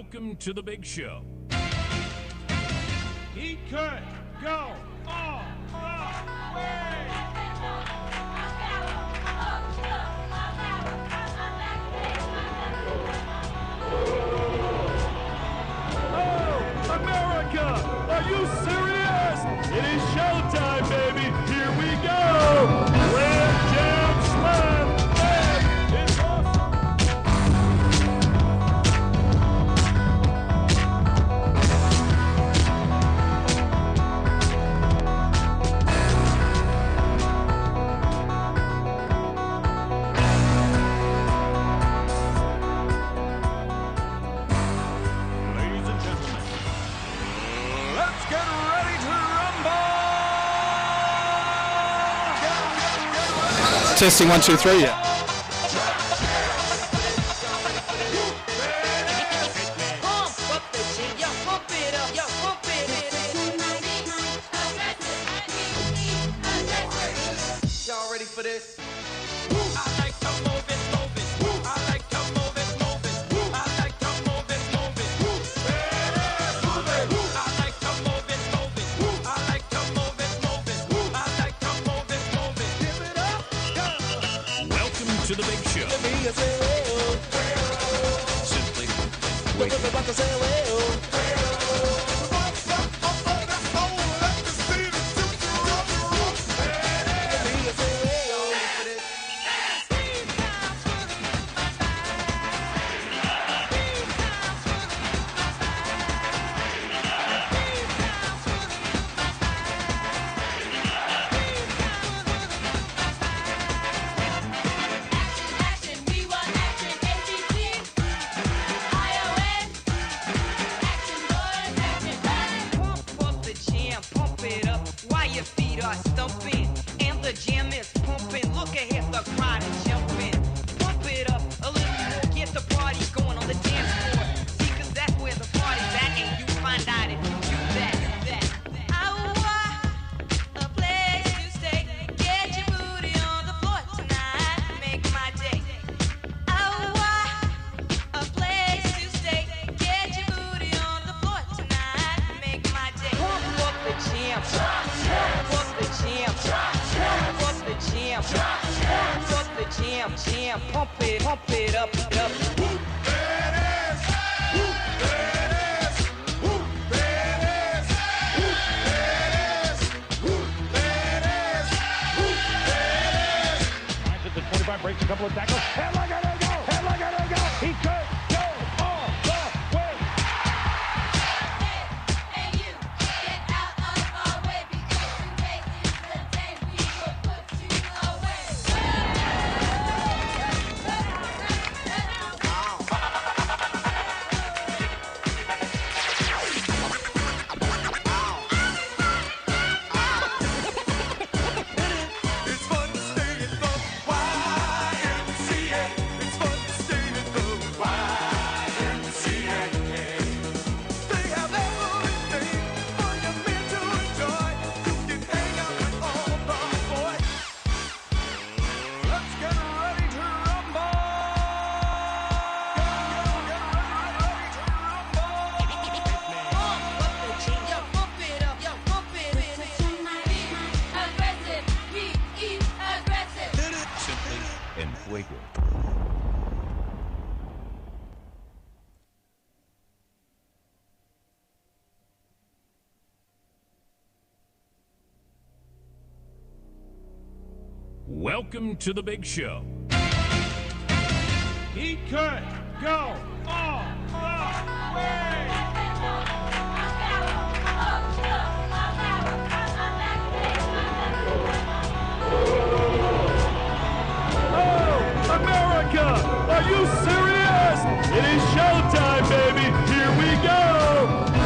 Welcome to the big show. He could go all the way. Oh, America, are you serious? It is showtime, baby. Here we go. Grand Jam Slam. And it's awesome. Ladies and gentlemen, let's get ready to rumble! Testing 1, 2, 3, yeah. Y'all ready for this? I like to move it, move it. I like to move it, move it. I like to move it, move it. I like to move it, move it. I like to move it, move it. I like to move it, move it. Give it up, go. Welcome to the big show. Simply wait. Pump up the jam, pump it up while your feet are stumping. And the jam is pumping. Look ahead, the crowd is jumping. Pump it up a little more, get the party going on the dance floor. See, 'cause that's where the party's at, and you find out if you do that. I want a place to stay. Get your booty on the floor tonight, make my day. I want a place to stay. Get your booty on the floor tonight, make my day. Pump up the jam, pump up the jam, pump up the jam, pump up the jam, pump it up, up. Finds it to 25, breaks a couple of tackles. And look at him go! And look at him go! He could go all the way. And you get out of our way because today is the day we will put you away. It's fun to stay in the YMCA. It's fun to stay in the YMCA. They have everything for your men to enjoy. You can hang out with all the boys. Let's get ready to rumble. Get ready to rumble. Pump up the jam, yo, pump it up, yo, pump it. Aggressive, be aggressive. Simply and fuego. Welcome to the big show. He could go all the way. Oh, America, are you serious? It is showtime, baby. Here we go.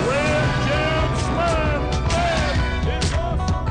Grand Jam Slam. And it's awesome.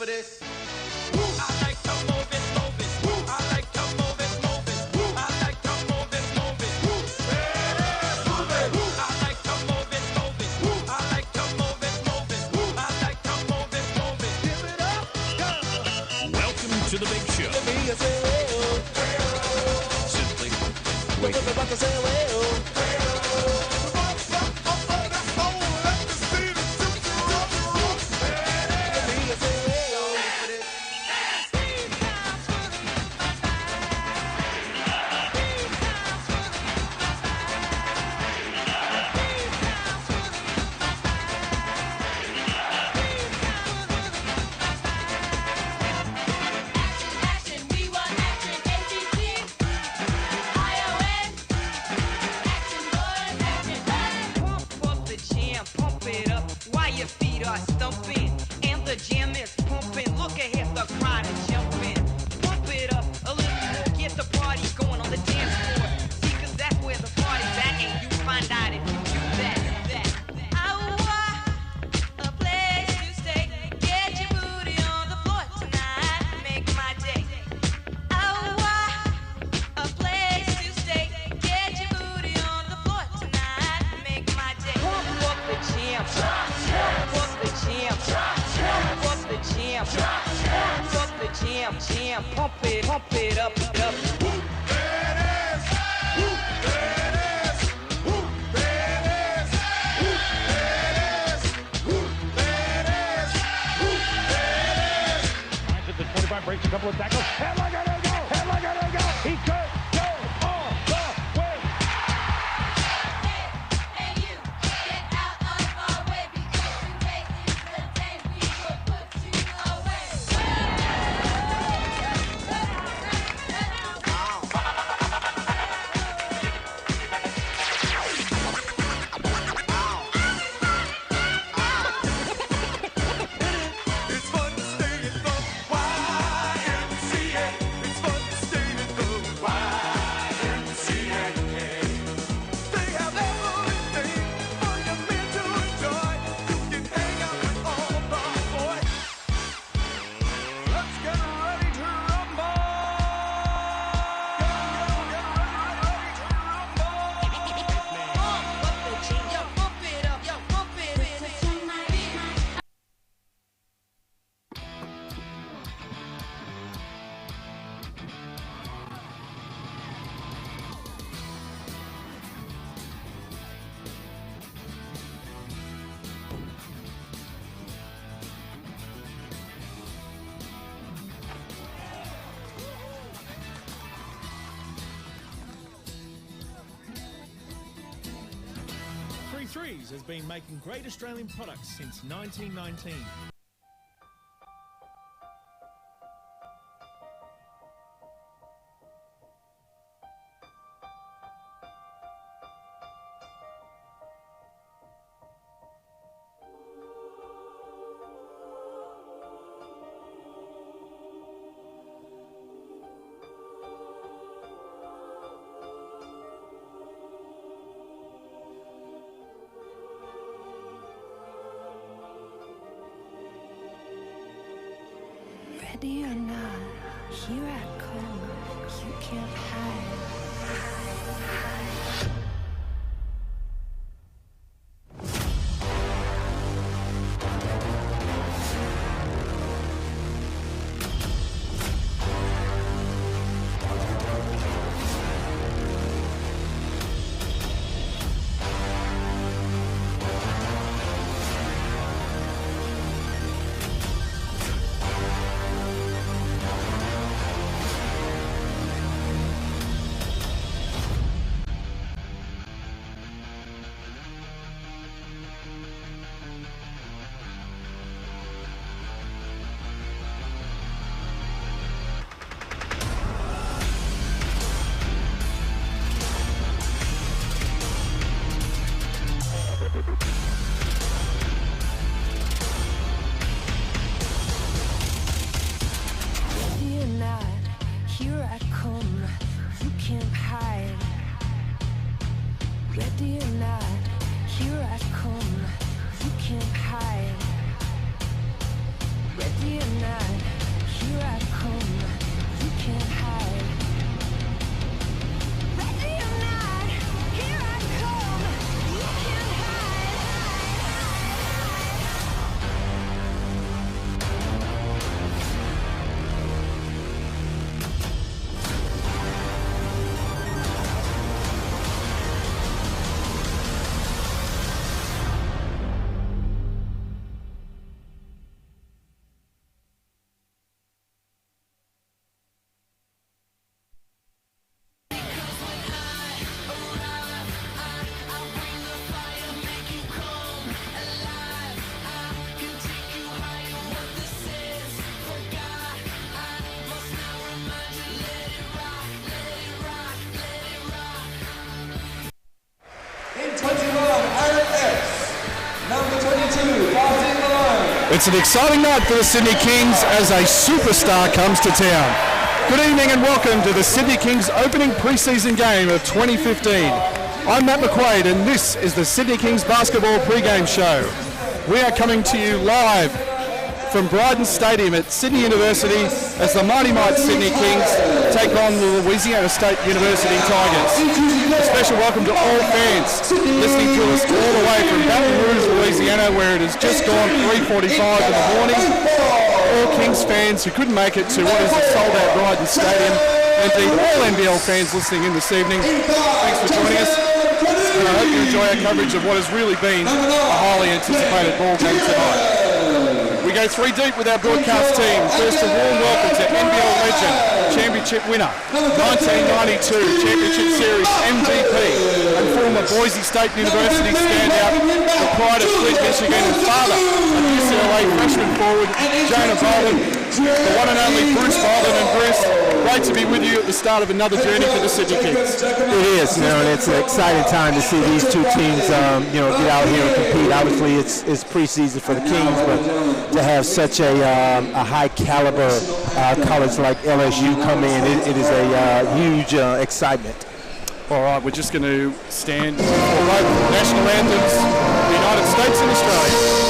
for this? I like to move it, move it. I like to move it, move it. I like to move it, move it. I like to move it, move it. I like to move it, move it. I like to move it, move it. Give it up, go. Welcome to the big show. Let me say, Simply wake up. about to say, Action, we want action, ABC, ION. Action, boys, action, hey. Pump up the jam, pump it up while your feet are stumping. And the jam is pumping. Look ahead, the crowd is jumping. Pump it up a little more, get the party going on the dance floor. See, 'cause that's where the party's at, and you find out if you do that. I want a place to stay. Get your booty on the floor tonight, make my day. I want a place to stay. Get your booty on the floor tonight, make my day. Pump up the jam, pump up the jam, pump up the jam, pump up the jam, pump it up, up. At the 25, breaks a couple of tackles. Headlock, and go! Headlock, and go! He could go all the way. Hey, you, get out of our way because today is the day we will put you away. It's fun to stay in the YMCA. It's fun to stay in the YMCA. They have everything for your men to enjoy. You can hang out with all the boys. Let's get ready to rumble. Get ready to rumble. Pump up the jam, yo, pump it up, yo, pump it in. Three Threes has been making great Australian products since 1919. Ready or not, here I come. You can't hide. It's an exciting night for the Sydney Kings as a superstar comes to town. Good evening and welcome to the Sydney Kings opening preseason game of 2015. I'm Matt McQuaid and this is the Sydney Kings basketball pregame show. We are coming to you live from Bryden Stadium at Sydney University as the Mighty Sydney Kings take on the Louisiana State University Tigers. A special welcome to all fans listening to us all the way from Baton Rouge, Louisiana, where it has just gone 3:45 in the morning. All Kings fans who couldn't make it to what is a sold-out Bryden Stadium, and indeed all NBL fans listening in this evening. Thanks for joining us. And I hope you enjoy our coverage of what has really been a highly anticipated ball game tonight. We go three deep with our broadcast team. First, a warm welcome to NBL legend, championship winner, 1992 Championship Series MVP, and former Boise State University standout, the pride of Flint, Michigan, and father of UCLA freshman forward Jonah Bolden, the one and only Bruce Bolden. And Bruce, great to be with you at the start of another journey for the Sydney Kings. It is, and it's an exciting time to see these two teams, get out here and compete. Obviously, it's preseason for the Kings, but to have such a high caliber college like LSU come in, it is a huge excitement. All right, we're just going to stand for both national anthems, the United States and Australia.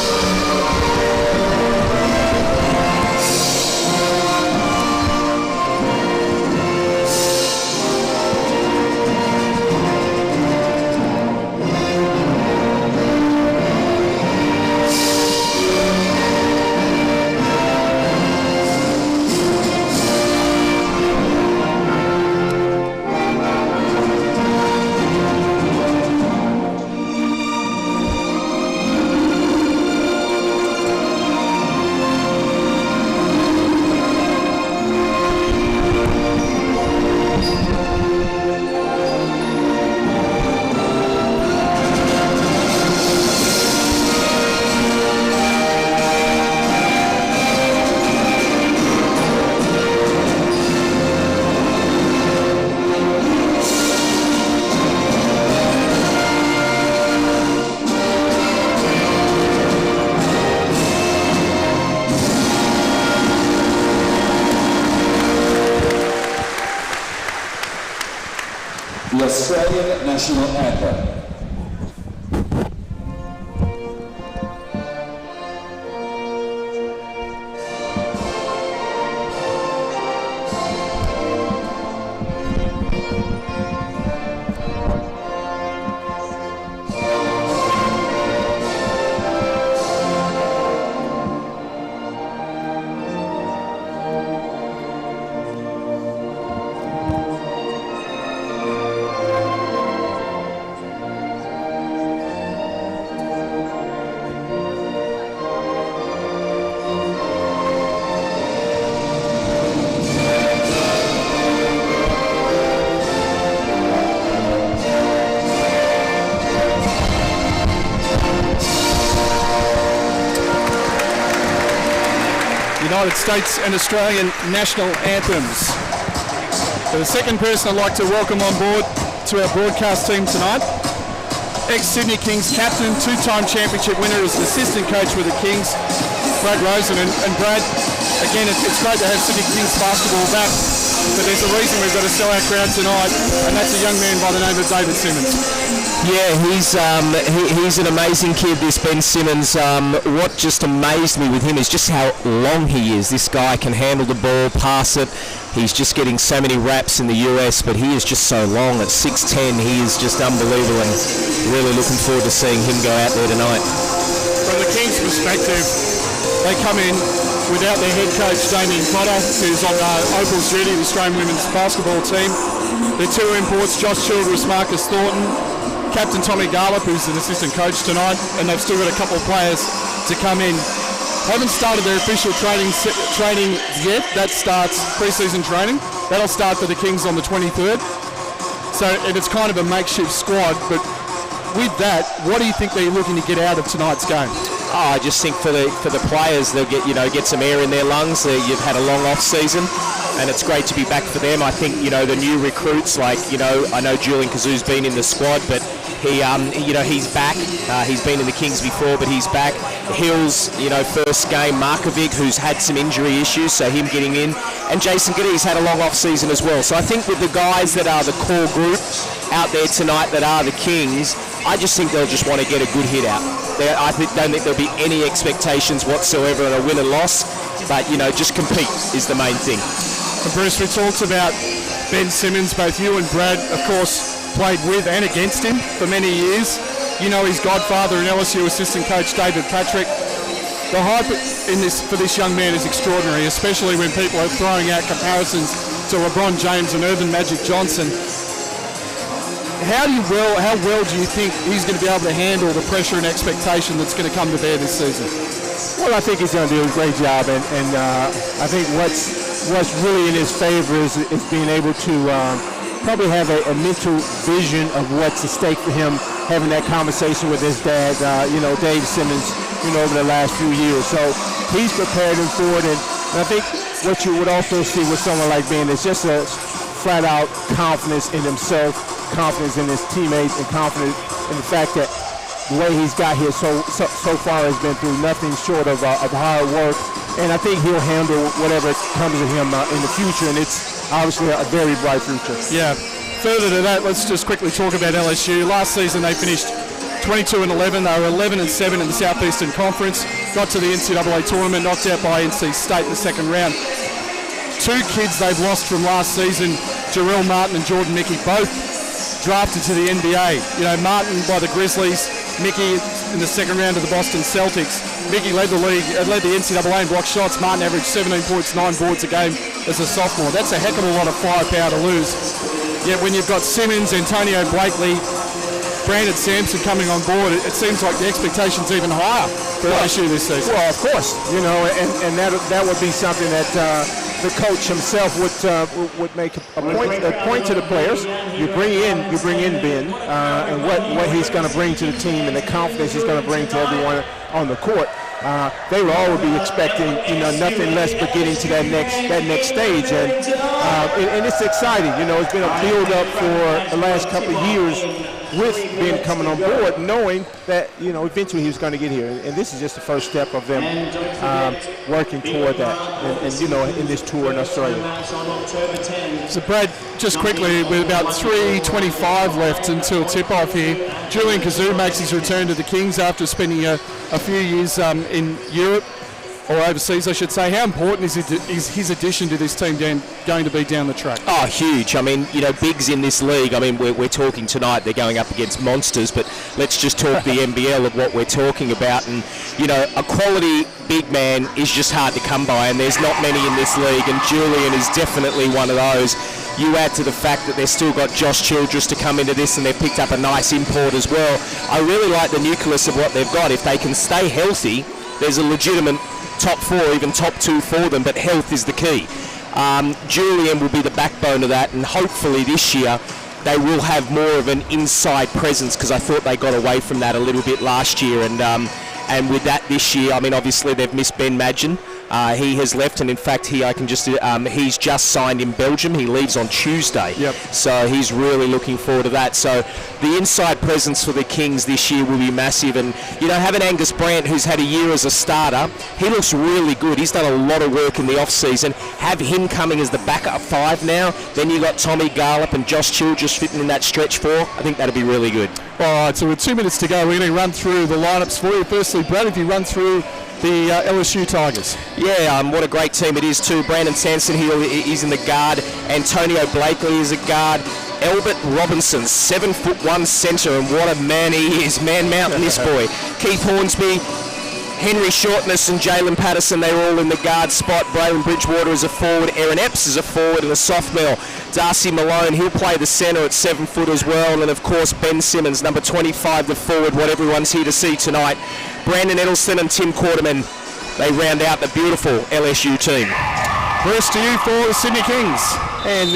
The Australian National Anthem. United States and Australian national anthems. For the second person I'd like to welcome on board to our broadcast team tonight, ex-Sydney Kings captain, two-time championship winner as an assistant coach with the Kings, Brad Rosen. And Brad, again, it's great to have Sydney Kings basketball back, but there's a reason we've got to sell our crowd tonight, and that's a young man by the name of David Simmons. Yeah, he's an amazing kid, this Ben Simmons. What just amazed me with him is just how long he is. This guy can handle the ball, pass it. He's just getting so many raps in the US, but he is just so long. At 6'10", he is just unbelievable, and really looking forward to seeing him go out there tonight. From the Kings' perspective, they come in without their head coach, Damien Potter, who's on Opal's duty, the Australian women's basketball team. Their two imports, Josh Childress, Marcus Thornton, Captain Tommy Garlop, who's an assistant coach tonight, and they've still got a couple of players to come in. Haven't started their official training yet. That starts pre-season training. That'll start for the Kings on the 23rd. So it's kind of a makeshift squad, but with that, what do you think they're looking to get out of tonight's game? I just think for the players, they'll get some air in their lungs. You've had a long off season, and it's great to be back for them. I think the new recruits, I know Julian Kazoo's been in the squad, but He's back. He's been in the Kings before, but he's back. Hills, first game. Markovic, who's had some injury issues, so him getting in. And Jason Giddy's had a long off-season as well. So I think with the guys that are the core group out there tonight that are the Kings, I just think they'll just want to get a good hit out. I don't think there'll be any expectations whatsoever on a win and loss, but, just compete is the main thing. And Bruce, we talked about Ben Simmons. Both you and Brad, of course, played with and against him for many years. His godfather and LSU assistant coach David Patrick. The hype for this young man is extraordinary, especially when people are throwing out comparisons to LeBron James and Earvin Magic Johnson. How well do you think he's going to be able to handle the pressure and expectation that's going to come to bear this season? Well, I think he's going to do a great job, and I think what's really in his favor is being able to probably have a mental vision of what's at stake for him, having that conversation with his dad, Dave Simmons, over the last few years. So he's prepared him for it, and I think what you would also see with someone like Ben is just a flat-out confidence in himself, confidence in his teammates, and confidence in the fact that the way he's got here so far has been through nothing short of hard work, and I think he'll handle whatever comes to him in the future, and it's obviously a very bright future. Yeah. Further to that, let's just quickly talk about LSU. Last season they finished 22-11. They were 11-7 in the Southeastern Conference. Got to the NCAA tournament, knocked out by NC State in the second round. Two kids they've lost from last season, Jarrell Martin and Jordan Mickey, both drafted to the NBA. Martin by the Grizzlies, Mickey in the second round of the Boston Celtics. Mickey led the NCAA in block shots. Martin averaged 17 points, 9 boards a game as a sophomore. That's a heck of a lot of firepower to lose. Yet when you've got Simmons, Antonio Blakely, Brandon Sampson coming on board, it seems like the expectation's even higher for LSU this season. Well, of course, and that would be something that the coach himself would make a point to the players. You bring in Ben, and what he's going to bring to the team, and the confidence he's going to bring to everyone on the court. They would all be expecting, nothing less but getting to that next stage, and it's exciting. It's been a build up for the last couple of years with Ben coming on board, knowing that eventually he was going to get here, and this is just the first step of them working toward that, and in this tour in Australia. So Brad, just quickly, with about 3:25 left until tip-off here, Julian Kazoo makes his return to the Kings after spending a few years in Europe, or overseas I should say. How important is his addition to this team going to be down the track? Oh, huge. I mean, bigs in this league. I mean, we're talking tonight, they're going up against monsters, but let's just talk the NBL of what we're talking about. And, a quality big man is just hard to come by, and there's not many in this league, and Julian is definitely one of those. You add to the fact that they've still got Josh Childress to come into this, and they've picked up a nice import as well. I really like the nucleus of what they've got. If they can stay healthy, there's a legitimate top 4, even top 2 for them, but health is the key. Julian will be the backbone of that, and hopefully this year they will have more of an inside presence, because I thought they got away from that a little bit last year, and with that this year, I mean, obviously they've missed Ben Madgen. He has left, and in fact, he's just signed in Belgium. He leaves on Tuesday. Yep. So he's really looking forward to that. So the inside presence for the Kings this year will be massive. And, having Angus Brandt, who's had a year as a starter, he looks really good. He's done a lot of work in the off-season. Have him coming as the backup 5 now. Then you got Tommy Garlop and Josh Childress fitting in that stretch 4. I think that'll be really good. All right, so with 2 minutes to go, we're going to run through the lineups for you. Firstly, Brad, if you run through the LSU Tigers. Yeah, what a great team it is too. Brandon Sampson, he's in the guard. Antonio Blakely is a guard. Albert Robinson, 7'1" centre, and what a man he is. Man mountain, this boy. Keith Hornsby, Henry Shortness and Jalen Patterson, they're all in the guard spot. Braylon Bridgewater is a forward. Aaron Epps is a forward and a sophomore. Darcy Malone, he'll play the centre at 7 foot as well. And then, of course, Ben Simmons, number 25, the forward, what everyone's here to see tonight. Brandon Edelson and Tim Quarterman, they round out the beautiful LSU team. Bruce, to you for the Sydney Kings. And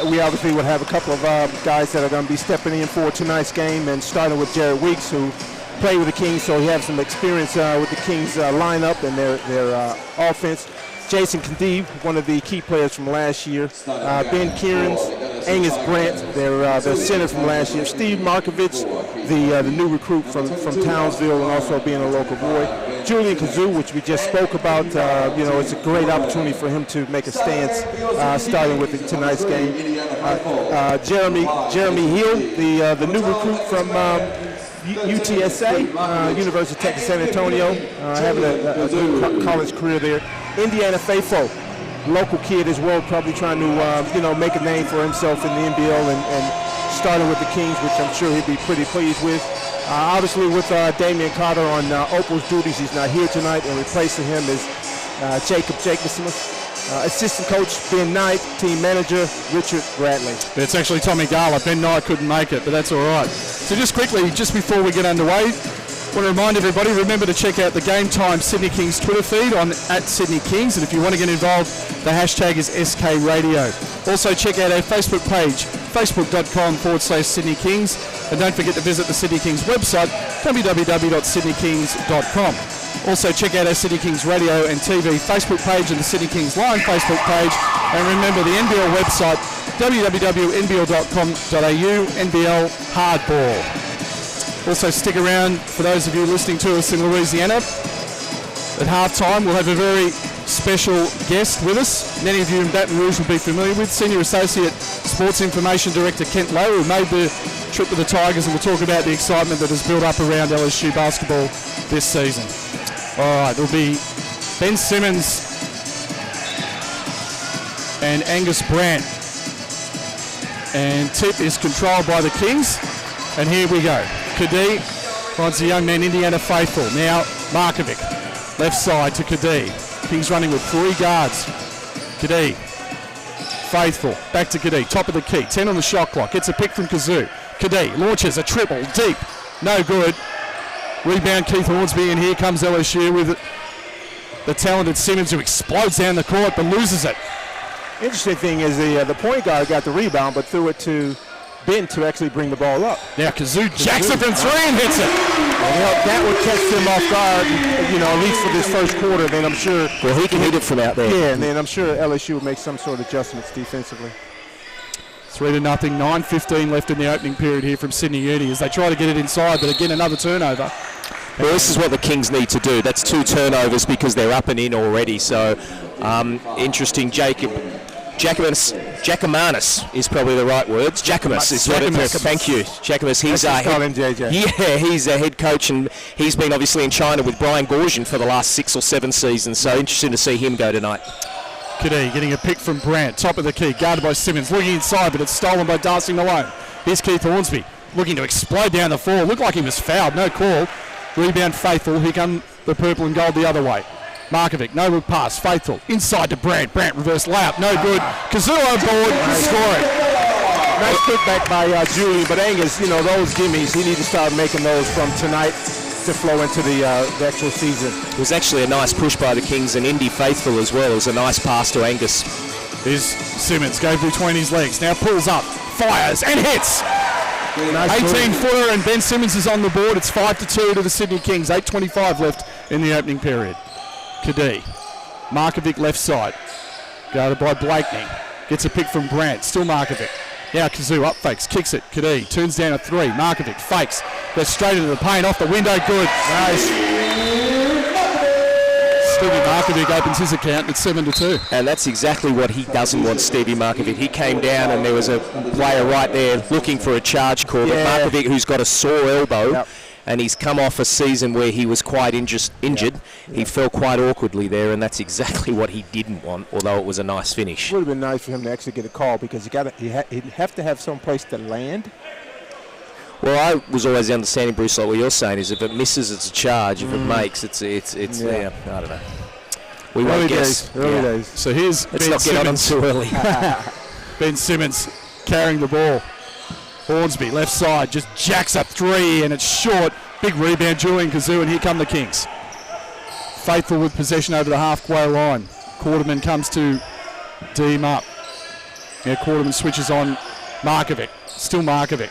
we obviously will have a couple of guys that are going to be stepping in for tonight's game, and starting with Jared Weeks, who played with the Kings, so he has some experience with the Kings lineup and their offense. Jason Kadib, one of the key players from last year. Ben Kieran's, Angus Brandt, their center from last year. Steve Markovich, the new recruit from Townsville and also being a local boy. Julian Kazoo, which we just spoke about. It's a great opportunity for him to make a stance starting with tonight's game. Jeremy Hill, the new recruit from UTSA, University of Texas San Antonio, having a good college career there. Indiana Faithful, local kid as well, probably trying to make a name for himself in the NBL and starting with the Kings, which I'm sure he'd be pretty pleased with. Obviously with Damian Carter on Opal's duties, he's not here tonight, and replacing him is Jacob Jacobson. Assistant coach Ben Knight, team manager Richard Bradley. It's actually Tommy Gala. Ben Knight couldn't make it, but that's all right. So just quickly, just before we get underway, I want to remind everybody, remember to check out the Game Time Sydney Kings Twitter feed on @SydneyKings, and if you want to get involved, the hashtag is SK Radio. Also check out our Facebook page, facebook.com/Sydney Kings, and don't forget to visit the Sydney Kings website, www.sydneykings.com. Also check out our Sydney Kings Radio and TV Facebook page and the Sydney Kings Live Facebook page, and remember the NBL website, www.nbl.com.au, NBL Hardball. Also stick around for those of you listening to us in Louisiana. At halftime we'll have a very special guest with us. Many of you in Baton Rouge will be familiar with, Senior Associate Sports Information Director Kent Lowe, who made the trip with the Tigers, and we'll talk about the excitement that has built up around LSU basketball this season. All right, it'll be Ben Simmons and Angus Brandt. And tip is controlled by the Kings. And here we go. Kadee finds the young man, Indiana Faithful. Now Markovic, left side to Kadee. Kings running with 3 guards. Kadee, Faithful, back to Kadee, top of the key, 10 on the shot clock. Gets a pick from Kazoo. Kadee launches a triple, deep, no good. Rebound Keith Hornsby, and here comes LSU with the talented Simmons, who explodes down the court but loses it. Interesting thing is the point guard got the rebound but threw it to Ben to actually bring the ball up. Now Kazoo jacks it from 3 and hits it. Well, that would catch them off guard, at least for this first quarter. Then I'm sure. Well, he can hit it from out there. Yeah, and then I'm sure LSU will make some sort of adjustments defensively. 3-0, 9:15 left in the opening period here from Sydney Uni as they try to get it inside, but again another turnover. Well, this is what the Kings need to do. That's 2 turnovers because they're up and in already. So, interesting. Jacomanis is probably the right words. Jacomus is what it is. Thank you, Jacomus. He's he's a head coach, and he's been obviously in China with Brian Goorjian for the last 6 or 7 seasons. So interesting to see him go tonight. Kadee getting a pick from Brandt, top of the key, guarded by Simmons, looking inside, but it's stolen by Darcy Malone. Here's Keith Hornsby, looking to explode down the floor. Looked like he was fouled, no call. Rebound Faithful, here come the purple and gold the other way. Markovic, no look pass, Faithful, inside to Brandt. Brandt reverse layup, no good. Kazoo on board, scoring. Nice putback by Julian, but Angus, those gimmies, he needs to start making those from tonight to flow into the actual season. It was actually a nice push by the Kings, and Indy Faithful as well. It was a nice pass to Angus. Here's Simmons, goes between his legs, now pulls up, fires and hits. Nice 18-footer, and Ben Simmons is on the board. It's 5-2 to the Sydney Kings. 8:25 left in the opening period. Kadee, Markovic left side, guarded by Blakeney. Gets a pick from Brandt, still Markovic. Now Kazoo up fakes, kicks it. Kadee turns down a 3. Markovic fakes, goes straight into the paint, off the window, good. Nice. Stevie Markovic opens his account at 7-2. And that's exactly what he doesn't want, Stevie Markovic. He came down and there was a player right there looking for a charge call. But Markovic, who's got a sore elbow, and he's come off a season where he was quite injured. He fell quite awkwardly there, and that's exactly what he didn't want, although it was a nice finish. It would have been nice for him to actually get a call because he'd have to have some place to land. Well, I was always understanding, Bruce, like what you're saying, is if it misses, it's a charge. If it makes, it's there. I don't know. We won't guess. Early days. So here's Let's Ben not get on him too early. Ben Simmons carrying the ball. Hornsby, left side, just jacks up 3, and it's short. Big rebound, Julian Kazoo, and here come the Kings. Faithful with possession over the halfway line. Quarterman comes to Deem up. Now Quarterman switches on Markovic. Still Markovic.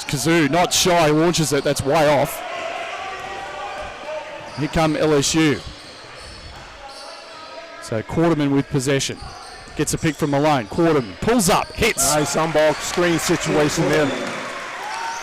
Kazoo, not shy, launches it. That's way off. Here come LSU. So Quarterman with possession. Gets a pick from Malone. Quarterman pulls up, hits. Nice on-ball screen situation there.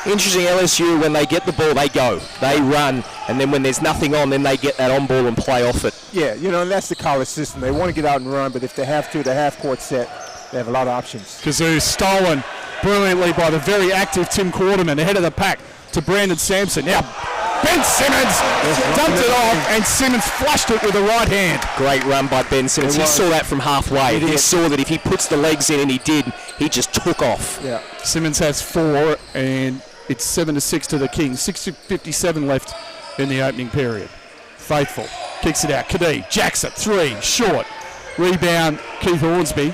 Interesting, LSU, when they get the ball, they go. They run, and then when there's nothing on, then they get that on ball and play off it. Yeah, you know, and that's the college system. They want to get out and run, but if they have to, the half-court set, they have a lot of options. Kazoo stolen brilliantly by the very active Tim Quarterman, ahead of the pack to Brandon Sampson. Now, Ben Simmons dumped it off, and Simmons flushed it with the right hand. Great run by Ben Simmons. He saw that from halfway. He saw that if he puts the legs in, and he did, he just took off. Yeah. Simmons has 4, and it's 7-6 to the Kings. 6:57 left in the opening period. Faithful kicks it out. Kadee jacks it. 3, short. Rebound, Keith Hornsby.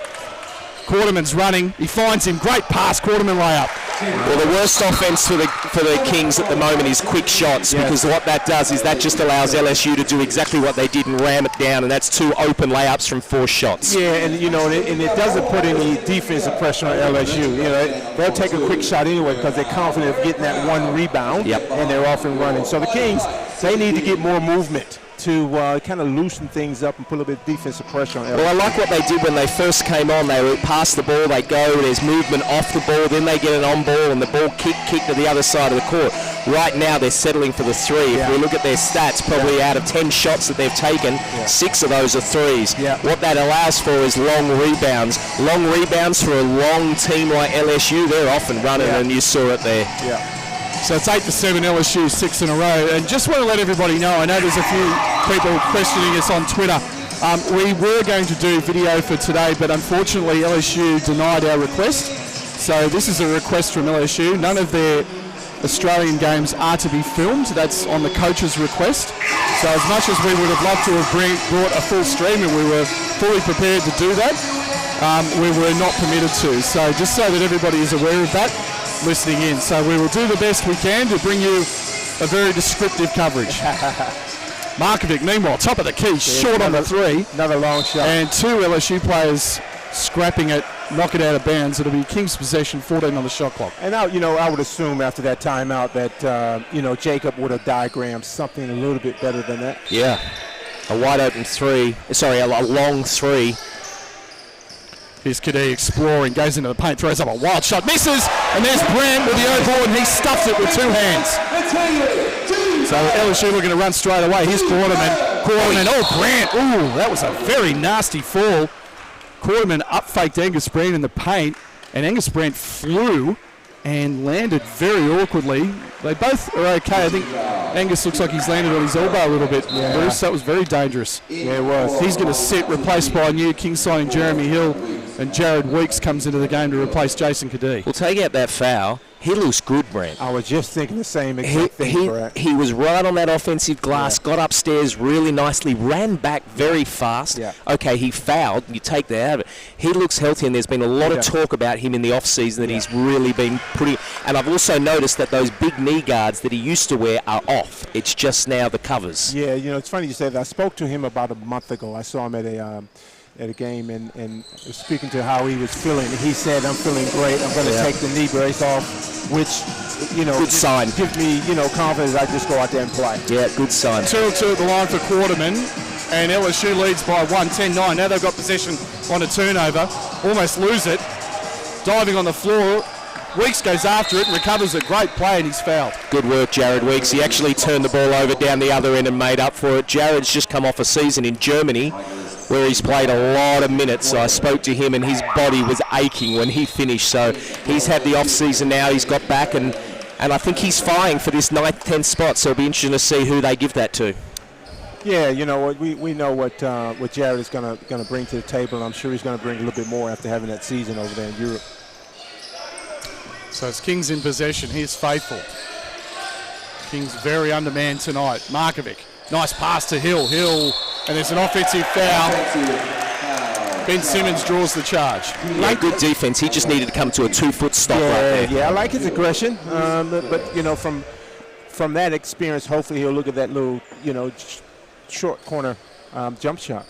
Quarterman's running. He finds him. Great pass. Quarterman layup. Well, the worst offense for the Kings at the moment is quick shots, because what that does is that just allows LSU to do exactly what they did and ram it down, and that's 2 open layups from 4 shots. Yeah, and you know, and it doesn't put any defensive pressure on LSU. You know, they'll take a quick shot anyway because they're confident of getting that 1 rebound, and they're off and running. So the Kings, they need to get more movement to kind of loosen things up and put a little bit of defensive pressure on LSU. Well, I like what they did when they first came on. They would pass the ball, they go, there's movement off the ball, then they get an on ball, and the ball kick to the other side of the court. Right now, they're settling for the 3. If we look at their stats, probably out of 10 shots that they've taken, 6 of those are 3s. What that allows for is long rebounds. Long rebounds for a long team like LSU, they're off and running, and you saw it there. So it's 8-7 LSU, 6 in a row. And just want to let everybody know, I know there's a few people questioning us on Twitter. We were going to do video for today, but unfortunately LSU denied our request. So this is a request from LSU. None of their Australian games are to be filmed. That's on the coach's request. So as much as we would have loved to have brought a full stream, and we were fully prepared to do that, we were not permitted to. So just so that everybody is aware of that, listening in. So we will do the best we can to bring you a very descriptive coverage. Markovic, meanwhile, top of the key, short on the 3. Another long shot. And 2 LSU players scrapping it, knock it out of bounds. It'll be Kings possession, 14 on the shot clock. And now, you know, I would assume after that timeout that, you know, Jacob would have diagrammed something a little bit better than that. Yeah. A wide open 3. Sorry, a long 3. Here's Kadee exploring, goes into the paint, throws up a wild shot, misses, and there's Brand with the O-ball, and he stuffs it with 2 hands. So LSU looking to run straight away. Here's Quarterman. Oh, Brand. Ooh, that was a very nasty fall. Quarterman up-faked Angus Brand in the paint, and Angus Brand flew and landed very awkwardly. They both are okay. I think Angus looks like he's landed on his elbow a little bit. Bruce, that was very dangerous. Yeah, it was. He's going to sit, replaced by new Kings signing Jeremy Hill, and Jared Weeks comes into the game to replace Jason Kadee. We'll take out that foul. He looks good, Brent. I was just thinking the same exact thing, Brett. He was right on that offensive glass, got upstairs really nicely, ran back very fast. Okay, he fouled. You take that out of it. He looks healthy, and there's been a lot of talk about him in the off-season that he's really been pretty... And I've also noticed that those big knee guards that he used to wear are off. It's just now the covers. Yeah, you know, it's funny you say that. I spoke to him about a month ago. I saw him at a game and speaking to how he was feeling. He said, I'm feeling great. I'm going to take the knee brace off, which, you know, good sign. Gives me, you know, confidence I just go out there and play. Yeah, good sign. 2-2 at the line for Quarterman, and LSU leads by 1, 10-9. Now they've got possession on a turnover. Almost lose it. Diving on the floor. Weeks goes after it and recovers a great play, and he's fouled. Good work, Jared Weeks. He actually turned the ball over down the other end and made up for it. Jared's just come off a season in Germany where he's played a lot of minutes. So I spoke to him, and his body was aching when he finished. So he's had the off-season now. He's got back, and I think he's vying for this 9th, 10th spot. So it'll be interesting to see who they give that to. Yeah, you know, we know what Jared is going to bring to the table, and I'm sure he's going to bring a little bit more after having that season over there in Europe. So it's Kings in possession. Here's Faithful. Kings very undermanned tonight. Markovic, nice pass to Hill. And there's an offensive foul. Ben Simmons draws the charge. Yeah, good defense. He just needed to come to a 2-foot stop right there. Yeah, I like his aggression. But you know, from that experience, hopefully he'll look at that little, you know, short corner jump shot.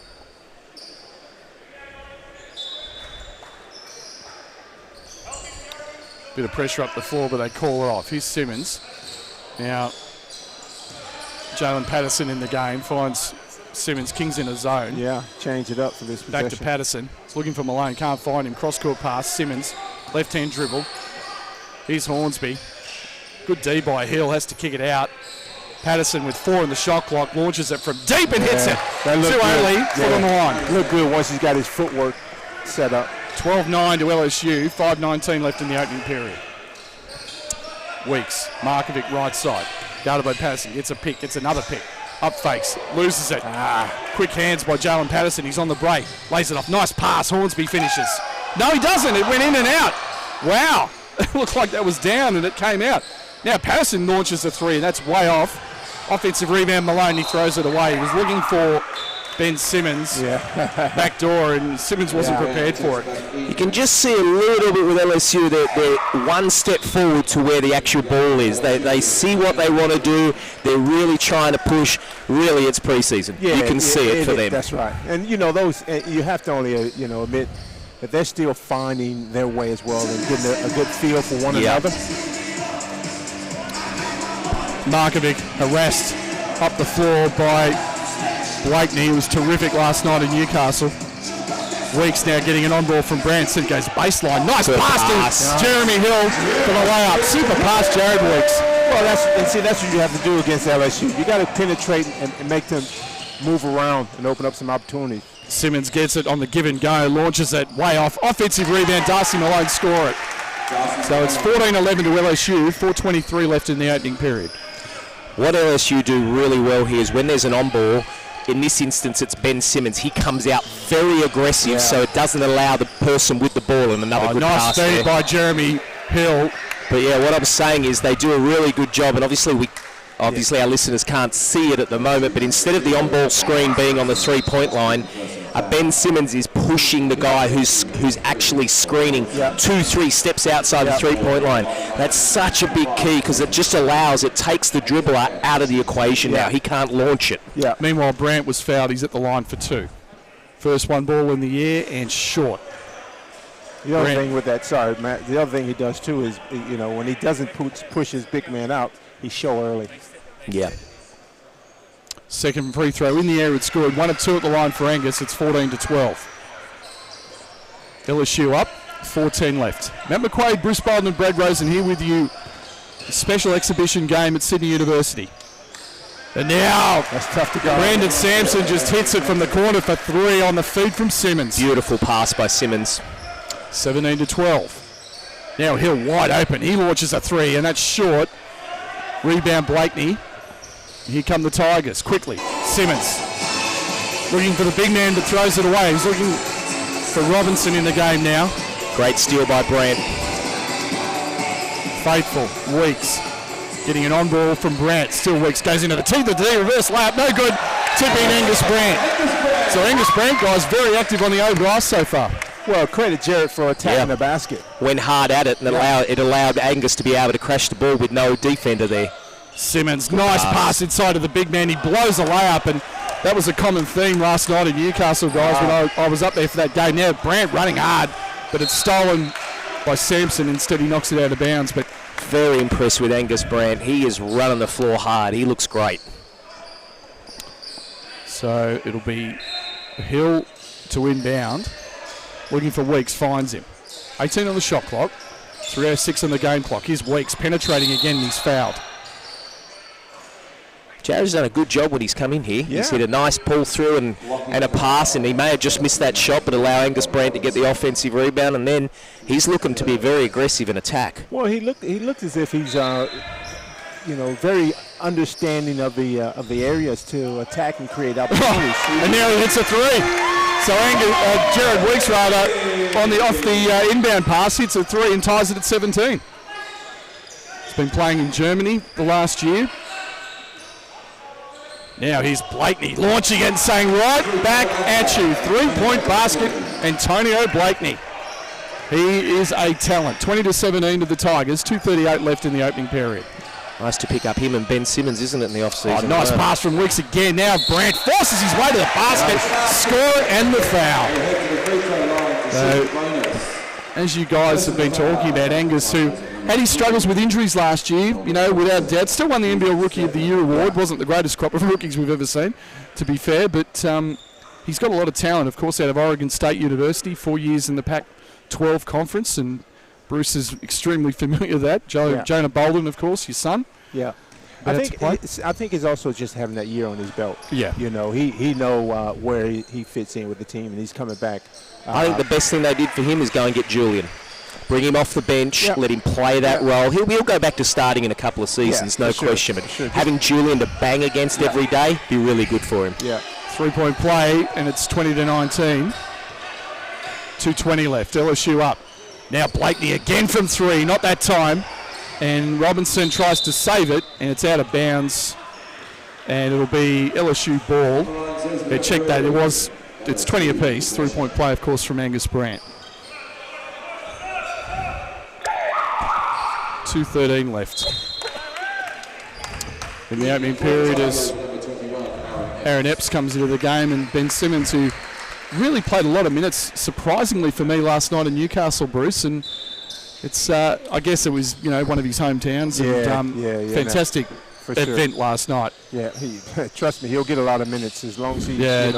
Bit of pressure up the floor, but they call it off. Here's Simmons. Now, Jalen Patterson in the game finds Simmons. Kings in a zone. Yeah, change it up for this possession. Back to Patterson. He's looking for Malone. Can't find him. Cross-court pass. Simmons. Left-hand dribble. Here's Hornsby. Good D by Hill. Has to kick it out. Patterson with 4 in the shot clock. Launches it from deep and hits it. Too early. Foot on the line. Look good once he's got his footwork set up. 12-9 to LSU. 5:19 left in the opening period. Weeks. Markovic right side. Guarded by Patterson. Gets a pick. Gets another pick. Up fakes. Loses it. Quick hands by Jalen Patterson. He's on the break. Lays it off. Nice pass. Hornsby finishes. No, he doesn't. It went in and out. Wow. It looked like that was down and it came out. Now Patterson launches the 3 and that's way off. Offensive rebound. Malone. He throws it away. He was looking for Ben Simmons back door, and Simmons wasn't prepared for it. You can just see a little bit with LSU that they're one step forward to where the actual ball is. They see what they want to do. They're really trying to push. Really, it's preseason. Yeah, you can see it for them. That's right. And those you have to only admit that they're still finding their way as well and getting a good feel for one another. Markovic harassed up the floor by Blakeney. He was terrific last night in Newcastle. Weeks now getting an on-ball from Branson. Goes baseline. Nice pass to Jeremy Hill for the layup. Super pass, Jared Weeks. Well, that's what you have to do against LSU. You got to penetrate and make them move around and open up some opportunities. Simmons gets it on the give and go. Launches it way off. Offensive rebound. Darcy Malone score it. So it's 14-11 to LSU. 4:23 left in the opening period. What LSU do really well here is when there's an on-ball, in this instance it's Ben Simmons, he comes out very aggressive so it doesn't allow the person with the ball and another good pass there. Nice there. by Jeremy Hill. But yeah, what I'm saying is they do a really good job, and obviously our listeners can't see it at the moment, but instead of the on-ball screen being on the three-point line, Ben Simmons is pushing the guy who's actually screening 2-3 steps outside the three-point line. That's such a big key because it just takes the dribbler out of the equation now. He can't launch it. Meanwhile, Brandt was fouled. He's at the line for 2. First one ball in the air and short. The other thing with that, sorry, Matt, the other thing he does too is, when he doesn't push his big man out, he's show early. Yeah. Second free throw in the air. It's scored 1 of 2 at the line for Angus. It's 14-12. LSU up. 4:10 left. Matt McQuaid, Bruce Bolden and Brad Rosen here with you. A special exhibition game at Sydney University. And now that's tough to go. Brandon Sampson just hits it from the corner for 3 on the feed from Simmons. Beautiful pass by Simmons. 17-12. Now Hill wide open. He launches a 3 and that's short. Rebound Blakeney. Here come the Tigers, quickly. Simmons looking for the big man that throws it away. He's looking for Robinson in the game now. Great steal by Brandt. Faithful, Weeks. Getting an on-ball from Brandt. Still Weeks goes into the teeth of the D, reverse layup, no good. Tipping Angus Brandt. So Angus Brandt, guys, very active on the open glass so far. Well, credit Jarrett for attacking the basket. Went hard at it and it allowed Angus to be able to crash the ball with no defender there. Simmons, nice pass inside of the big man. He blows a layup, and that was a common theme last night in Newcastle, guys, when I was up there for that game. Now Brandt running hard, but it's stolen by Sampson. Instead, he knocks it out of bounds. But very impressed with Angus Brandt. He is running the floor hard. He looks great. So it'll be Hill to inbound. Looking for Weeks, finds him. 18 on the shot clock, 3:06 on the game clock. Here's Weeks penetrating again, and he's fouled. Jared's done a good job when he's come in here. He's hit a nice pull through and a pass, and he may have just missed that shot, but allow Angus Brandt to get the offensive rebound, and then he's looking to be very aggressive in attack. Well, he looked as if he's very understanding of the areas to attack and create opportunities. And now he hits a 3. So Jared Weeks off the inbound pass hits a 3 and ties it at 17. He's been playing in Germany the last year. Now here's Blakeney launching and saying right back at you. 3-point basket, Antonio Blakeney. He is a talent. 20-17 to the Tigers. 2:38 left in the opening period. Nice to pick up him and Ben Simmons, isn't it, in the offseason? Nice pass from Weeks again. Now Brandt forces his way to the basket. Score and the foul. So as you guys have been talking about, Angus, who had his struggles with injuries last year, without doubt, still won the NBL Rookie of the Year award. Wasn't the greatest crop of rookies we've ever seen, to be fair, but he's got a lot of talent, of course, out of Oregon State University, 4 years in the Pac-12 conference, and Bruce is extremely familiar with that. Jonah Bolden, of course, your son. Yeah. I think it's also just having that year on his belt. Yeah. He know where he fits in with the team, and he's coming back. I think the best thing they did for him is go and get Julian. Bring him off the bench, let him play that role. He'll go back to starting in a couple of seasons, no question. But having Julian to bang against every day, be really good for him. Yeah. 3-point play, and it's 20-19. 2:20 left. LSU up. Now Blakeney again from three, not that time. And Robinson tries to save it, and it's out of bounds. And it'll be LSU ball. They checked that. It's 20 apiece. 3-point play, of course, from Angus Brandt. 2:13 left. In the opening period, as Aaron Epps comes into the game, and Ben Simmons, who really played a lot of minutes, surprisingly for me, last night in Newcastle, Bruce, and it's I guess it was one of his hometowns, and fantastic event last night. Yeah, trust me, he'll get a lot of minutes as long as he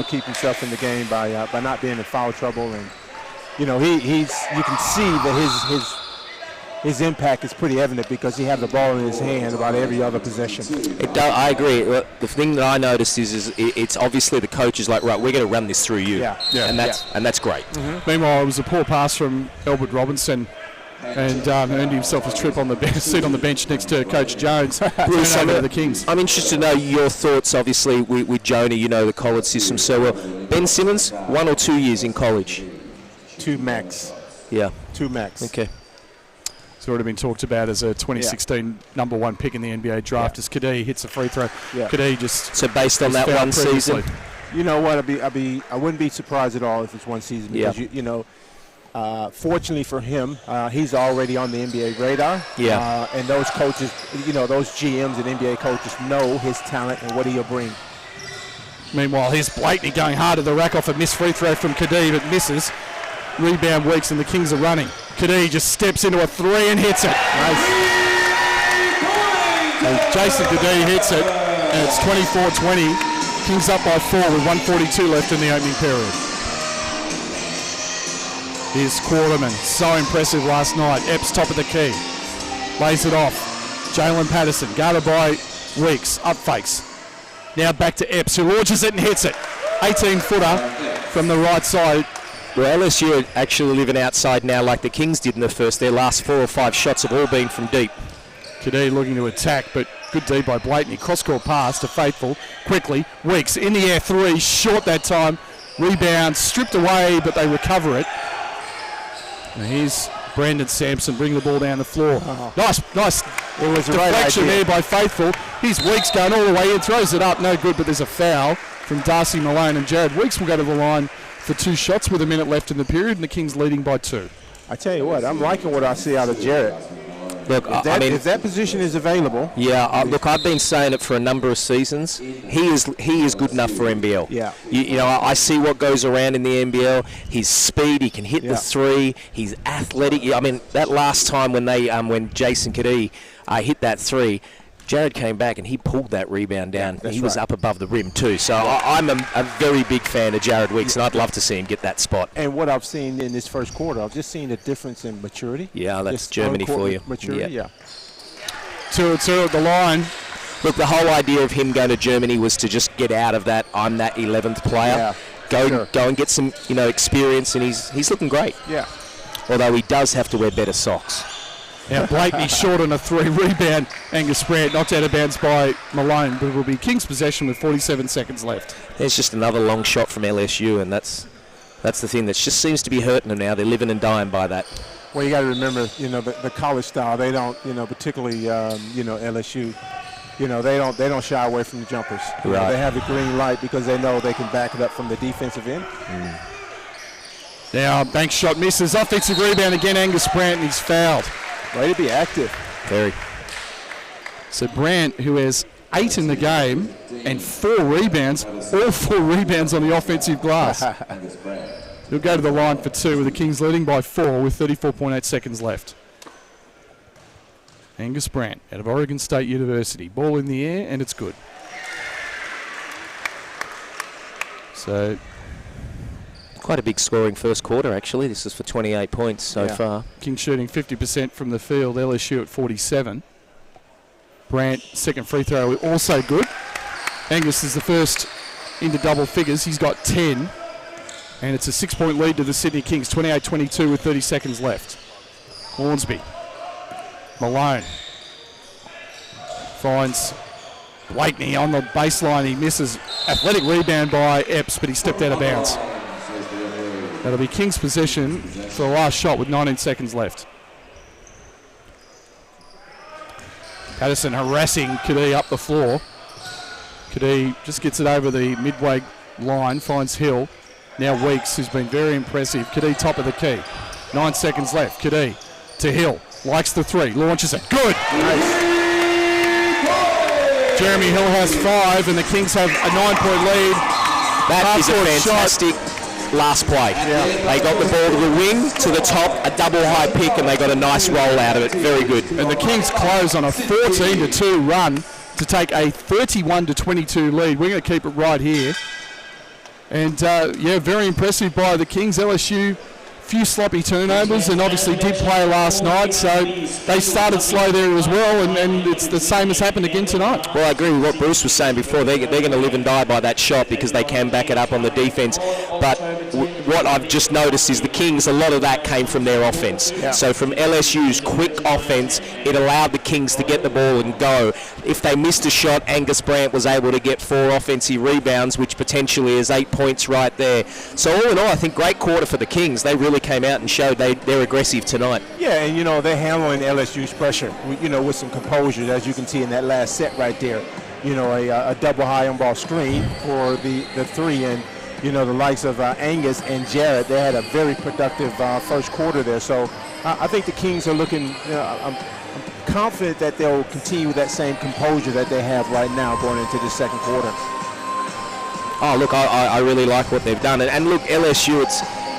keep himself in the game by not being in foul trouble, and you can see that his impact is pretty evident because he had the ball in his hand about every other possession. I agree. The thing that I noticed is it's obviously the coach is like, right, we're going to run this through you. And that's great. Mm-hmm. Meanwhile, it was a poor pass from Elwood Robinson, and earned himself a trip on the seat on the bench next to Coach Jones. Bruce, the Kings. I'm interested to know your thoughts, obviously, with Jonah. You know the college system so well. Ben Simmons, 1 or 2 years in college? 2 max. Yeah. 2 max. Okay. It's already been talked about as a 2016 number 1 pick in the NBA draft. As Kadee hits a free throw, Kadee just so based on that one season. You know what? I wouldn't be surprised at all if it's one season because fortunately for him, he's already on the NBA radar. Yeah. And those coaches, those GMs and NBA coaches know his talent and what he'll bring. Meanwhile, here's Blakeney going hard at the rack off a missed free throw from Kadee, but misses. Rebound Weeks, and the Kings are running. Kadee just steps into a 3 and hits it. Nice. And Jason Kadee hits it, and it's 24-20. Kings up by 4 with 1:42 left in the opening period. Here's Quarterman, so impressive last night. Epps top of the key, lays it off. Jalen Patterson, guarded by Weeks, up fakes. Now back to Epps, who launches it and hits it. 18-footer from the right side. Well, LSU are actually living outside now like the Kings did in the first. Their last 4 or 5 shots have all been from deep. Kadee looking to attack, but good D by Blakeney. Cross-court pass to Faithful. Quickly, Weeks in the air 3, short that time. Rebound, stripped away, but they recover it. And here's Brandon Sampson bringing the ball down the floor. Nice it was deflection there by Faithful. Here's Weeks going all the way in, throws it up, no good, but there's a foul from Darcy Malone, and Jared Weeks will go to the line for 2 shots with a minute left in the period, and the Kings leading by 2. I tell you what, I'm liking what I see out of Jared. Look, if that position is available. Yeah, look, I've been saying it for a number of seasons. He is good enough for NBL. Yeah. I see what goes around in the NBL. His speed, he can hit the 3. He's athletic. I mean, that last time when Jason Kadee hit that 3, Jared came back and he pulled that rebound down. He was up above the rim too. So I'm a very big fan of Jared Weeks, and I'd love to see him get that spot. And what I've seen in this first quarter, I've just seen a difference in maturity. Yeah, that's Germany for you. Maturity, yeah. 2-2 at the line. Look, the whole idea of him going to Germany was to just get out of that. I'm that 11th player. Yeah, go and get some experience, and he's looking great. Yeah. Although he does have to wear better socks. Now Blakeney short on a 3 rebound. Angus Brandt knocked out of bounds by Malone, but it will be Kings' possession with 47 seconds left. There's just another long shot from LSU, and that's the thing that just seems to be hurting them now. They're living and dying by that. Well, you got to remember, the college style. They don't, particularly, LSU. They don't shy away from the jumpers. Right. They have the green light because they know they can back it up from the defensive end. Now bank shot misses. Offensive rebound again. Angus Brandt, and he's fouled. Way to be active. Very. So Brandt, who has 8 in the game and 4 rebounds, all 4 rebounds on the offensive glass. He'll go to the line for 2 with the Kings leading by 4 with 34.8 seconds left. Angus Brandt out of Oregon State University. Ball in the air, and it's good. So, quite a big scoring first quarter, actually. This is for 28 points so far. Kings shooting 50% from the field. LSU at 47. Brandt, second free throw, also good. Angus is the first into double figures. He's got 10. And it's a 6-point lead to the Sydney Kings, 28-22 with 30 seconds left. Hornsby. Malone. Finds Blakeney on the baseline. He misses. Athletic rebound by Epps, but he stepped out of bounds. That'll be Kings' possession for the last shot with 19 seconds left. Patterson harassing Kadee up the floor. Kadee just gets it over the midway line, finds Hill. Now Weeks, who's been very impressive. Kadee top of the key. 9 seconds left. Kadee to Hill. Likes the 3. Launches it. Good. Nice. Jeremy Hill has 5, and the Kings have a 9-point lead. That is a fantastic last play. Yeah. They got the ball to the wing, to the top, a double high pick, and they got a nice roll out of it. Very good. And the Kings close on a 14-2 run to take a 31-22 lead. We're going to keep it right here. And, very impressive by the Kings. LSU, few sloppy turnovers, and obviously did play last night, so they started slow there as well, and it's the same as happened again tonight. Well, I agree with what Bruce was saying before. They're going to live and die by that shot because they can back it up on the defense. But what I've just noticed is the Kings, a lot of that came from their offense. Yeah. So from LSU's quick offense, it allowed the Kings to get the ball and go. If they missed a shot, Angus Brandt was able to get 4 offensive rebounds, which potentially is 8 points right there. So all in all, I think great quarter for the Kings. They really came out and showed they're aggressive tonight. Yeah, and they're handling LSU's pressure, with some composure, as you can see in that last set right there. A double high on ball screen for the 3, and the likes of Angus and Jarrett, they had a very productive first quarter there. So I think the Kings are looking. I'm confident that they'll continue with that same composure that they have right now going into the second quarter. Oh, look, I really like what they've done, and look, LSU,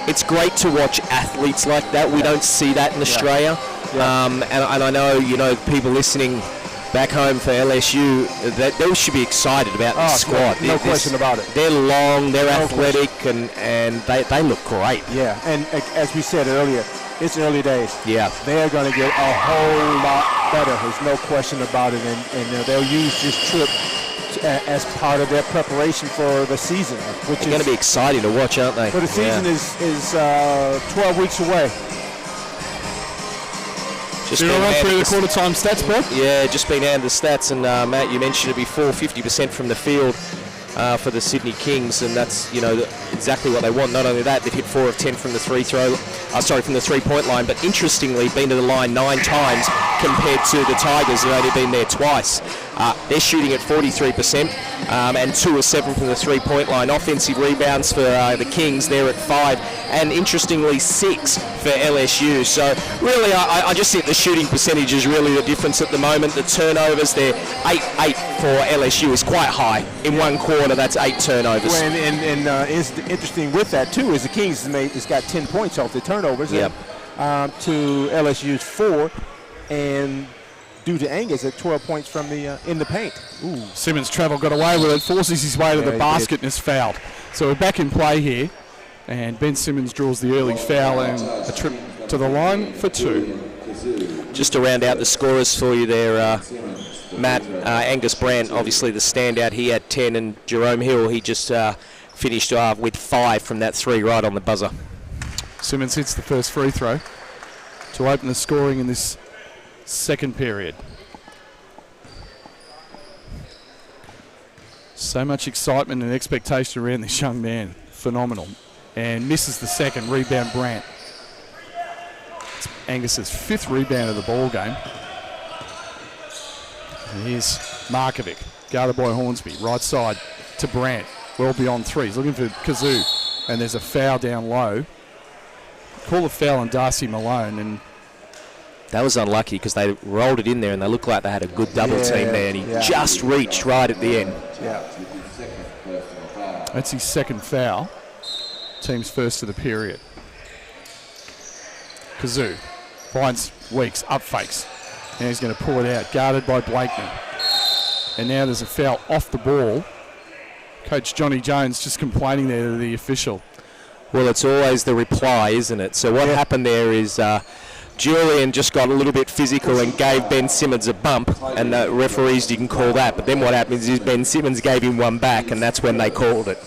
it's great to watch athletes like that. We don't see that in Australia. Yeah. And I know, people listening back home for LSU, that they should be excited about this squad. No question about it. They're long, they're athletic, and they look great. Yeah, and as we said earlier, it's early days. Yeah. They're going to get a whole lot better. There's no question about it, and they'll use this trip as part of their preparation for the season, which is going to be exciting to watch, aren't they? But the season is 12 weeks away. Just been run through the quarter time stats, Bob? Yeah, just been handed the stats, and Matt, you mentioned it before, 50% from the field for the Sydney Kings, and that's exactly what they want. Not only that, they've hit 4 of 10 from the from the 3-point line, but interestingly, been to the line 9 times compared to the Tigers, who've only been there twice. They're shooting at 43%, and 2 of 7 from the 3-point line. Offensive rebounds for the Kings, they're at 5, and interestingly 6 for LSU. So really, I just think the shooting percentage is really the difference at the moment. The turnovers, they're 8 for LSU is quite high. In one quarter, that's 8 turnovers. Well, and it's interesting with that too is the Kings has got 10 points off the turnovers. Yep. To LSU's 4, and due to Angus at 12 points from the in the paint. Ooh. Simmons Travel got away with it, forces his way to the basket and is fouled. So we're back in play here, and Ben Simmons draws the early foul and a trip to the line for 2. Just to round out the scorers for you there, Matt, Angus Brandt, obviously the standout. He had 10, and Jerome Hill, he just finished with 5 from that 3 right on the buzzer. Simmons hits the first free throw to open the scoring in this second period. So much excitement and expectation around this young man. Phenomenal. And misses the second. Rebound Brandt. It's Angus's 5th rebound of the ball game. And here's Markovic, guarded by Hornsby. Right side to Brandt. Well beyond 3. He's looking for Kazoo. And there's a foul down low. Call a foul on Darcy Malone, and that was unlucky because they rolled it in there and they looked like they had a good double team there, and he just reached right at the end. Yeah. That's his second foul. Team's first of the period. Kazoo finds Weeks, up fakes. Now he's going to pull it out, guarded by Blakeney. And now there's a foul off the ball. Coach Johnny Jones just complaining there to the official. Well, it's always the reply, isn't it? So what happened there is Julian just got a little bit physical and gave Ben Simmons a bump, and the referees didn't call that. But then what happens is Ben Simmons gave him one back, and that's when they called it.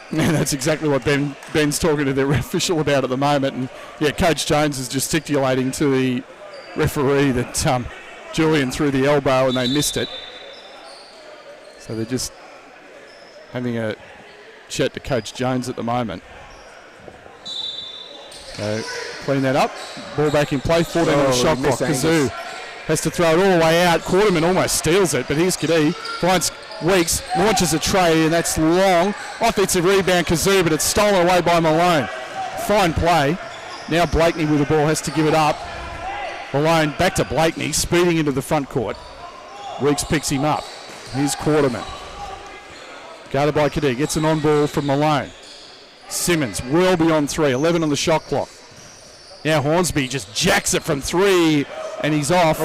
And that's exactly what Ben's talking to the official about at the moment. And yeah, Coach Jones is gesticulating to the referee that Julian threw the elbow and they missed it. So they're just having a chat to Coach Jones at the moment. So clean that up. Ball back in play. 14 on the shot clock. Kazoo has to throw it all the way out. Quarterman almost steals it, but here's Kadee. Finds Weeks, launches a tray, and that's long. Offensive rebound, Kazoo, but it's stolen away by Malone. Fine play. Now Blakeney with the ball has to give it up. Malone back to Blakeney, speeding into the front court. Weeks picks him up. Here's Quarterman. Guarded by Kadee, gets an on ball from Malone. Simmons well beyond 3, 11 on the shot clock. Now Hornsby just jacks it from 3, and he's off.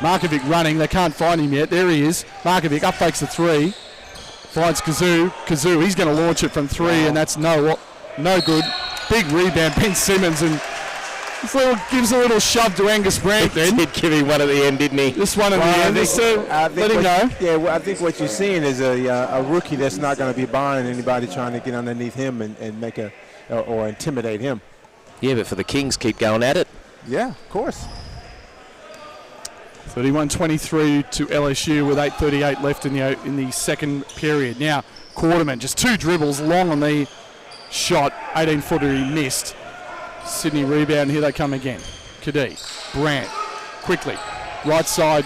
Markovic running, they can't find him yet. There he is. Markovic up fakes the 3. Finds Kazoo. Kazoo, he's going to launch it from 3, and that's no good. Big rebound, Ben Simmons, and gives a little shove to Angus Brandt then. He did give him one at the end, didn't he? This one at the end, let him know. Yeah, well, I think what you're seeing is a rookie that's not going to be buying anybody trying to get underneath him and make or intimidate him. Yeah, but for the Kings, keep going at it. Yeah, of course. 31-23 to LSU with 8:38 left in the second period. Now Quarterman just 2 dribbles long on the shot, 18-footer he missed. Sydney rebound, here they come again. Kadee, Brandt, quickly, right side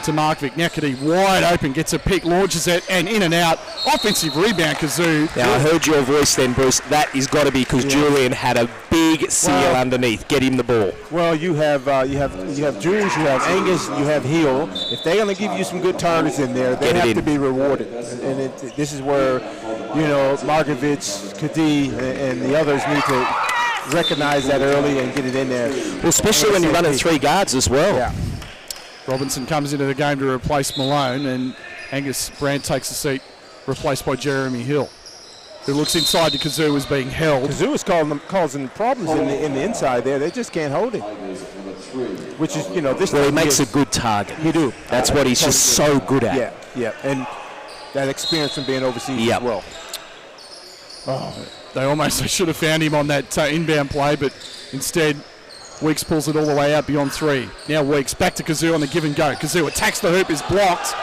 to Markovic. Now Kadee wide open, gets a pick, launches it, and in and out. Offensive rebound, Kazoo. Now I heard your voice then, Bruce. That has got to be because Julian had a big seal underneath. Get him the ball. Well, you have Jules, you have Angus, you have Hill. If they're going to give you some good targets in there, they have to be rewarded. And this is where, Markovic, Kadee, and the others need to recognize that early and get it in there. Well, especially when you're running 3 guards as well. Yeah. Robinson comes into the game to replace Malone, and Angus Brandt takes a seat, replaced by Jeremy Hill, who looks inside to Kazoo as being held. Kazoo is causing problems in the inside there. They just can't hold him. Which is, this. Well, he makes a good target. He do. That's what he's just so good at. Yeah, and that experience from being overseas as well. They should have found him on that inbound play, but instead Weeks pulls it all the way out beyond 3. Now Weeks back to Kazoo on the give and go. Kazoo attacks the hoop, is blocked.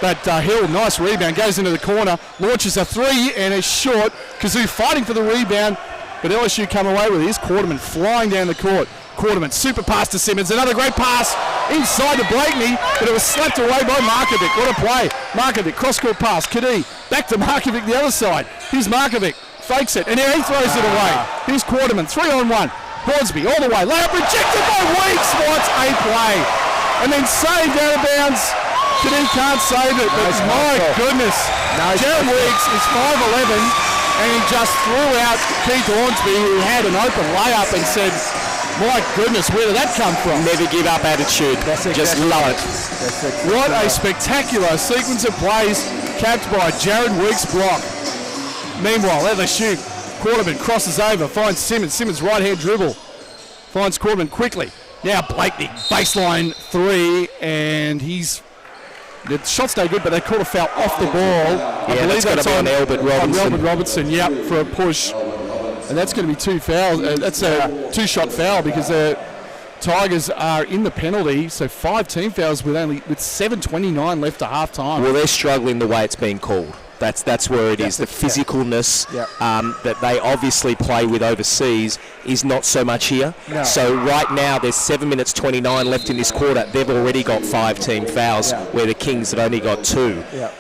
But Hill, nice rebound, goes into the corner, launches a 3 and is short. Kazoo fighting for the rebound, but LSU come away with it. Here's Quarterman flying down the court. Quarterman, super pass to Simmons, another great pass inside to Blakeney, but it was slapped away by Markovic. What a play. Markovic, cross-court pass. Kadee, back to Markovic the other side. Here's Markovic, fakes it, and now he throws it away. Here's Quarterman, 3-on-1. Hornsby all the way, layup rejected by Weeks. What a play. And then saved out of bounds. Kadee can't save it, but my goodness. Jared Weeks is 5'11", and he just threw out Keith Hornsby, who had an open layup, and said, my goodness, where did that come from? Never give up attitude. Just love it. What a spectacular sequence of plays capped by Jared Weeks' block. Meanwhile, LSU, Quarterman crosses over, finds Simmons. Simmons right-hand dribble. Finds Quarterman quickly. Now Blakeney, baseline 3, and the shot's no good, but they called a foul off the ball. I believe that's on Albert Robinson, for a push. And that's going to be 2 fouls. That's a 2-shot foul because the Tigers are in the penalty. So 5 team fouls with 7:29 left at half time. Well, they're struggling the way it's been called. That's where it is. The physicalness that they obviously play with overseas is not so much here. No. So right now there's 7 minutes 29 left in this quarter. They've already got 5 team fouls where the Kings have only got 2. Yeah.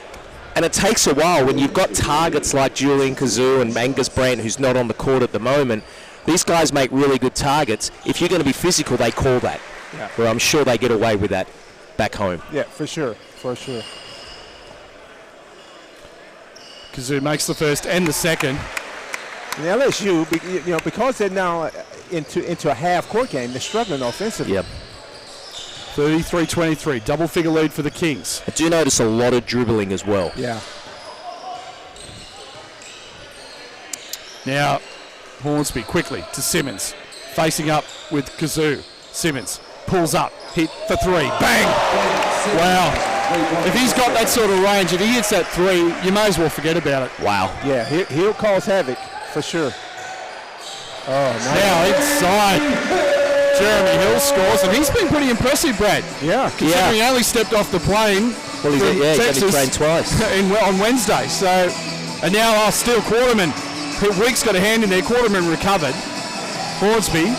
And it takes a while when you've got targets like Julian Kazoo and Angus Brandt, who's not on the court at the moment. These guys make really good targets. If you're going to be physical, they call that. Yeah. Well, I'm sure they get away with that back home. Yeah, for sure. Kazoo makes the first and the second. And LSU, because they're now into a half-court game, they're struggling offensively. Yep. 33-23, double-figure lead for the Kings. I do notice a lot of dribbling as well. Yeah. Now, Hornsby quickly to Simmons, facing up with Kazoo. Simmons pulls up, hit for three, bang! Wow. If he's got that sort of range, if he hits that three, you may as well forget about it. Wow. Yeah, he'll cause havoc for sure. Oh, nice. Now inside, Jeremy Hill scores, and he's been pretty impressive, Brad. Yeah. Considering he only stepped off the plane Well, he's from only Texas trained twice. on Wednesday. So, and now still Quarterman. Week's got a hand in there. Quarterman recovered. Hornsby.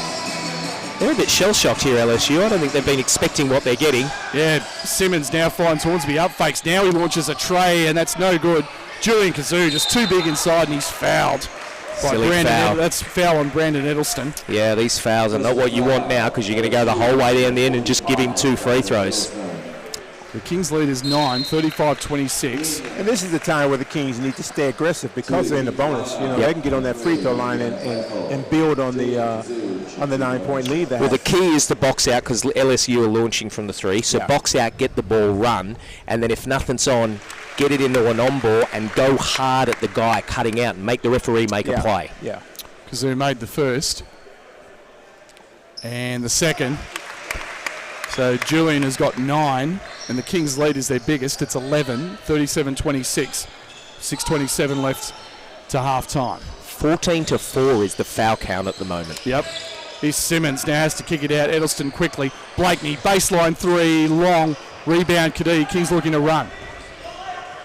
They're a bit shell-shocked here, LSU. I don't think they've been expecting what they're getting. Yeah, Simmons now finds Hornsby up fakes. Now he launches a tray, and that's no good. Julian Kazoo just too big inside, and he's fouled. Silly foul. That's foul on Brandon Edelston. Yeah, these fouls are not what you want now because you're going to go the whole way down the end and just give him 2 free throws. The Kings lead is 9, 35-26. And this is the time where the Kings need to stay aggressive because they're in the bonus. They can get on that free throw line and build on the 9-point lead. Well, the key is to box out because LSU are launching from the 3. So box out, get the ball, run, and then if nothing's on, get it into an on-ball and go hard at the guy cutting out and make the referee make a play. Yeah. Kazoo made the first. And the second. So Julian has got 9, and the Kings' lead is their biggest. It's 11, 37-26. 6:27 left to half-time. 14-4 is the foul count at the moment. Yep. Here's Simmons, now has to kick it out. Edelston quickly. Blakeney, baseline 3, long. Rebound, Kadee. Kings looking to run.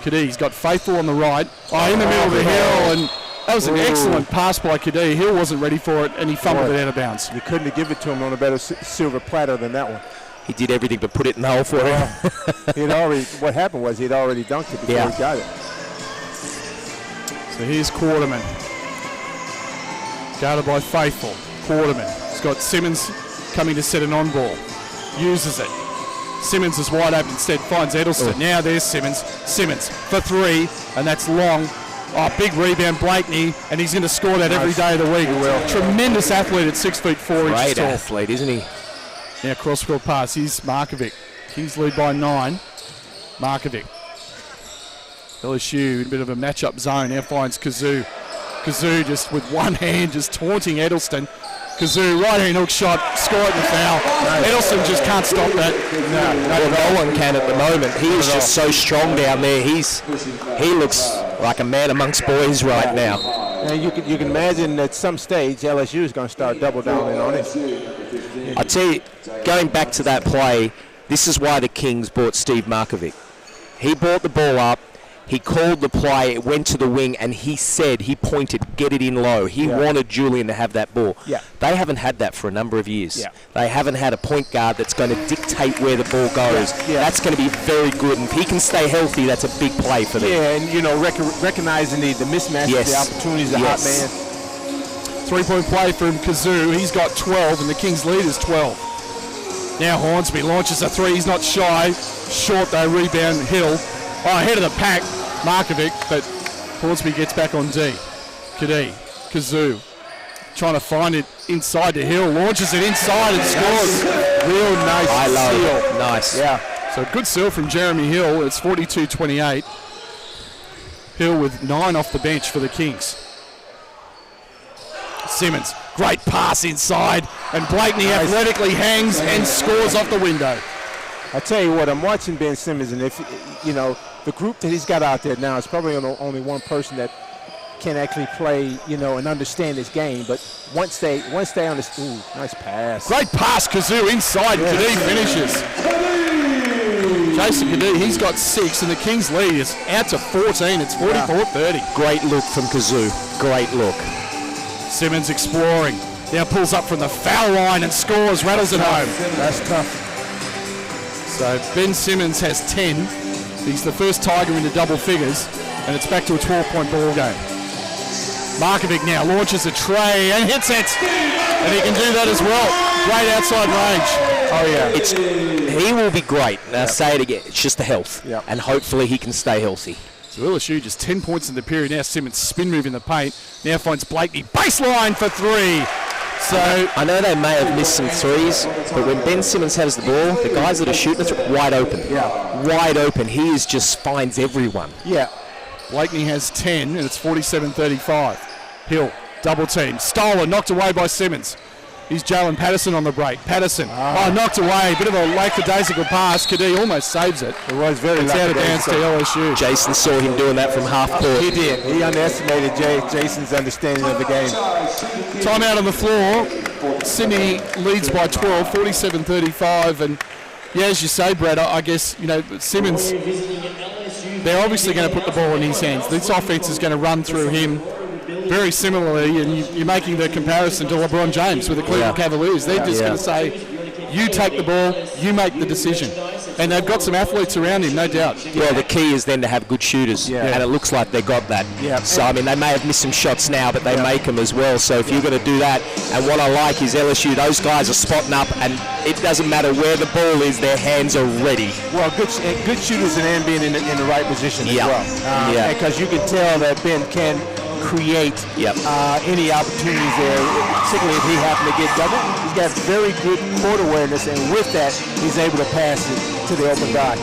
Kadee's got Faithful on the right. In the middle of the hill, and that was an excellent pass by Kadee. Hill wasn't ready for it, and he fumbled it out of bounds. You couldn't have given it to him on a better silver platter than that one. He did everything but put it in the hole for him. What happened was he'd already dunked it before he got it. So here's Quarterman. Guarded by Faithful. Quarterman. He's got Simmons coming to set an on-ball. Uses it. Simmons is wide open instead, finds Edelston. Now there's Simmons. Simmons for 3, and that's long. Big rebound, Blakeney, and he's going to score that every day of the week. Tremendous athlete at 6'4". Great athlete, isn't he? Now cross-court pass. Here's Markovic. Kings lead by 9. Markovic. LSU in a bit of a matchup zone. Now finds Kazoo. Kazoo just with one hand just taunting Edelston. Kazoo, right-hand hook shot, score it and foul. Edelston just can't stop that. No one can at the moment. He is just so strong down there. He looks like a man amongst boys right now. And you can imagine at some stage LSU is going to start double downing on it. I tell you, going back to that play, this is why the Kings bought Steve Markovic. He brought the ball up. He called the play, it went to the wing, and he pointed, get it in low. He wanted Julian to have that ball. Yeah. They haven't had that for a number of years. Yeah. They haven't had a point guard that's going to dictate where the ball goes. Yeah. That's going to be very good, and if he can stay healthy, that's a big play for them. Yeah, and recognizing the mismatch, the opportunities, the hot man. 3-point play from Kazoo. He's got 12, and the Kings lead is 12. Now Hornsby launches a 3. He's not shy. Short though, rebound, Hill. Ahead of the pack, Markovic, but Hornsby gets back on D. Kadee, Kazoo, trying to find it inside to Hill, launches it inside and scores. Real nice seal. Nice. Yeah. So good seal from Jeremy Hill. It's 42-28. Hill with 9 off the bench for the Kings. Simmons, great pass inside, and Blakeney athletically hangs and scores off the window. I tell you what, I'm watching Ben Simmons, and if the group that he's got out there now is probably only one person that can actually play, and understand this game. But once they understand, nice pass. Great pass, Kazoo inside. Yeah. Kadee finishes. Jason Kadee, he's got 6, and the Kings lead is out to 14. It's 44-30. Great look from Kazoo. Great look. Simmons exploring. Now pulls up from the foul line and scores, rattles it home. That's tough. So Ben Simmons has 10. He's the first Tiger into double figures, and it's back to a 12-point ball game. Markovic now launches a tray and hits it, and he can do that as well. Great outside range. Oh yeah, he will be great. Now say it again. It's just the health, and hopefully he can stay healthy. So So LSU just 10 points in the period. Now Simmons spin move in the paint. Now finds Blakeney. Baseline for three. So I know they may have missed some threes, but when Ben Simmons has the ball, the guys that are shooting it wide open. Yeah. Wide open. He just finds everyone. Yeah. Blakeney has 10, and it's 47-35. Hill, double team. Stolen, knocked away by Simmons. He's Jalen Patterson on the break. Patterson, knocked away. Bit of a lackadaisical pass. Kadee almost saves it. It was very It's out of bounds to LSU. Jason saw him doing that from half court. He did. He underestimated Jason's understanding of the game. Timeout on the floor. Sydney leads by 12, 47-35. And yeah, as you say, Brad, I guess, Simmons, they're obviously going to put the ball in his hands. This offense is going to run through him very similarly, and you're making the comparison to LeBron James with the Cleveland Cavaliers. They're just going to say, you take the ball, you make the decision. And they've got some athletes around him, no doubt. Well, the key is then to have good shooters, and it looks like they got that. Yeah. So, I mean, they may have missed some shots now, but they make them as well. So if you're going to do that, and what I like is LSU, those guys are spotting up, and it doesn't matter where the ball is, their hands are ready. Well, good shooters and being in the right position as well. Because you can tell that Ben can create any opportunities there, particularly if he happened to get double. He's got very good court awareness, and with that, he's able to pass it to the open guy.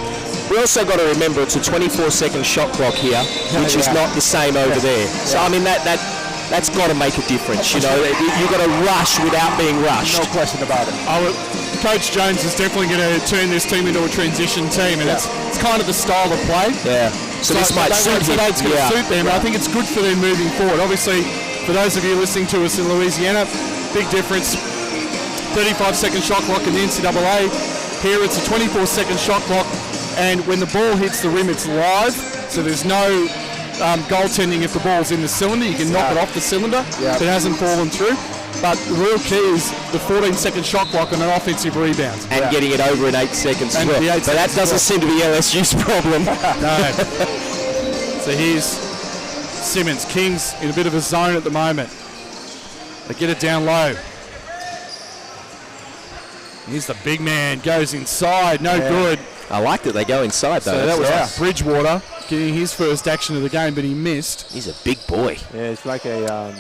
We also got to remember it's a 24-second shot clock here, which is not the same over there. So, I mean, that's got to make a difference. You've got to rush without being rushed. No question about it. Coach Jones is definitely going to turn this team into a transition team, and it's kind of the style of play. Yeah. So this might suit him. It's going to suit them. I think it's good for them moving forward. Obviously, for those of you listening to us in Louisiana, big difference. 35-second shot clock in the NCAA. Here it's a 24-second shot clock, and when the ball hits the rim, it's live. So there's no goaltending if the ball's in the cylinder. You can knock it off the cylinder if it hasn't fallen through. But the real key is the 14-second shot clock on an offensive rebound. And getting it over in 8 seconds as well. But that doesn't seem to be LSU's problem. No. So here's Simmons. Kings in a bit of a zone at the moment. They get it down low. Here's the big man. Goes inside. No good. I like that they go inside, though. So that was Bridgewater getting his first action of the game, but he missed. He's a big boy. Yeah, it's like a...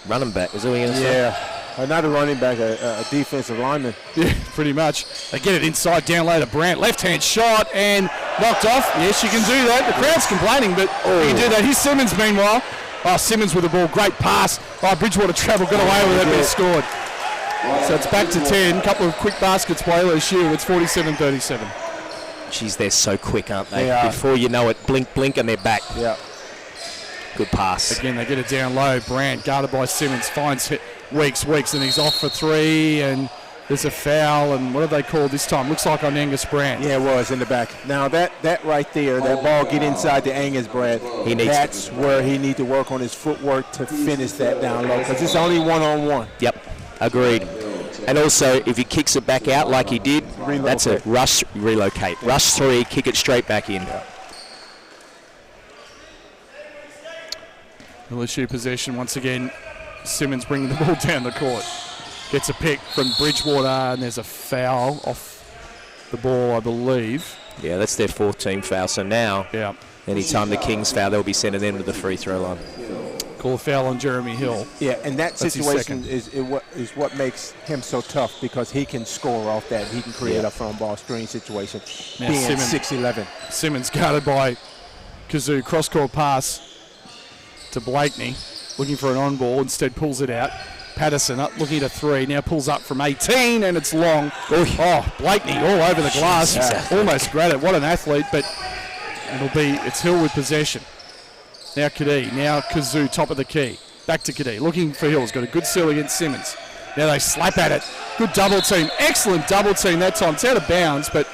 running back, is that what you're going to say? Yeah, not a running back, a defensive lineman. Yeah, pretty much. They get it inside, down low to Brandt. Left-hand shot and knocked off. Yes, you can do that. The crowd's complaining, but you can do that. Here's Simmons, meanwhile. Simmons with the ball. Great pass. Bridgewater travel, got away with it, but scored. So it's back to 10. A couple of quick baskets by LSU. It's 47-37. Jeez, they're so quick, aren't they? They are. Before you know it, blink, blink, and they're back. Yeah. Good pass. Again, they get it down low. Brandt, guarded by Simmons, finds Weeks, and he's off for three, and there's a foul, and what do they call this time? Looks like on Angus Brandt. Yeah, it was in the back. Now that right there, that ball get inside the Angus Brandt, that's where he needs to work on his footwork to finish that down low, because it's only one-on-one. Yep, agreed. And also, if he kicks it back out like he did, that's a relocate. Rush three, kick it straight back in. Yeah. LSU possession once again. Simmons bringing the ball down the court. Gets a pick from Bridgewater, and there's a foul off the ball, I believe. Yeah, that's their 4th team foul. So now, anytime the Kings foul, they'll be sending them to the free throw line. Call a foul on Jeremy Hill. Yeah, and that That's situation is what makes him so tough, because he can score off that. He can create a front ball screen situation. Now being Simmons, 6'11". Simmons guarded by Kazoo. Cross-court pass to Blakeney, looking for an on-ball, instead pulls it out. Patterson up, looking at a three, now pulls up from 18, and it's long. Oh, Blakeney all over the glass. Almost grabbed it. What an athlete, but it's Hill with possession. Now Kadee, now Kazoo, top of the key. Back to Kadee, looking for Hill. He's got a good seal against Simmons. Now they slap at it. Good double team. Excellent double team that time. It's out of bounds, but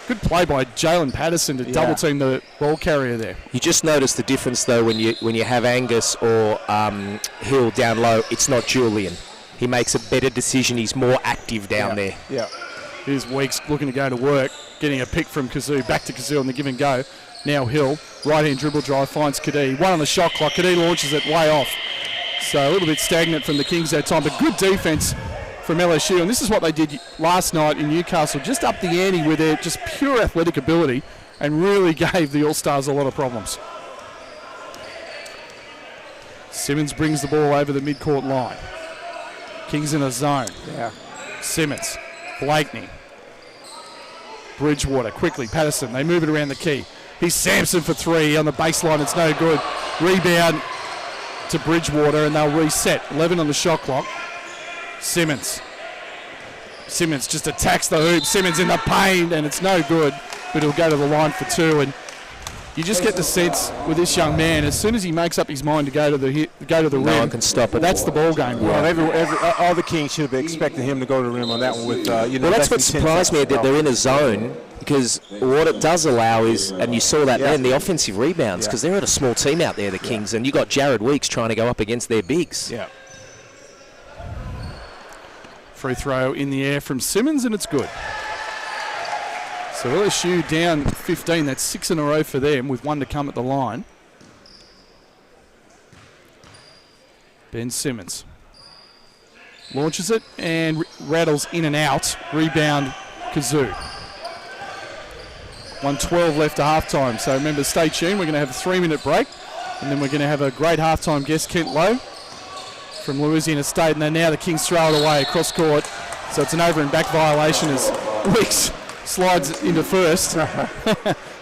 good play by Jalen Patterson to double team the ball carrier there. You just notice the difference, though, when you have Angus or Hill down low. It's not Julian. He makes a better decision. He's more active down there. Yeah. Here's Weeks looking to go to work, getting a pick from Kazoo. Back to Kazoo on the give and go. Now Hill, right-hand dribble drive, finds Kadee. One on the shot clock. Kadee launches it way off. So a little bit stagnant from the Kings that time, but good defense from LSU. And this is what they did last night in Newcastle, just up the ante with their just pure athletic ability, and really gave the All-Stars a lot of problems. Simmons brings the ball over the midcourt line. Kings in a zone. Yeah. Simmons, Blakeney, Bridgewater, quickly, Patterson. They move it around the key. He's Sampson for three on the baseline. It's no good. Rebound to Bridgewater, and they'll reset. 11 on the shot clock. Simmons just attacks the hoop. Simmons in the paint, and it's no good, but he'll go to the line for two. And you just get the sense with this young man, as soon as he makes up his mind to go to the rim, no one can stop it. That's the ball game. Well, all the Kings should have expected him to go to the rim on that one. With well, that's what surprised me, that they're in a zone, because what it does allow is, and you saw that then, the offensive rebounds, because they're at a small team out there, the Kings, and you got Jared Weeks trying to go up against their bigs. Yeah. Free throw in the air from Simmons, and it's good. So LSU down 15. That's 6 in a row for them, with one to come at the line. Ben Simmons launches it and rattles in and out. Rebound, Kazoo. 1:12 left to halftime. So remember, stay tuned. We're going to have a 3-minute break, and then we're going to have a great halftime guest, Kent Lowe from Louisiana State. And then now the Kings throw it away across court. So it's an over and back violation as Wicks slides into first,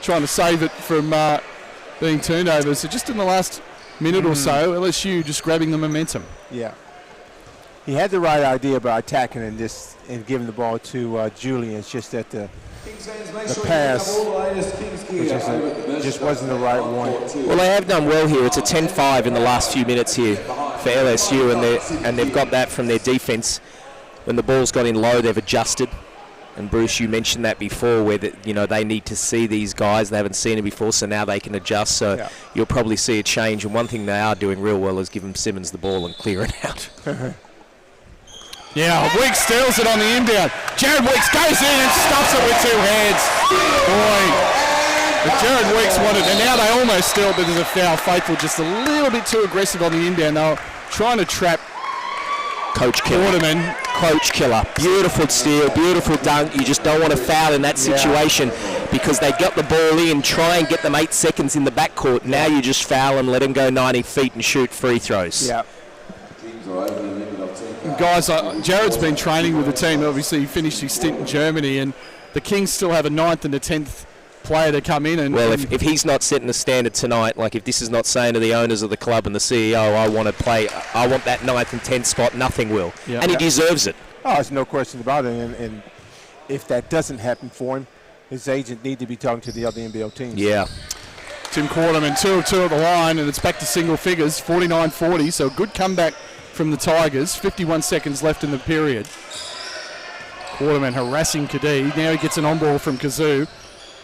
trying to save it from being turned over. So just in the last minute or so, LSU just grabbing the momentum. Yeah. He had the right idea by attacking and giving the ball to Julian. It's just that the pass just wasn't the right one. Well, they have done well here. It's a 10-5 in the last few minutes here for LSU, and they've got that from their defense. When the ball's got in low, they've adjusted. And Bruce, you mentioned that before, where they need to see these guys. They haven't seen it before, so now they can adjust. So you'll probably see a change. And one thing they are doing real well is giving Simmons the ball and clear it out. Yeah, Weeks steals it on the inbound. Jared Weeks goes in and stuffs it with two hands. Boy, but Jared Weeks wanted, and now they almost steal it, but there's a foul. Faithful just a little bit too aggressive on the inbound. They were trying to trap Coach Killer. Coach Killer. Beautiful steal, beautiful dunk. You just don't want to foul in that situation because they got the ball in, try and get them 8 seconds in the backcourt. Now you just foul and let them go 90 feet and shoot free throws. Yeah. Guys, Jared's been training with the team. Obviously, he finished his stint in Germany, and the Kings still have a 9th and a 10th player to come in. Well, if he's not setting the standard tonight, like if this is not saying to the owners of the club and the CEO, I want that 9th and 10th spot, nothing will. Yeah. And he deserves it. Oh, there's no question about it. And if that doesn't happen for him, his agent need to be talking to the other NBL teams. Yeah. Tim Quarterman, 2 of 2 at the line, and it's back to single figures, 49-40. So a good comeback from the Tigers. 51 seconds left in the period. Quarterman harassing Kadee. Now he gets an on-ball from Kazoo.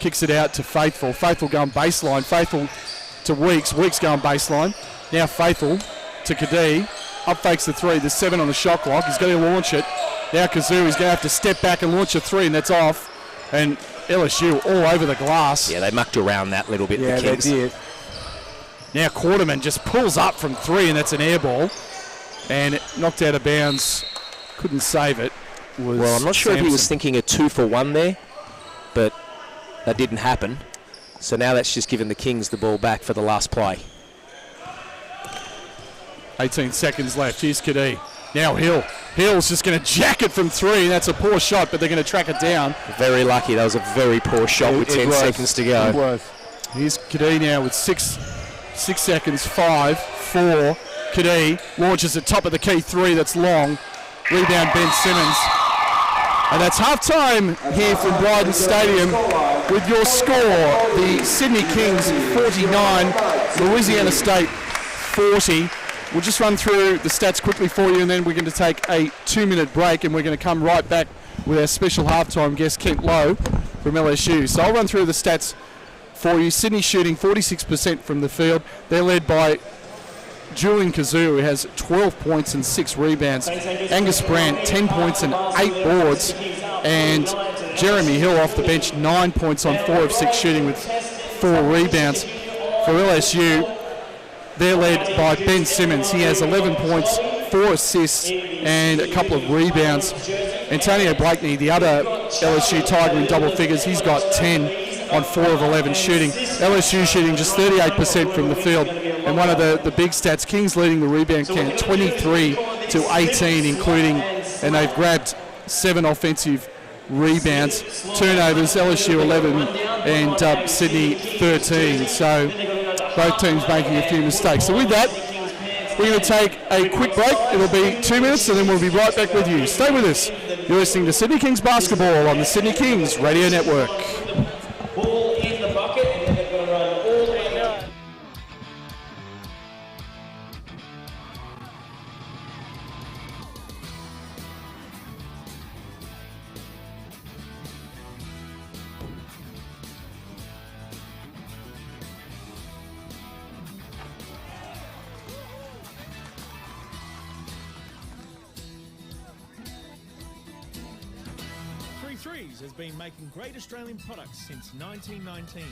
Kicks it out to Faithful. Faithful going baseline. Faithful to Weeks. Weeks going baseline. Now Faithful to Kadee. Up fakes the three. There's 7 on the shot clock. He's going to launch it. Now Kazoo is going to have to step back and launch a 3, and that's off. And LSU all over the glass. Yeah, they mucked around that little bit. Yeah, the Kings. they did. Now Quarterman just pulls up from 3, and that's an air ball. And it knocked out of bounds. Couldn't save it. Well, I'm not sure if he was thinking a 2 for 1 there, but that didn't happen. So now that's just given the Kings the ball back for the last play. 18 seconds left. Here's Kadee. Now Hill. Hill's just going to jack it from 3, and that's a poor shot, but they're going to track it down. Very lucky. That was a very poor shot with 10 seconds to go. It was. Here's Kadee now with 6 seconds. 5, 4. Kadee launches at top of the key 3. That's long. Rebound Ben Simmons. And that's halftime here from Bryden Stadium with your score. The Sydney Kings 49, Louisiana State 40. We'll just run through the stats quickly for you, and then we're going to take a 2-minute break, and we're going to come right back with our special halftime guest, Kent Lowe from LSU. So I'll run through the stats for you. Sydney shooting 46% from the field. They're led by Julian Kazoo, who has 12 points and 6 rebounds. Angus Brandt, 10 points and 8 boards. And Jeremy Hill off the bench, 9 points on 4 of 6 shooting with 4 rebounds. For LSU, they're led by Ben Simmons. He has 11 points, 4 assists, and a couple of rebounds. Antonio Blakeney, the other LSU Tiger in double figures, he's got 10 on 4 of 11 shooting. LSU shooting just 38% from the field, and And one of the big stats, Kings leading the rebound count 23-18, including, and they've grabbed 7 offensive rebounds. Turnovers, LSU 11 and Sydney 13. So both teams making a few mistakes. So with that, we're going to take a quick break. It'll be 2 minutes and then we'll be right back with you. Stay with us. You're listening to Sydney Kings Basketball on the Sydney Kings Radio Network. Ball in the bucket, and then they're going to run all the way down. Threes has been making great Australian products since 1919.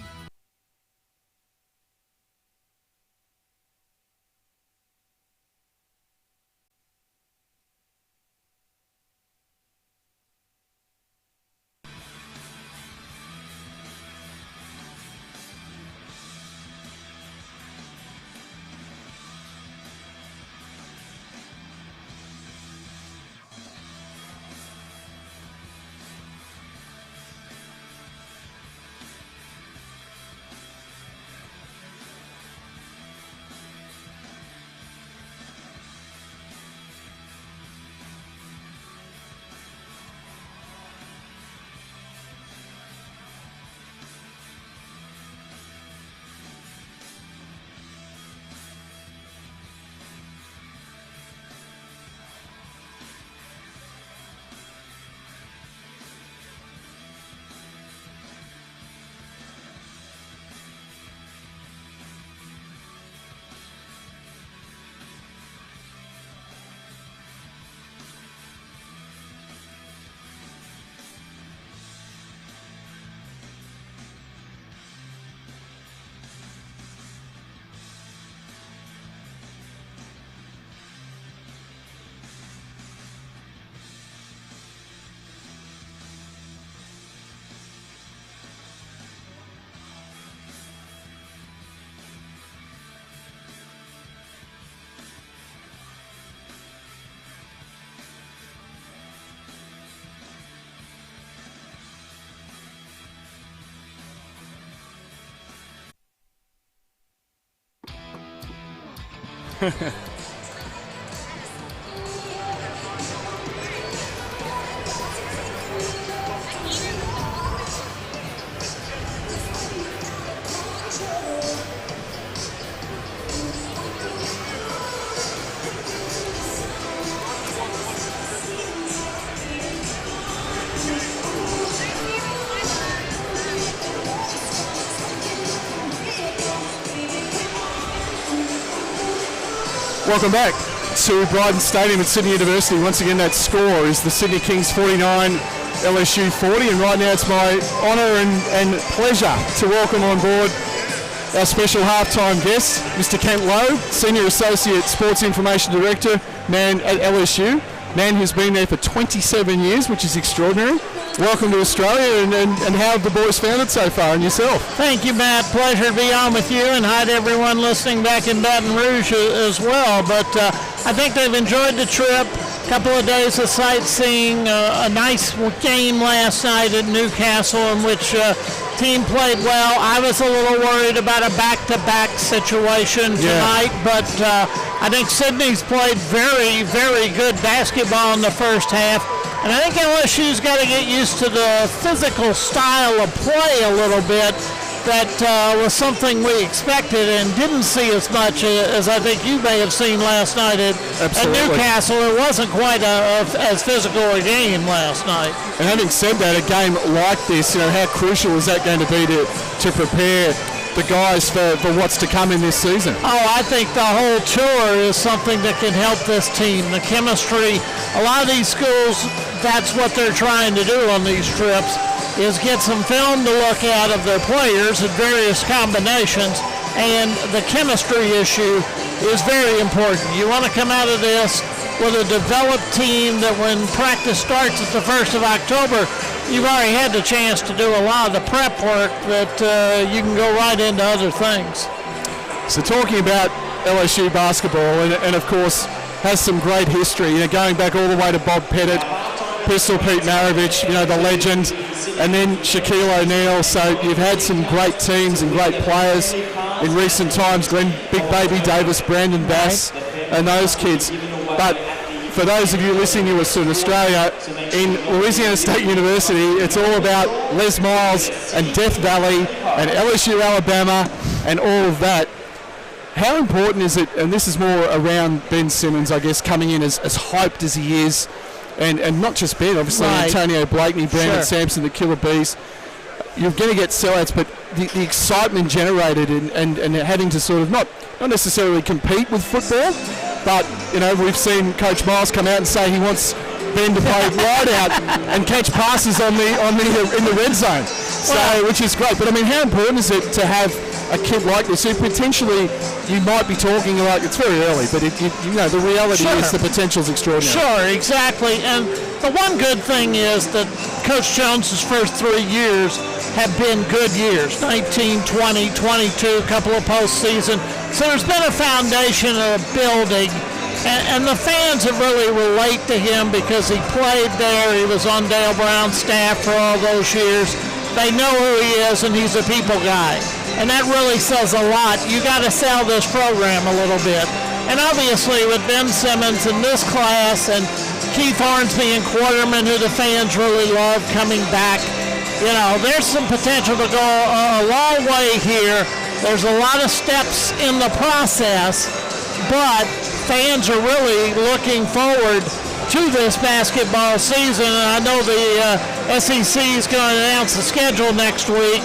Welcome back to Bryden Stadium at Sydney University. Once again, that score is the Sydney Kings 49, LSU 40. And right now it's my honour and pleasure to welcome on board our special halftime guest, Mr. Kent Lowe, Senior Associate Sports Information Director, man at LSU. Man who's been there for 27 years, which is extraordinary. Welcome to Australia, and how have the boys found it so far, and yourself? Thank you, Matt. Pleasure to be on with you, and hi to everyone listening back in Baton Rouge as well. But I think they've enjoyed the trip. A couple of days of sightseeing, a nice game last night at Newcastle in which team played well. I was a little worried about a back-to-back situation tonight, but I think Sydney's played very, very good basketball in the first half. And I think LSU's got to get used to the physical style of play a little bit. That was something we expected and didn't see as much as I think you may have seen last night at Newcastle. It wasn't quite as physical a game last night. And having said that, a game like this, how crucial is that going to be to prepare the guys for what's to come in this season? Oh, I think the whole tour is something that can help this team. The chemistry, a lot of these schools, that's what they're trying to do on these trips, is get some film to look at of their players at various combinations, and the chemistry issue is very important. You want to come out of this with a developed team that when practice starts at the 1st of October, you've already had the chance to do a lot of the prep work that you can go right into other things. So talking about LSU basketball, and of course has some great history. Going back all the way to Bob Pettit, Pistol Pete Maravich, the legend, and then Shaquille O'Neal. So you've had some great teams and great players in recent times. Glenn Big Baby Davis, Brandon Bass, and those kids. But for those of you listening to us in Australia, in Louisiana State University, it's all about Les Miles and Death Valley and LSU Alabama and all of that. How important is it, and this is more around Ben Simmons, I guess, coming in as hyped as he is, and not just Ben, obviously, right. Antonio Blakeney, Brandon Sampson, the Killer Bees. You're going to get sellouts, but the excitement generated and having to sort of not necessarily compete with football, but we've seen Coach Miles come out and say he wants Ben to play wide out and catch passes in the red zone, which is great. But I mean, how important is it to have a kid like this who potentially you might be talking about? It's very early, but the reality is the potential is extraordinary. Sure, exactly. And the one good thing is that Coach Jones's first 3 years have been good years, 19, 20, 22, a couple of postseason. So there's been a foundation of building, and the fans have really relate to him because he played there. He was on Dale Brown's staff for all those years. They know who he is, and he's a people guy. And that really says a lot. You got to sell this program a little bit. And obviously with Ben Simmons in this class and Keith Hornsby and Quarterman, who the fans really love coming back, there's some potential to go a long way here. There's a lot of steps in the process, but fans are really looking forward to this basketball season. And I know the SEC is going to announce the schedule next week,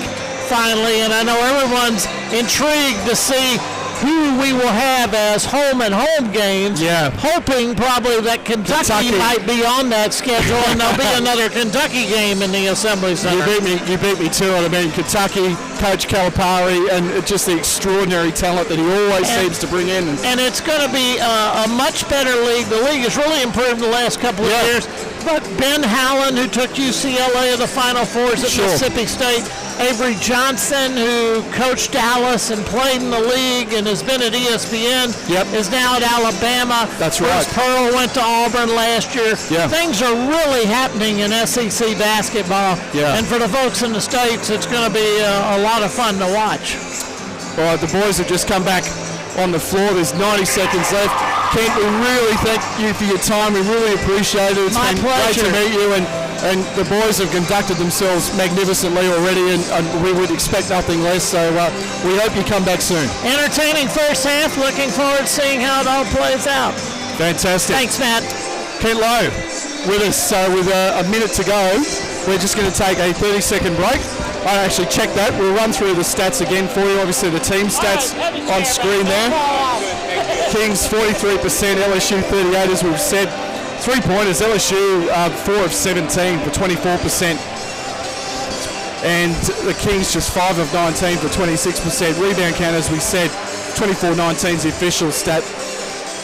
finally, and I know everyone's intrigued to see who we will have as home and home games. Yeah. Hoping probably that Kentucky might be on that schedule, and there'll be another Kentucky game in the Assembly Center. You beat me to it. I mean, Kentucky, Coach Calipari, and just the extraordinary talent that he always seems to bring in. And it's going to be a much better league. The league has really improved in the last couple of years. But Ben Howland, who took UCLA to the Final Fours at Mississippi State, Avery Johnson, who coached Dallas and played in the league and has been at ESPN, is now at Alabama. That's right. Chris Pearl went to Auburn last year. Things are really happening in SEC basketball. And for the folks in the States, it's going to be a lot of fun to watch. All right, the boys have just come back on the floor. There's 90 seconds left. Kent, we really thank you for your time. We really appreciate it. It's been great to meet you, and the boys have conducted themselves magnificently already, and we would expect nothing less. So we hope you come back soon. Entertaining first half. Looking forward to seeing how it all plays out. Fantastic. Thanks, Matt. Kent Lowe with us. So with a minute to go, we're just going to take a 30-second break. I actually checked that. We'll run through the stats again for you. Obviously the team stats on screen there. Kings 43%, LSU 38, as we've said. 3-pointers, LSU 4 of 17 for 24%. And the Kings just 5 of 19 for 26%. Rebound count, as we said, 24-19 is the official stat.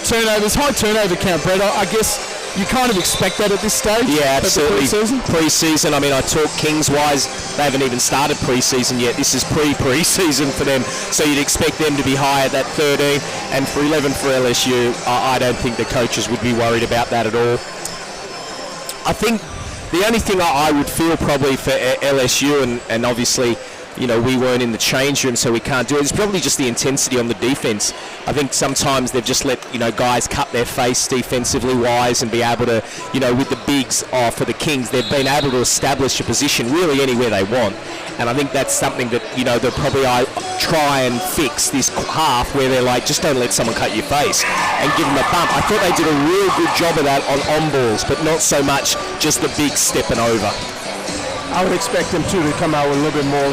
Turnovers, high turnover count, Brett. I guess you kind of expect that at this stage? Yeah, absolutely. Pre-season, I mean, I talk Kings-wise, they haven't even started pre-season yet. This is pre-season for them, so you'd expect them to be high at that 13. And for 11 for LSU, I don't think the coaches would be worried about that at all. I think the only thing I would feel probably for LSU, and obviously, we weren't in the change room, so we can't do it. It's probably just the intensity on the defense. I think sometimes they've just let, guys cut their face defensively wise and be able to, with the bigs for the Kings, they've been able to establish a position really anywhere they want. And I think that's something that, they'll probably try and fix this half where they're like, just don't let someone cut your face and give them a bump. I thought they did a real good job of that on balls, but not so much just the bigs stepping over. I would expect them to come out with a little bit more,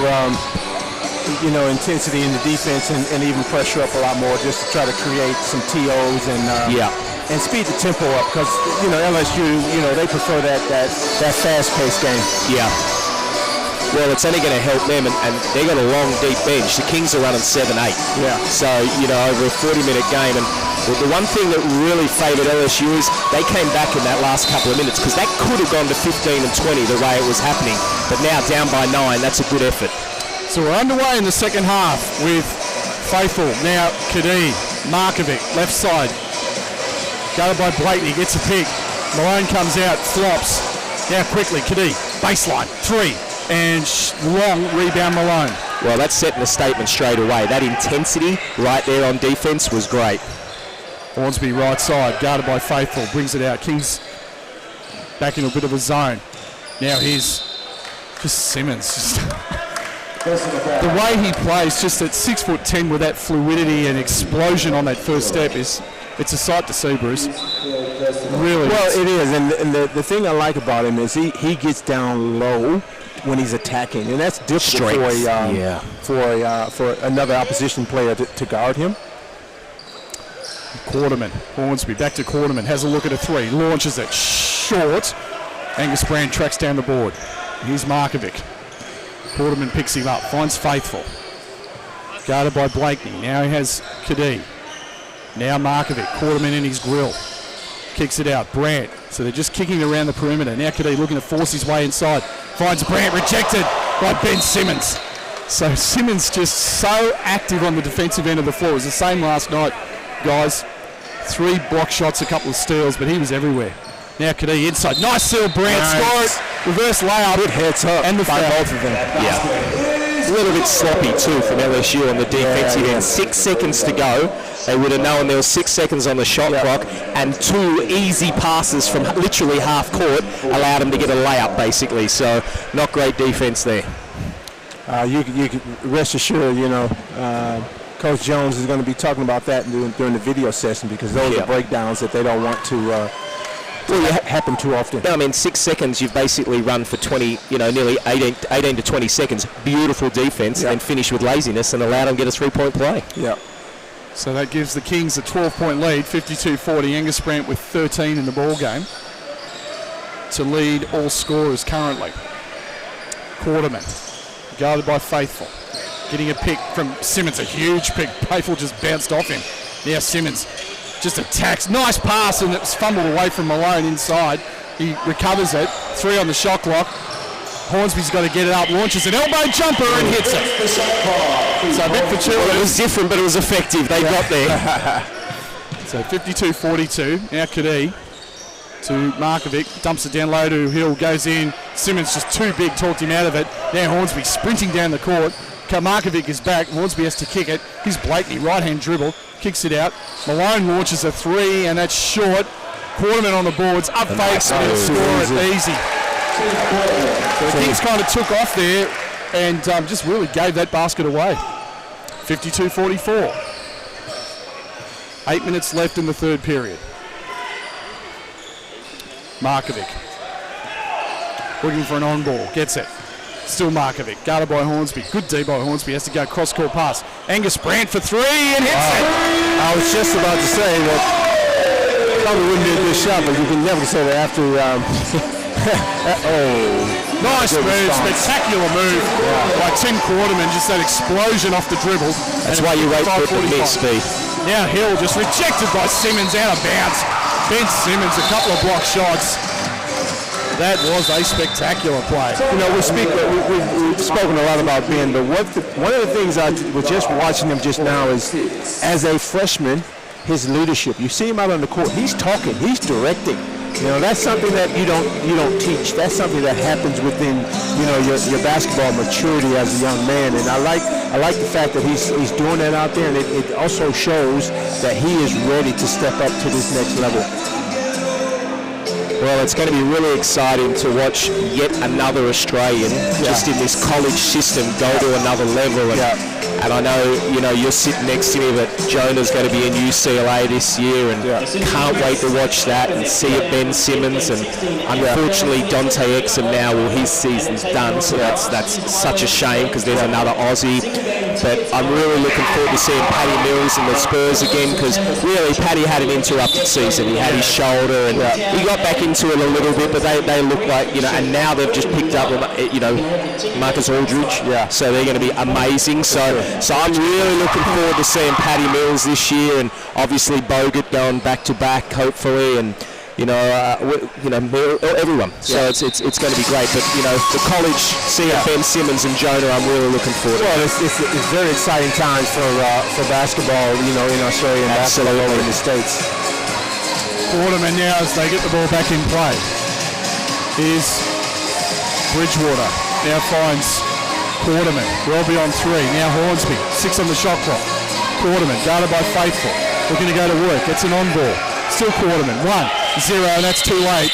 intensity in the defense and even pressure up a lot more, just to try to create some TOs and speed the tempo up, because LSU, they prefer that fast-paced game. Yeah. Well, it's only going to help them, and they got a long, deep bench. The Kings are running 7-8. Yeah. So over a 40-minute game, and the one thing that really favoured LSU is they came back in that last couple of minutes, because that could have gone to 15 and 20 the way it was happening. But now down by 9, that's a good effort. So we're underway in the second half with Faithful, now Kadeem, Markovic, left side. Guarded by Blakeney, gets a pick. Malone comes out, flops. Now quickly, Kadee, baseline, 3. And long rebound Malone. Well, that's setting a statement straight away. That intensity right there on defense was great. Hornsby right side, guarded by Faithful, brings it out. Kings back in a bit of a zone. Now here's just Simmons. The way he plays, just at 6'10" with that fluidity and explosion on that first step, it's a sight to see, Bruce. Really. Well, it is, and the thing I like about him is he gets down low when he's attacking, and that's difficult for another opposition player to guard him. Quarterman, Hornsby, back to Quarterman, has a look at a 3, launches it short. Angus Brand tracks down the board. Here's Markovic. Quarterman picks him up, finds Faithful. Guarded by Blakeney. Now he has Kadee. Now Markovic, Quarterman in his grill. Kicks it out, Brandt. So they're just kicking around the perimeter. Now Kadee looking to force his way inside. Finds Brandt, rejected by Ben Simmons. So Simmons just so active on the defensive end of the floor. It was the same last night, guys. 3 block shots, a couple of steals, but he was everywhere. Now Kadee inside. Nice seal, Brandt. Score it. Reverse layup. Good heads up and the by foul. both of them. Yeah. A little bit sloppy too from LSU on the defensive end. 6 seconds to go. They would have known there was 6 seconds on the shot clock, and 2 easy passes from literally half court allowed them to get a layup basically. So not great defense there. You can rest assured, Coach Jones is going to be talking about that during the video session, because those are breakdowns that they don't want to happen too often. No, I mean, 6 seconds, you've basically run for 20, nearly 18 to 20 seconds. Beautiful defense, and finish with laziness and allow them to get a 3-point play. Yeah. So that gives the Kings a 12-point lead, 52-40. Angus Brandt with 13 in the ball game to lead all scorers currently. Quarterman, guarded by Faithful. Getting a pick from Simmons, a huge pick. Faithful just bounced off him. Now Simmons just attacks. Nice pass, and it's fumbled away from Malone inside. He recovers it. 3 on the shot clock. Hornsby's got to get it up, launches an elbow jumper and hits it. So a bit for two. Well, it was different, but it was effective. They got there. So 52-42. Now Kadee to Markovic. Dumps it down low to Hill. Goes in. Simmons just too big, talked him out of it. Now Hornsby sprinting down the court. Markovic is back. Hornsby has to kick it. Here's Blakeney, right-hand dribble. Kicks it out. Malone launches a 3, and that's short. Quarterman on the boards. Up fakes and score it easy. So the Kings kind of took off there and just really gave that basket away. 52-44. 8 minutes left in the third period. Markovic looking for an on ball. Gets it. Still Markovic. Guarded by Hornsby. Good D by Hornsby. Has to go cross-court pass. Angus Brandt for 3 and hits it. I was just about to say that probably wouldn't be a good shot, but you can never say that after. Nice move, spectacular move by Tim Quarterman. Just that explosion off the dribble. That's why you rate for the mid-speed. Now Hill just rejected by Simmons, out of bounds. Ben Simmons, a couple of block shots. That was a spectacular play. We've spoken a lot about Ben, but one of the things I was just watching him just now is, as a freshman, his leadership. You see him out on the court. He's talking. He's directing. That's something that you don't teach. That's something that happens within your basketball maturity as a young man. And I like the fact that he's doing that out there, and it also shows that he is ready to step up to this next level. Well, it's going to be really exciting to watch yet another Australian just in this college system go to another level. And I know, you're sitting next to me, but Jonah's going to be in UCLA this year, and can't wait to watch that and see it. Ben Simmons, and unfortunately Dante Exum now, his season's done, so that's such a shame, because there's another Aussie. But I'm really looking forward to seeing Paddy Mills and the Spurs again, because really Paddy had an interrupted season. He had his shoulder, and he got back into it a little bit, but they look like, and now they've just picked up, Marcus Aldridge. So they're going to be amazing. So I'm really looking forward to seeing Paddy Mills this year, and obviously Bogut going back to back, hopefully, and everyone. So it's going to be great. But the college, seeing Ben Simmons and Jonah, I'm really looking forward to. Well, it's very exciting times for basketball, in Australia and basketball over in the States. Waterman now as they get the ball back in play. Here's Bridgewater. Now finds Quarterman. Well beyond 3. Now Hornsby. 6 on the shot clock. Quarterman guarded by Faithful. Looking to go to work. Gets an on ball. Still Quarterman. 1-0, and that's too late.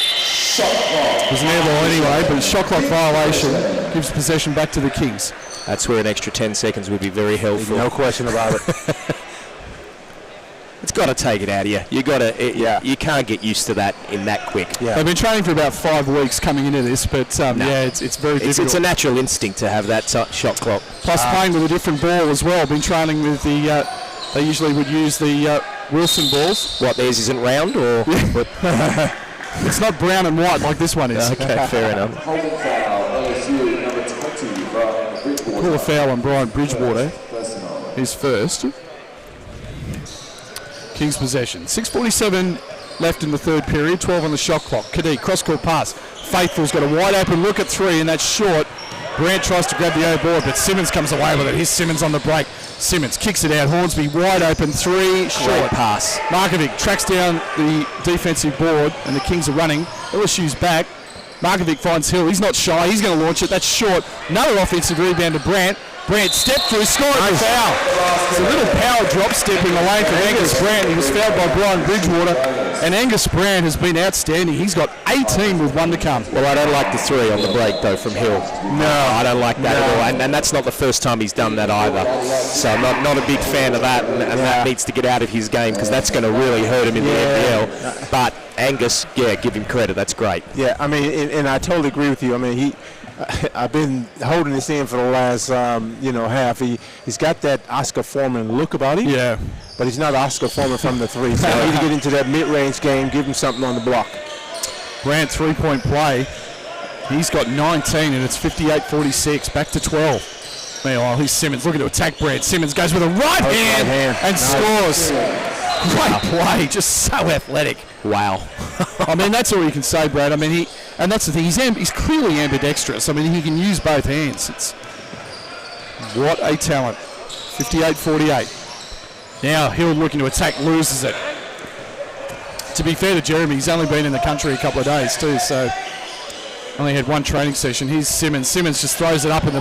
It was an air ball anyway, but a shot clock violation gives possession back to the Kings. That's where an extra 10 seconds would be very helpful. No question about it. It's got to take it out of you. You can't get used to that in that quick. Yeah. They've been training for about 5 weeks coming into this, but it's very difficult. It's a natural instinct to have that shot clock. Plus playing with a different ball as well. Been training with the. They usually would use the Wilson balls. What, theirs isn't round or? It's not brown and white like this one is. Okay, fair enough. Holding foul, LSU number 20, Brian Bridgewater. Call a foul on Brian Bridgewater. His first. Kings possession. 6:47 left in the third period. 12 on the shot clock. Kadeem cross-court pass. Faithful's got a wide open look at 3, and that's short. Brant tries to grab the O board, but Simmons comes away with it. Here's Simmons on the break. Simmons kicks it out. Hornsby wide open 3, short pass. Markovic tracks down the defensive board, and the Kings are running. LSU's back. Markovic finds Hill. He's not shy. He's going to launch it. That's short. Another offensive rebound to Brant. Brant stepped through, scored a foul. It's a little power drop step in the lane for Angus Brant. He was fouled by Brian Bridgewater, and Angus Brant has been outstanding. He's got 18 with 1 to come. Well, I don't like the 3 on the break, though, from Hill. No. I don't like that at all, and that's not the first time he's done that either. So I'm not a big fan of that, and that needs to get out of his game because that's going to really hurt him in the NBL. But Angus, give him credit. That's great. Yeah, I mean, and I totally agree with you. I mean, I've been holding this in for the last, half. He's got that Oscar Foreman look about him. Yeah. But he's not Oscar Foreman from the 3. So I need to get into that mid-range game, give him something on the block. Brant 3-point play. He's got 19, and it's 58-46. Back to 12. Meanwhile, here's Simmons looking to attack Brant. Simmons goes with a right hand and scores. Great play, just so athletic. Wow. I mean, that's all you can say, Brad. I mean, and that's the thing. He's clearly ambidextrous. I mean, he can use both hands. What a talent. 58-48. Now Hill looking to attack, loses it. To be fair to Jeremy, he's only been in the country a couple of days too, so only had 1 training session. Here's Simmons. Simmons just throws it up in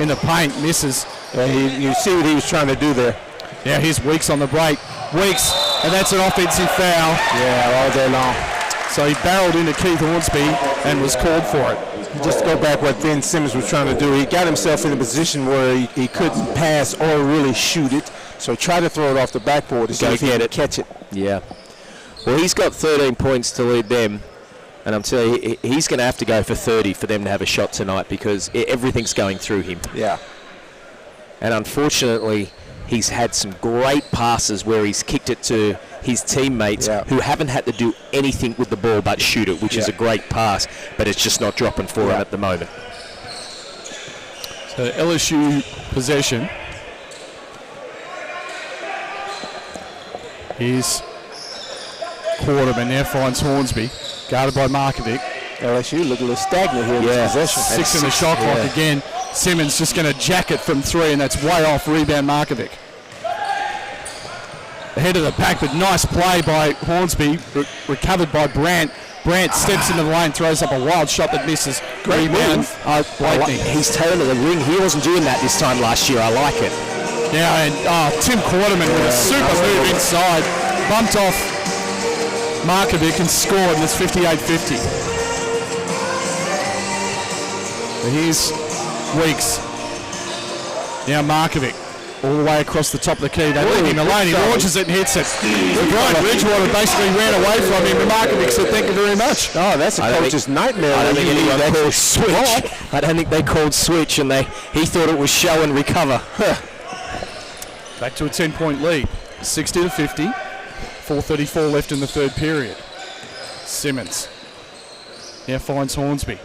the paint, misses. Yeah, you see what he was trying to do there. Now here's Weeks on the break. Weeks, and that's an offensive foul. Yeah, all day long. So he barreled into Keith Hornsby and was called for it. Just to go back what Ben Simmons was trying to do, he got himself in a position where he couldn't pass or really shoot it, so he tried to throw it off the backboard to see if he could catch it. Yeah. Well, he's got 13 points to lead them, and I'm telling you, he's going to have to go for 30 for them to have a shot tonight because everything's going through him. Yeah. And unfortunately, he's had some great passes where he's kicked it to his teammates who haven't had to do anything with the ball but shoot it, which is a great pass, but it's just not dropping for him at the moment. So LSU possession. Here's Quarterman, now finds Hornsby, guarded by Markovic. LSU look a little stagnant here in possession. 6 in the shot clock again. Simmons just going to jack it from 3, and that's way off. Rebound Markovic. Ahead of the pack, but nice play by Hornsby, recovered by Brant. Brant steps into the lane, throws up a wild shot that misses. Great rebound. Blakeney. He's taken to the ring. He wasn't doing that this time last year. I like it. Now, and Tim Quarterman with a super move inside, bumped off Markovic and scored, and it's 58-50. But here's Weeks. Now Markovic, all the way across the top of the key. They leave him alone. He launches it and hits it. Brian Bridgewater basically ran away from him, and Markovic said, "Thank you very much." Oh, that's a coach's nightmare. I don't think anyone called switch. I don't think they called switch, and he thought it was show and recover. Back to a 10-point lead, 60-50. 4:34 left in the third period. Simmons now finds Hornsby.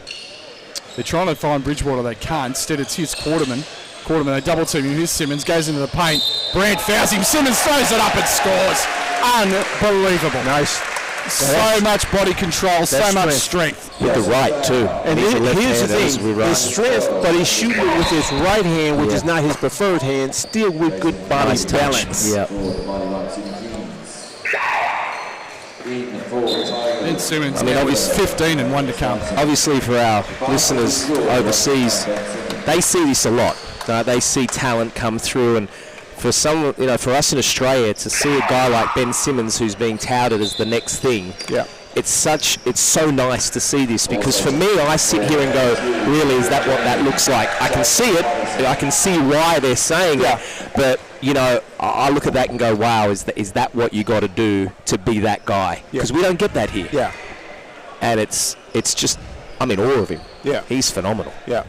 They're trying to find Bridgewater. They can't. Instead, it's his Quarterman. They double team him. Here's Simmons. Goes into the paint. Brant fouls him. Simmons throws it up and scores. Unbelievable. Nice. So much body control, so much strength. With the right, too. And here's the thing, his strength, but he's shooting it with his right hand, which is not his preferred hand, still with good body balance. Yeah. Ben Simmons, he's 15 and 1 to come. Obviously, for our listeners overseas, they see this a lot. They see talent come through, and for some, for us in Australia to see a guy like Ben Simmons who's being touted as the next thing. Yeah. It's so nice to see this, because for me, I sit here and go, really, is that what that looks like? I can see it. I can see why they're saying it. But, I look at that and go, wow, is that what you got to do to be that guy? Because we don't get that here. Yeah. And it's just, I'm in awe of him. Yeah. He's phenomenal. Yeah.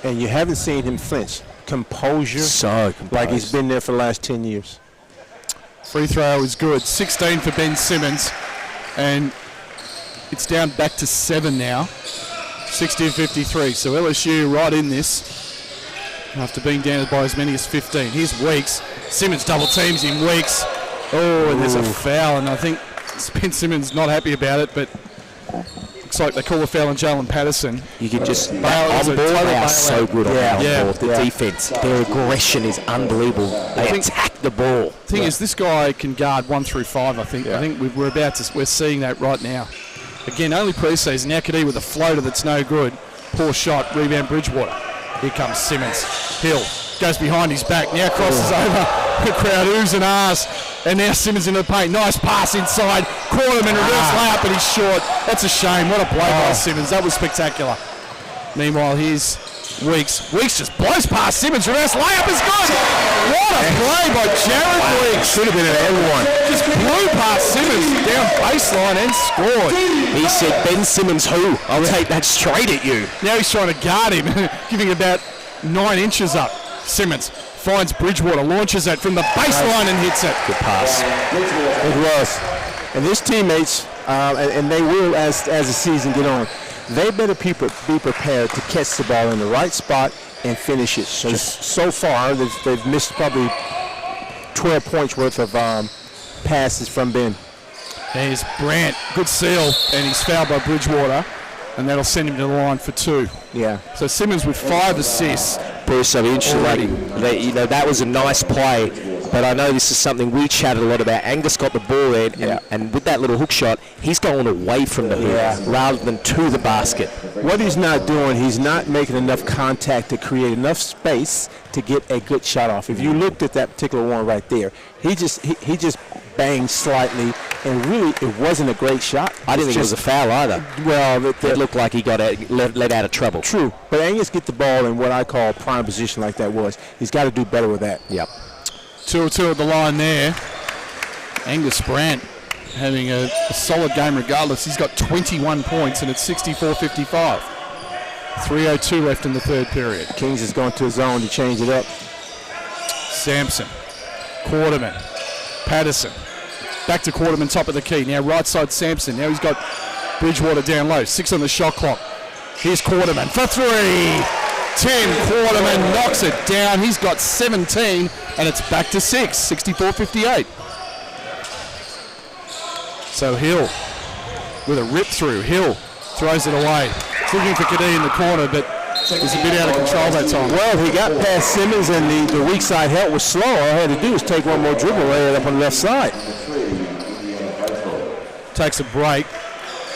And you haven't seen him flinch. Composure. So composed. Like he's been there for the last 10 years. Free throw is good. 16 for Ben Simmons. And it's down back to 7 now. 60-53. So LSU right in this. After being down by as many as 15. Here's Weeks. Simmons double teams him. Weeks. Oh, and there's a foul. And I think Ben Simmons not happy about it, but looks like they call a foul on Jalen Patterson. You can just, on ball, they are so good on ball. The defense, their aggression is unbelievable. They attack the ball. The thing is, this guy can guard 1 through 5, I think. I think we're seeing that right now. Again, only preseason. Now Kadee with a floater that's no good. Poor shot, rebound Bridgewater. Here comes Simmons. Hill goes behind his back, now crosses over. The crowd oohs and ahs. And now Simmons into the paint. Nice pass inside. Caught him in reverse layup, but he's short. That's a shame. What a play by Simmons. That was spectacular. Meanwhile, here's Weeks. Weeks just blows past Simmons. Reverse layup is good. What a play by Jared Weeks. Should have been an everyone. Just blew past Simmons down baseline and scored. He said, Ben Simmons who? I'll take that straight at you. Now he's trying to guard him, giving about 9 inches up. Simmons finds Bridgewater, launches it from the baseline and hits it. Good pass. It was. And his teammates, and they will as the season get on, they better be prepared to catch the ball in the right spot and finish it. So far, they've missed probably 12 points worth of passes from Ben. There's Brant, good seal, and he's fouled by Bridgewater, and that'll send him to the line for 2. Yeah. So Simmons with 5 assists. Bruce, I'm interested. That was a nice play, but I know this is something we chatted a lot about. Angus got the ball in, and with that little hook shot, he's going away from the hoop rather than to the basket. What he's not doing, he's not making enough contact to create enough space to get a good shot off. If you looked at that particular one right there, he just banged slightly, and really it wasn't a great shot. I didn't think it was a foul either. Well, it looked like he got let out of trouble. True, but Angus get the ball in what I call prime position like that was. He's got to do better with that. Yep. 2-2 at the line there. Angus Brant having a solid game regardless. He's got 21 points, and it's 64-55. 3:02 left in the third period. Kings is going to his zone to change it up. Sampson, Quarterman, Patterson. Back to Quarterman, top of the key. Now right side Sampson. Now he's got Bridgewater down low. 6 on the shot clock. Here's Quarterman for 3. 10. Quarterman knocks it down. He's got 17, and it's back to 6. 64-58. So Hill with a rip through. Hill throws it away. He's looking for Kadee in the corner, but he's a bit out of control that time. Well, he got past Simmons, and the weak side help was slow. All I had to do was take one more dribble, lay it up on the left side. Takes a break.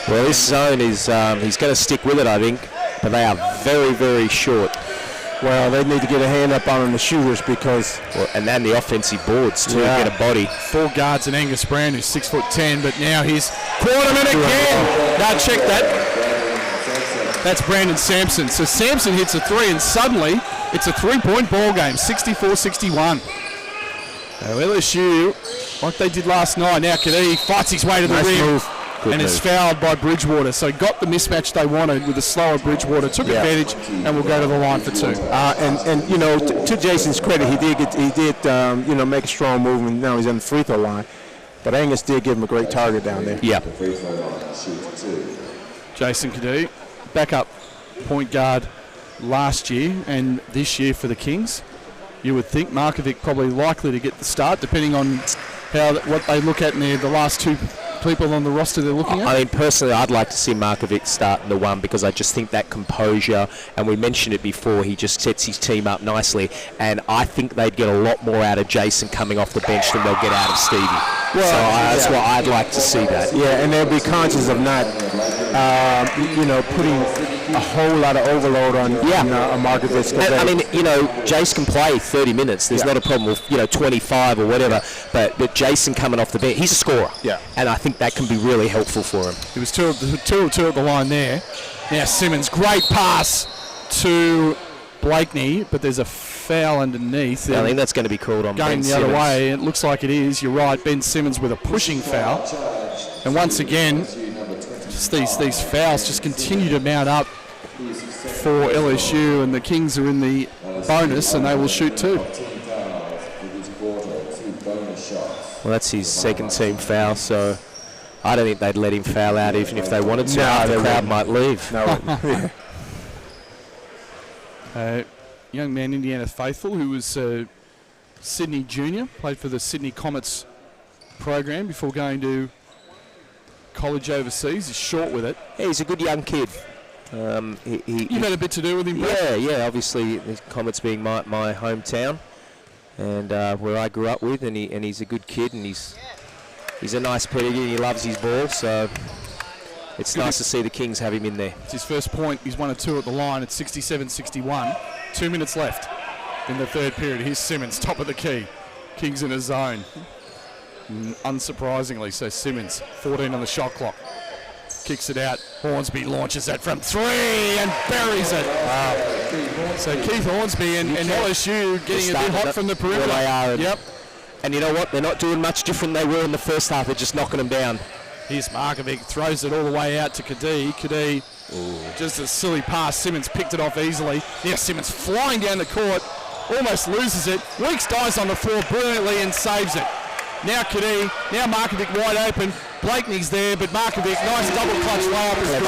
Well, this zone is, he's going to stick with it, I think, but they are very, very short. Well, they need to get a hand up on the shooters because... and then the offensive boards to get a body. 4 guards and Angus Brand, who's 6'10", but now he's Quarterman again. Now check that. That's Brandon Sampson. So Sampson hits a 3, and suddenly it's a 3-point ball game, 64-61. Now LSU, like they did last night, now Kadee fights his way to the rim. And is fouled by Bridgewater. So got the mismatch they wanted with a slower Bridgewater. Took advantage and will go to the line for 2. And you know, to Jason's credit, he did make a strong move, and now he's on the free throw line. But Angus did give him a great target down there. Yeah. Jason Kadee, backup point guard last year and this year for the Kings. You would think Markovic probably likely to get the start, depending on what they look at in there, the last two people on the roster they're looking at? I mean, personally, I'd like to see Markovic start in the one because I just think that composure, and we mentioned it before, he just sets his team up nicely, and I think they'd get a lot more out of Jason coming off the bench than they'll get out of Stevie. Well, so that's why I'd like to see that. Yeah, and they'll be conscious of not, putting a whole lot of overload on Markovic. And, I mean, Jace can play 30 minutes. There's not a problem with 25 or whatever. But Jason coming off the bench, he's a scorer. Yeah. And I think that can be really helpful for him. He was 2 of 2 at the line there. Now Simmons, great pass to Blakeney, but there's a foul underneath. I think that's going to be called on going Ben the Simmons. other way. It looks like it is. You're right. Ben Simmons with a pushing foul. And once again, just these fouls just continue to mount up for LSU, and the Kings are in the bonus, and they will shoot 2. Well, that's his second team foul, so I don't think they'd let him foul out even if they wanted to. No, the crowd might leave. No. Young man, Indiana faithful, who was Sydney junior, played for the Sydney Comets program before going to college overseas. He's short with it. Yeah, he's a good young kid. You've had a bit to do with him, Brett? Yeah. Obviously, the Comets being my hometown, and where I grew up with, and he's a good kid, and he's a nice pedigree. He loves his ball, so it's nice to see the Kings have him in there. It's his first point. He's 1 of 2 at the line. It's 67-61. 2 minutes left in the third period. Here's Simmons, top of the key. Kings in a zone. Unsurprisingly, so Simmons, 14 on the shot clock. Kicks it out. Hornsby launches that from 3 and buries it. Wow. So Keith Hornsby and LSU getting a bit hot from the perimeter. They are. Yep. And you know what? They're not doing much different than they were in the first half. They're just knocking them down. Here's Markovic, throws it all the way out to Kadee. Kadee, just a silly pass. Simmons picked it off easily. Now Simmons flying down the court, almost loses it. Weeks dives on the floor brilliantly and saves it. Now Kadee, now Markovic wide open. Blakeney's there, but Markovic, nice double clutch layup is good.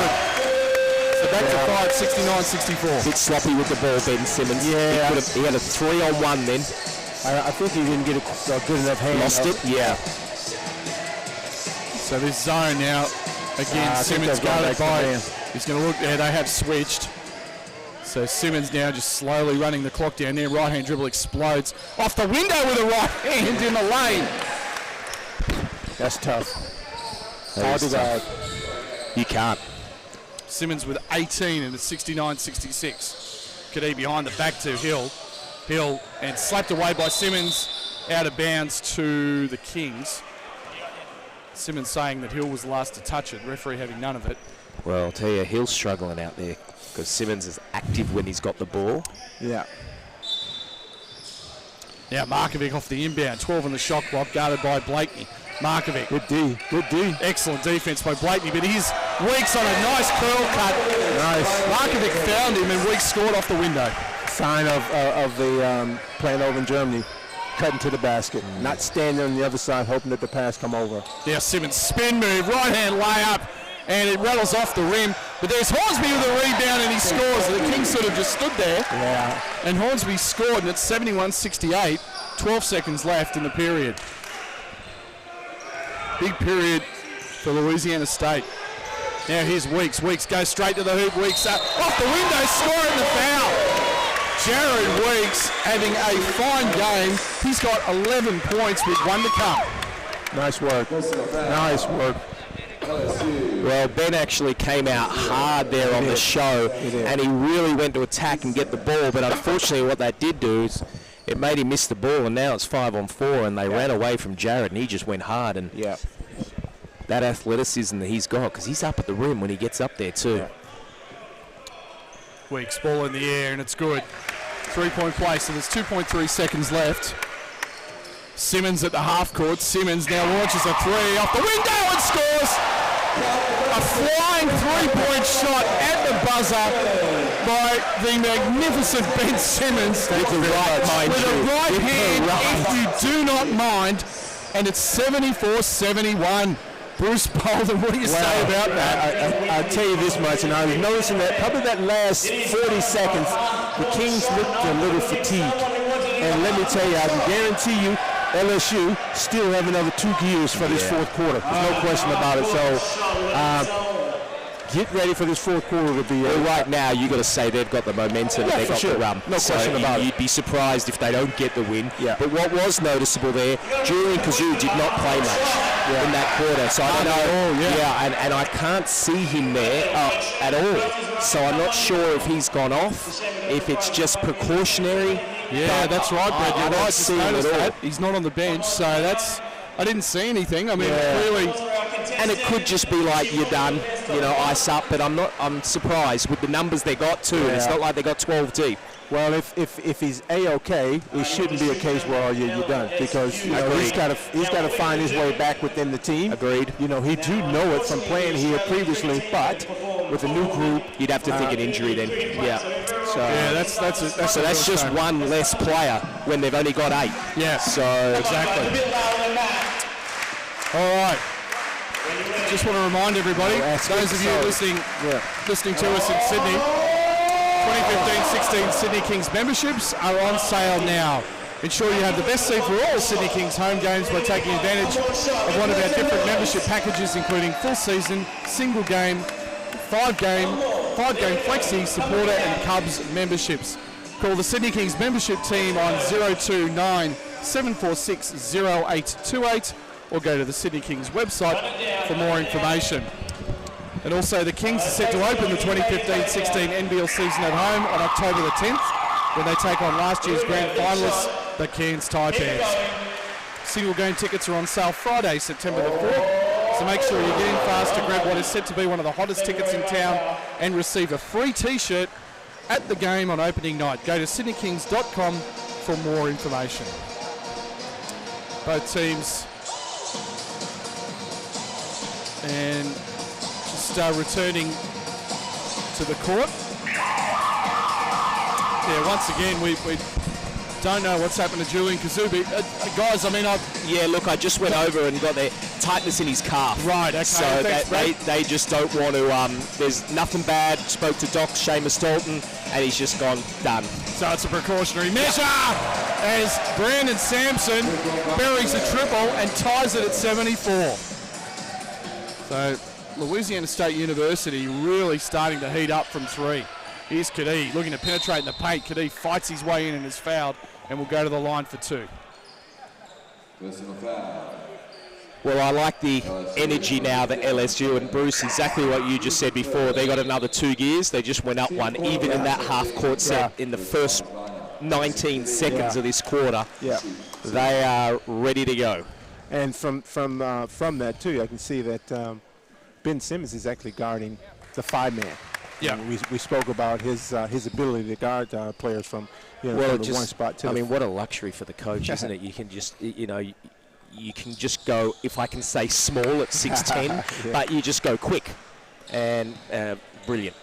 So back to 5, 69-64. Bit sloppy with the ball, Ben Simmons. Yeah. He had a 3-on-1 then. I think he didn't get a good enough hand. Lost it? Yeah. So this zone now, again, Simmons guarded by, he's going to look there, they have switched. So Simmons now just slowly running the clock down there, right hand dribble explodes. Off the window with a right hand in the lane. That's tough. Hard to guard. You can't. Simmons with 18 and it's 69-66. Kadee behind the back to Hill. Hill and slapped away by Simmons, out of bounds to the Kings. Simmons saying that Hill was the last to touch it, referee having none of it. Well, I'll tell you, Hill's struggling out there because Simmons is active when he's got the ball. Yeah. Now Markovic off the inbound, 12 on the shot clock, guarded by Blakeney. Markovic. Good D. Excellent defense by Blakeney, but he's Weeks on a nice curl cut. Nice. Markovic found him and Weeks scored off the window. Sign of the playing over in Germany. Cutting to the basket, not standing on the other side hoping that the pass come over. Now Simmons spin move, right hand layup, and it rattles off the rim. But there's Hornsby with a rebound and he scores. The Kings sort of just stood there. Yeah. And Hornsby scored, and it's 71-68. 12 seconds left in the period. Big period for Louisiana State. Now here's Weeks. Weeks goes straight to the hoop. Weeks up off the window, scoring the foul. Jared Weeks having a fine game. He's got 11 points with 1 to come. Nice work. Nice work. Well, Ben actually came out hard there on the show, and he really went to attack and get the ball, but unfortunately what that did do is it made him miss the ball, and now it's 5-on-4, and they ran away from Jared, and he just went hard. And that athleticism that he's got, because he's up at the rim when he gets up there too. Weeks, ball in the air, and it's good. 3-point play, so there's 2.3 seconds left. Simmons at the half court. Simmons now launches a 3 off the window and scores! A flying 3-point shot at the buzzer by the magnificent Ben Simmons. With a right hand, if you do not mind. And it's 74-71. Bruce Bolden, what do you say about that? I'll tell you this much, and I was noticing that probably that last 40 seconds, the Kings looked a little fatigued. And let me tell you, I can guarantee you, LSU still have another 2 gears for this fourth quarter. There's no question about it. So get ready for this fourth quarter to be. Well, right now, you got to say they've got the momentum. Yeah, they've for got sure. the run. No question about it. You'd be surprised if they don't get the win. Yeah. But what was noticeable there, Julian Kazoo did not play much in that quarter. So I don't know. And I can't see him there at all. So I'm not sure if he's gone off, if it's just precautionary. Yeah, that's right, Brad. I don't see him at all. He's not on the bench, so that's. I didn't see anything. I mean, clearly. And it could just be like, you're done, ice up. But I'm surprised with the numbers they got too. And it's not like they got 12 deep. Well, if he's A-OK, it shouldn't be a case where you're done, because he's got to find his way back within the team. Agreed. He do know it from playing here previously, but with a new group, you'd have to think an injury then. Yeah. So that's just one less player when they've only got 8. Yeah. So exactly. All right. Just want to remind everybody, those of you listening to us in Sydney, 2015-16 Sydney Kings memberships are on sale now. Ensure you have the best seat for all Sydney Kings home games by taking advantage of one of our different membership packages, including full season, single game, 5-game flexi, supporter and Cubs memberships. Call the Sydney Kings membership team on 029 746 0828 or go to the Sydney Kings website for more information. And also the Kings are set to open the 2015-16 NBL season at home on October the 10th when they take on last year's grand finalists, the Cairns Taipans. Single game tickets are on sale Friday, September the 4th, so make sure you get in fast to grab what is set to be one of the hottest tickets in town and receive a free t-shirt at the game on opening night. Go to sydneykings.com for more information. Both teams and just returning to the court. Yeah, once again, we don't know what's happened to Julian Kazubi. Guys, I mean, I just went over and got their tightness in his calf. Right, okay. So they just don't want to, there's nothing bad. Spoke to Doc Seamus Dalton, and he's just gone, done. So it's a precautionary measure as Brandon Sampson buries a triple and ties it at 74. So Louisiana State University really starting to heat up from 3. Here's Kadee looking to penetrate in the paint. Kadee fights his way in and is fouled and will go to the line for 2. Well, I like the energy now that LSU and Bruce, exactly what you just said before. They got another 2 gears. They just went up one, even in that half-court set in the first 19 seconds of this quarter. Yeah. They are ready to go. And from that too, I can see that Ben Simmons is actually guarding the 5-man. Yeah, we spoke about his ability to guard players from from the one spot to. I mean, what a luxury for the coach, isn't it? You can just you can just go, if I can say small at 6'10", but you just go quick and brilliant.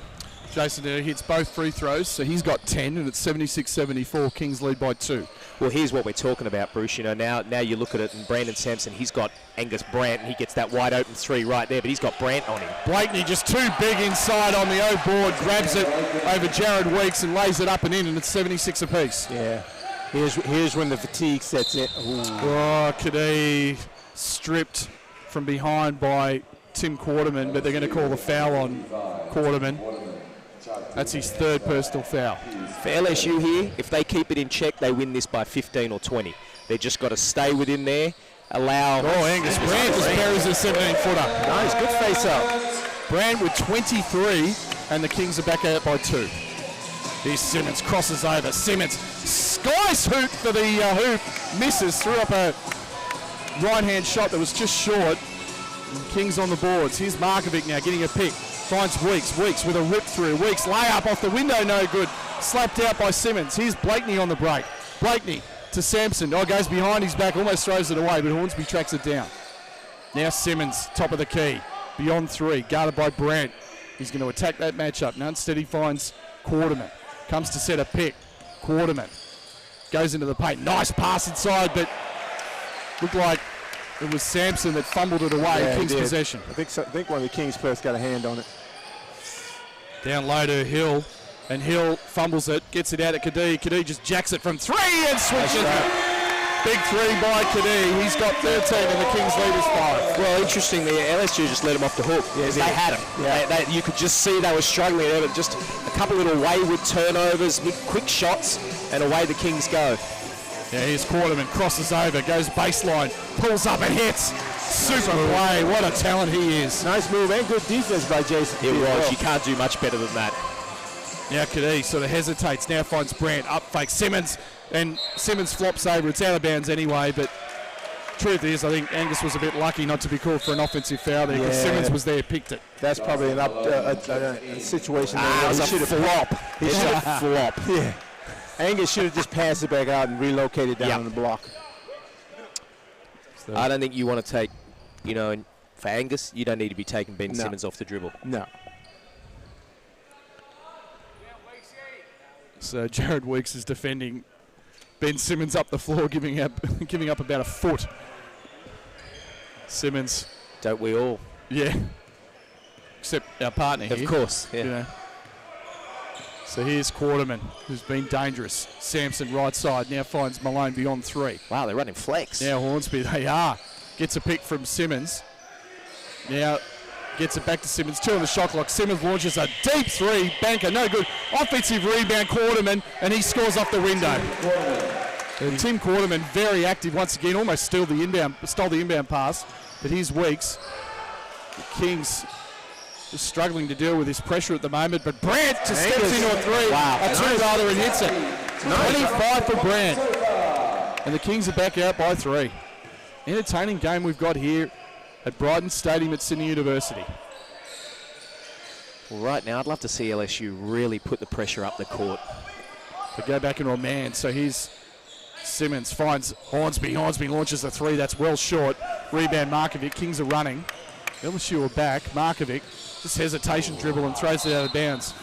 Jason hits both free throws, so he's got 10, and it's 76-74. Kings lead by 2. Well, here's what we're talking about, Bruce. Now you look at it, and Brandon Sampson, he's got Angus Brandt, and he gets that wide open 3 right there, but he's got Brandt on him. Blakeney just too big inside on the O board, grabs it over Jared Weeks and lays it up and in, and it's 76 apiece. Yeah. Here's when the fatigue sets in. Ooh. Oh, Kadee stripped from behind by Tim Quarterman, but they're going to call the foul on Quarterman. That's his 3rd personal foul. For LSU here, if they keep it in check, they win this by 15 or 20. They just got to stay within there, allow... Oh, Angus Brandt just buries a 17-footer. Nice, good face-up. Brandt with 23, and the Kings are back out by 2. Here's Simmons, crosses over. Simmons, skies hoop for the hoop, misses, threw up a right-hand shot that was just short. And Kings on the boards. Here's Markovic now getting a pick. Finds Weeks. Weeks with a rip through. Weeks layup off the window, no good. Slapped out by Simmons. Here's Blakeney on the break. Blakeney to Sampson. Oh, goes behind his back, almost throws it away, but Hornsby tracks it down. Now Simmons, top of the key. Beyond 3, guarded by Brandt. He's going to attack that matchup. Now instead he finds Quarterman. Comes to set a pick. Quarterman goes into the paint. Nice pass inside, but looked like it was Sampson that fumbled it away. Kings possession. I think one of the Kings players got a hand on it. Down low to Hill, and Hill fumbles it, gets it out at Kadee. Kadee just jacks it from 3 and switches it. Big three by Kadee. He's got 13 and the Kings lead is 5. Well, interestingly, LSU just let him off the hook. Yeah, they had him. Yeah. You could just see they were struggling. There were just a couple little wayward turnovers, quick shots, and away the Kings go. Yeah, here's Quarterman, crosses over, goes baseline, pulls up and hits. Super play. What a talent he is. Nice move and good defense by Jason. It was. You can't do much better than that. Now Kadee sort of hesitates, now finds Brandt, up fake Simmons, and Simmons flops over. It's out of bounds anyway, but truth is, I think Angus was a bit lucky not to be called for an offensive foul there, because Simmons was there, picked it. That's probably a situation It was a flop. He should have flopped. Yeah. Angus should have just passed it back out and relocated down on the block. So I don't think you want to take, for Angus, you don't need to be taking Ben Simmons off the dribble. No. So Jared Weeks is defending Ben Simmons up the floor, giving up about a foot. Simmons. Don't we all? Yeah. Except our partner here. Of course, yeah. So here's Quarterman, who's been dangerous. Sampson right side, now finds Malone beyond 3. Wow, they're running flex. Now Hornsby, they are. Gets a pick from Simmons. Now gets it back to Simmons. 2 on the shot clock. Simmons launches a deep 3. Banker, no good. Offensive rebound, Quarterman, and he scores off the window. And Tim Quarterman, very active once again, almost stole the inbound pass. But here's Weeks. The Kings just struggling to deal with this pressure at the moment, but Brandt just steps into a 3. Wow. A 2 rather, and hits it. 25 for Brandt. And the Kings are back out by 3. Entertaining game we've got here at Brighton Stadium at Sydney University. Well, right now, I'd love to see LSU really put the pressure up the court. They go back into a man, so here's Simmons, finds Hornsby. Hornsby launches a 3, that's well short. Rebound Markovic, Kings are running. LSU are back. Markovic, just hesitation dribble and throws it out of bounds.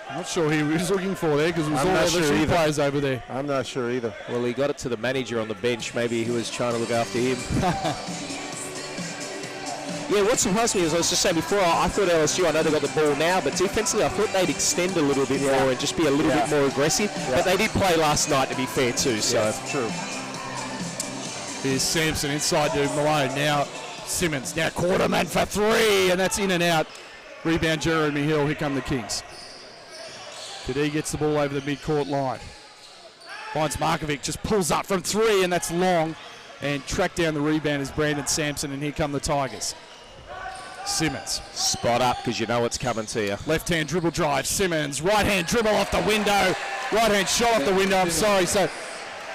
I'm not sure who he was looking for there, because it was all LSU players over there. I'm not sure either. Well, he got it to the manager on the bench. Maybe he was trying to look after him. Yeah, what surprised me is, I was just saying before, I thought LSU, I know they got the ball now, but defensively I thought they'd extend a little bit more and just be a little bit more aggressive. But they did play last night, to be fair, too. So true. Here's Sampson inside to Malone. Now Simmons. Now Quarterman for 3, and that's in and out. Rebound Jeremy Hill. Here come the Kings. Kadee gets the ball over the mid-court line. Finds Markovic, just pulls up from 3, and that's long. And tracked down the rebound is Brandon Sampson, and here come the Tigers. Simmons. Spot up, because you know what's coming to you. Left-hand dribble drive. Simmons. Right-hand dribble off the window. Right-hand shot off the window. I'm sorry. So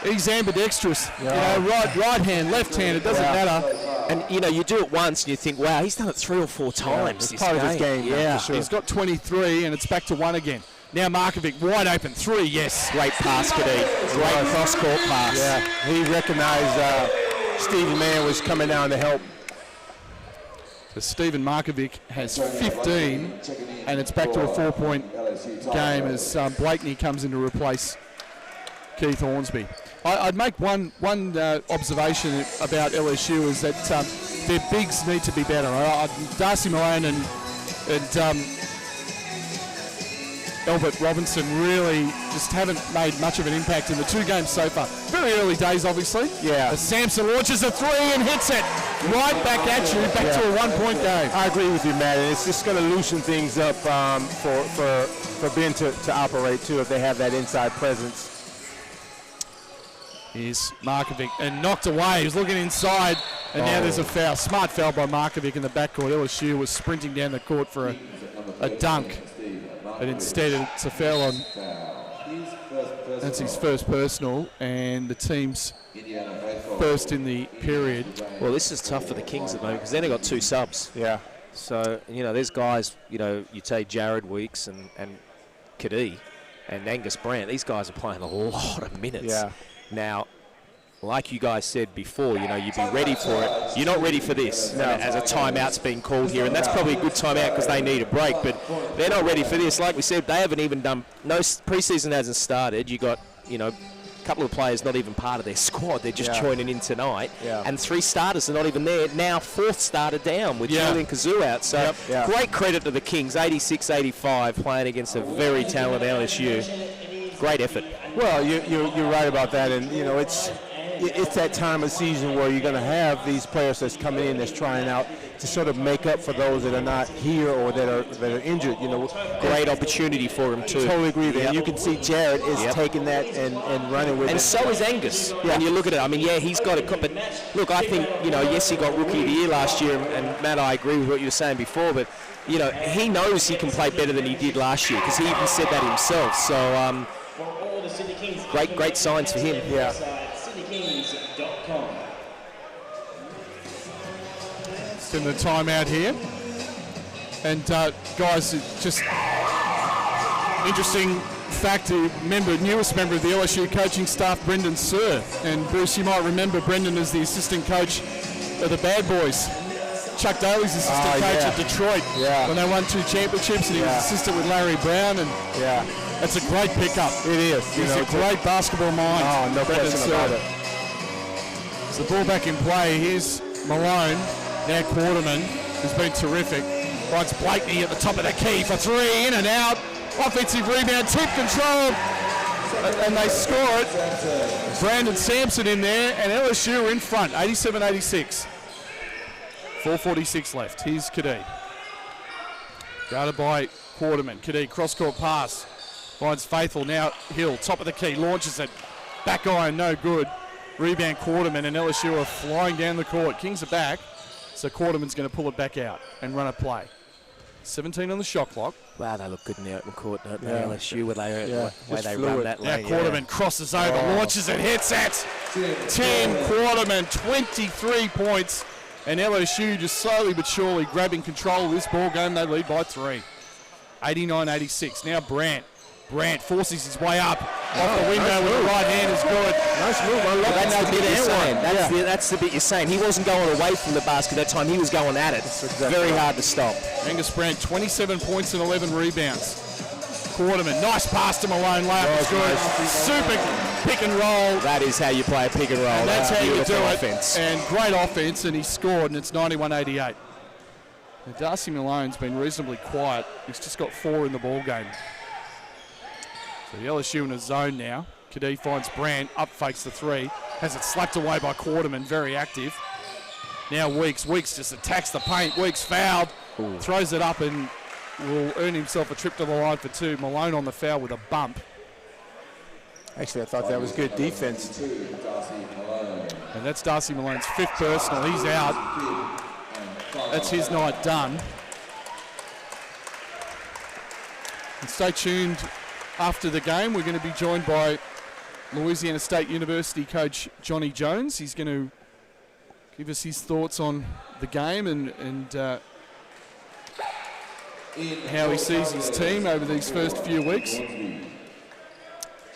he's ambidextrous. Right hand, left hand. It doesn't matter. And, you do it once and you think, wow, he's done it 3 or 4 times. It's part of his game. Yeah, for sure. He's got 23, and it's back to 1 again. Now Markovic, wide open 3, yes. Great pass, Kadee. Great cross-court pass. Yeah, he recognized Stephen Mann was coming down to help. So Stephen Markovic has 15, and it's back to a 4-point game as Blakeney comes in to replace Keith Hornsby. I'd make one observation about LSU is that their bigs need to be better. Darcy Malone and Albert Robinson really just haven't made much of an impact in the 2 games so far. Very early days, obviously. Yeah. As Sampson launches a 3 and hits it right back at you, back to a 1-point game. I agree with you, Matt. And it's just going to loosen things up for Ben to operate, too, if they have that inside presence. Here's Markovic, and knocked away. He was looking inside, and now there's a foul. Smart foul by Markovic in the backcourt. LSU was sprinting down the court for a dunk, but instead it's a foul on. That's his first personal, and the team's first in the period. Well, this is tough for the Kings at the moment because then they've got 2 subs. Yeah. So, there's guys, you take Jared Weeks and Kadee and Angus Brandt. These guys are playing a lot of minutes. Yeah. Now, like you guys said before, you'd be ready for it. You're not ready for this as a timeout's being called here, and that's probably a good timeout because they need a break, but they're not ready for this. Like we said, they haven't even done, no preseason hasn't started. You got, a couple of players not even part of their squad. They're just joining in tonight, and 3 starters are not even there. Now 4th starter down with Julian Kazoo out. So great credit to the Kings, 86-85, playing against a very talented LSU. Great effort. Well, you're right about that, and it's it's that time of season where you're going to have these players that's coming in that's trying out to sort of make up for those that are not here or that are injured. You know, great opportunity for him too. Totally agree there. Yep. And you can see Jared is taking that and running with it. And so is Angus. When you look at it, I mean, yeah, he's got it. But look, I think, you know, yes, he got Rookie of the Year last year, and Matt, I agree with what you were saying before, but you know, he knows he can play better than he did last year because he even said that himself. So great signs for him. Yeah. It's in the timeout here. And guys, just interesting fact to remember, newest member of the LSU coaching staff, Brendan Sir. And Bruce, you might remember Brendan as the assistant coach of the Bad Boys. Chuck Daly's assistant coach at Detroit when they won 2 championships, and he was assistant with Larry Brown. And that's a great pickup. It is. He's a great basketball mind. Oh, no question about it. So the ball back in play. Here's Malone. Now Quarterman, who's been terrific. Finds Blakeney at the top of the key for 3, in and out. Offensive rebound, tip control, and they score it. Brandon Sampson in there, and LSU in front, 87-86. 4:46 left. Here's Kadee. Guarded by Quarterman. Kadee, cross-court pass. Finds Faithful, now Hill, top of the key, launches it. Back iron, no good. Rebound Quarterman, and LSU are flying down the court. Kings are back, so Quarterman's going to pull it back out and run a play. 17 on the shot clock. Wow, they look good in the open court, don't they? LSU, where they fluid. run that Now lane. Quarterman crosses over, launches it, hits it. Tim Quarterman, 23 points. And LSU just slowly but surely grabbing control of this ball game. They lead by 3. 89-86. Now Brandt. Brandt forces his way up. Off the window with the right hand is good. Nice move. I love That's the bit you're saying. Yeah. That's the bit you're saying. He wasn't going away from the basket that time. He was going at it. Very hard to stop. Angus Brandt, 27 points and 11 rebounds. Quarterman, nice pass to Malone. Layup is good. Super pick and roll. That is how you play a pick and roll. And that's how you do it. Offense. And great offense, and he scored, and it's 91-88. Now, Darcy Malone's been reasonably quiet. He's just got 4 in the ball game. So the LSU in a zone now. Kadee finds Brandt, up fakes the 3. Has it slapped away by Quarterman, very active. Now Weeks. Weeks just attacks the paint. Weeks fouled. Ooh. Throws it up and will earn himself a trip to the line for 2. Malone on the foul with a bump. Actually, I thought that was good defense. And that's Darcy Malone's 5th personal. He's out. That's his night done. And stay tuned after the game. We're going to be joined by Louisiana State University coach Johnny Jones. He's going to give us his thoughts on the game and how he sees his team over these first few weeks.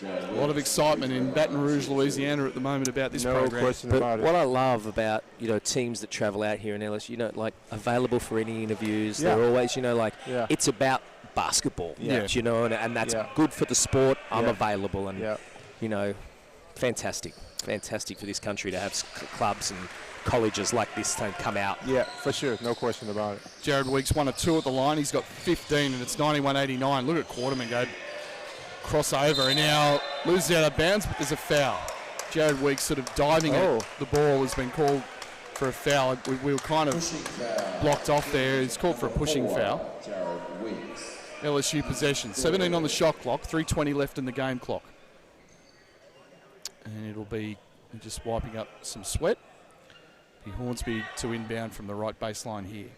A lot of excitement in Baton Rouge, Louisiana at the moment about this program. No question about it. What I love about, you know, teams that travel out here in LSU, you know, like available for any interviews. Yeah. They're always, you know, like it's about basketball. Yeah. You know, and that's good for the sport. I'm available, and you know, fantastic for this country to have clubs and colleges like this to come out. Yeah, for sure. No question about it. Jared Weeks 1 of 2 at the line. He's got 15, and it's 91-89. Look at Quarterman go crossover, and now loses out of bounds, but there's a foul. Jared Weeks sort of diving at the ball has been called for a foul. We were kind of blocked off there. He's called for a pushing foul. LSU possession. 17 on the shot clock, 3:20 left in the game clock. And it'll be just wiping up some sweat. Be Hornsby to inbound from the right baseline here.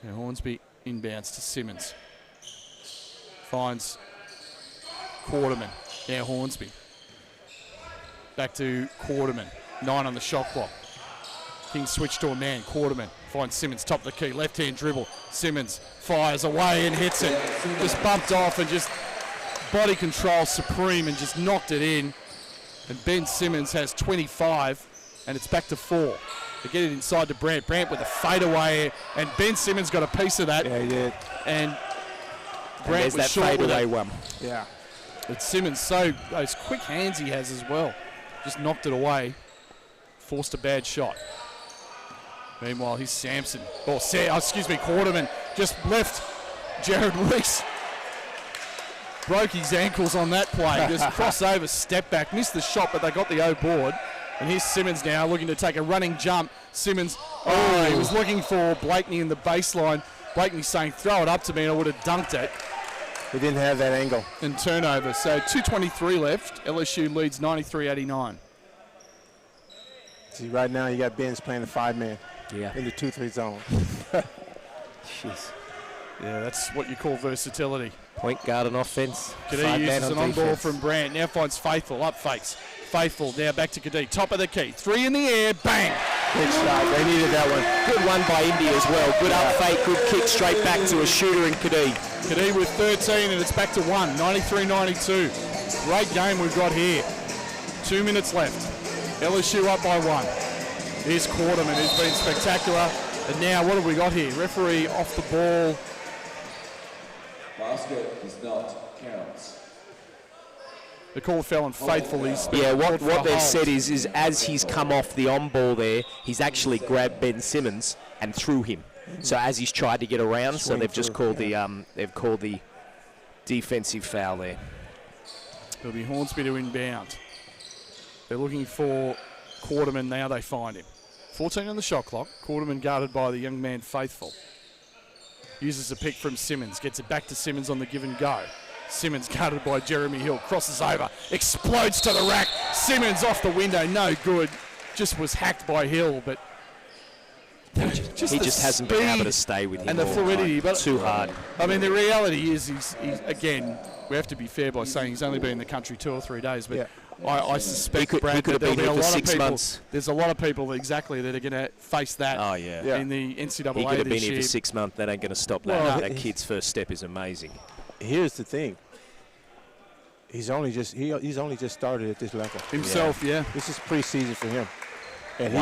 Now Hornsby inbounds to Simmons. Finds Quarterman. Now Hornsby. Back to Quarterman. 9 on the shot clock. Kings switch to a man. Quarterman finds Simmons, top of the key. Left-hand dribble. Simmons fires away and hits it. Just bumped off and just body control supreme and just knocked it in. And Ben Simmons has 25, and it's back to 4. They get it inside to Brandt. Brandt with a fadeaway, and Ben Simmons got a piece of that. Yeah, he did. And Brandt was that short with fadeaway it. one. Yeah. But Simmons, those quick hands he has as well. Just knocked it away. Forced a bad shot. Meanwhile, he's Sampson. Quarterman just left Jared Weeks. broke his ankles on that play. Just crossover, step back, missed the shot, but they got the O board. And here's Simmons now looking to take a running jump. Simmons, he was looking for Blakeney in the baseline. Blakeney saying, throw it up to me and I would have dunked it. He didn't have that angle. And turnover. So 2:23 left. LSU leads 93-89. See, right now you got Benz playing the 5-man in the 2-3 zone. Jeez. Yeah, that's what you call versatility. Point guard on offense. Kadee uses an on-ball from Brandt. Now finds Faithful. Up fakes. Faithful now back to Kadee. Top of the key. 3 in the air. Bang. Good shot. They needed that one. Good one by Indy as well. Good up fake. Good kick straight back to a shooter in Kadee. Kadee with 13 and it's back to 1. 93-92. Great game we've got here. 2 minutes left. LSU up by 1. Here's Quarterman, who's been spectacular. And now what have we got here? Referee off the ball. Basket does not count. The call fell on Faithful. He's what they've said is as he's come off the on ball there, he's actually grabbed Ben Simmons and threw him. So as he's tried to get around, so they've just called the defensive foul there. It'll be Hornsby to inbound. They're looking for Quarterman now. They find him. 14 on the shot clock. Quarterman guarded by the young man Faithful. Uses a pick from Simmons. Gets it back to Simmons on the give and go. Simmons guarded by Jeremy Hill. Crosses over. Explodes to the rack. Simmons off the window. No good. Just was hacked by Hill, but he just hasn't been able to stay with him. And the fluidity. But too hard. I mean, the reality is he's again, we have to be fair by saying he's only been in the country 2 or 3 days, but I suspect he could have been here for 6 months. There's a lot of people that are going to face that in the NCAA. He could have been here for 6 months. That ain't going to stop that. Well, that kid's first step is amazing. Here's the thing. He's only just started at this level himself. Yeah. This is preseason for him, and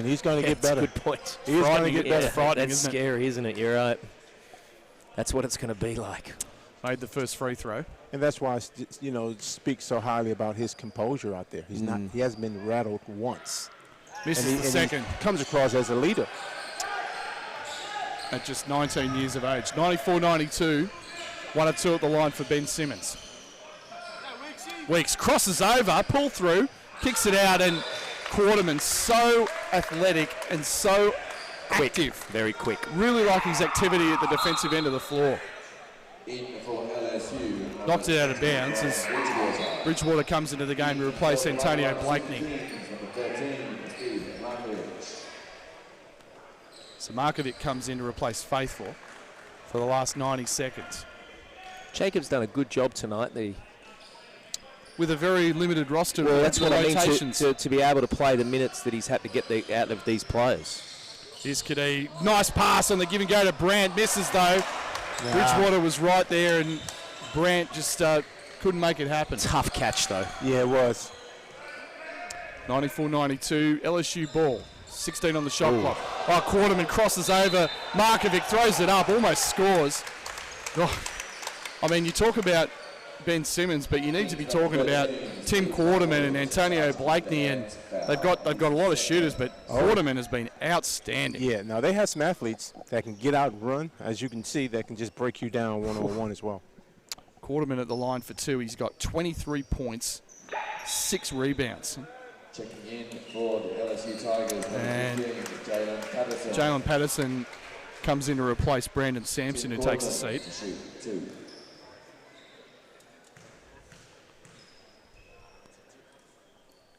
he's going to get better. That's a good point. He's going to get better. That's scary, isn't it? You're right. That's what it's going to be like. Made the first free throw, and that's why speak so highly about his composure out there. He's not. He hasn't been rattled once. Misses the second. He comes across as a leader. At just 19 years of age. 94-92. 1 or 2 at the line for Ben Simmons. Weeks crosses over, pull through, kicks it out, and Quarterman so athletic and so active. Very quick. Really like his activity at the defensive end of the floor. In for LSU. Knocked it out of bounds as Bridgewater comes into the game to replace Antonio Blakeney. So Markovic comes in to replace Faithful for the last 90 seconds. Jacob's done a good job tonight. With a very limited roster. Well, that's what I mean, to be able to play the minutes that he's had to get out of these players. Here's Kadee. Nice pass on the give and go to Brandt. Misses though. Bridgewater was right there and Brandt just couldn't make it happen. Tough catch though. Yeah, it was. 94-92, LSU ball. 16 on the shot clock. Oh, Quarterman crosses over. Markovic throws it up, almost scores. Oh, I mean, you talk about Ben Simmons, but you need to be talking about Tim Quarterman and Antonio Blakeney, and they've got a lot of shooters, but Quarterman has been outstanding. Yeah, now they have some athletes that can get out and run, as you can see, that can just break you down one-on-one as well. Quarterman at the line for 2. He's got 23 points, 6 rebounds. Checking in for the LSU Tigers. And Jalen Patterson. Jalen Patterson comes in to replace Brandon Sampson, who takes the seat.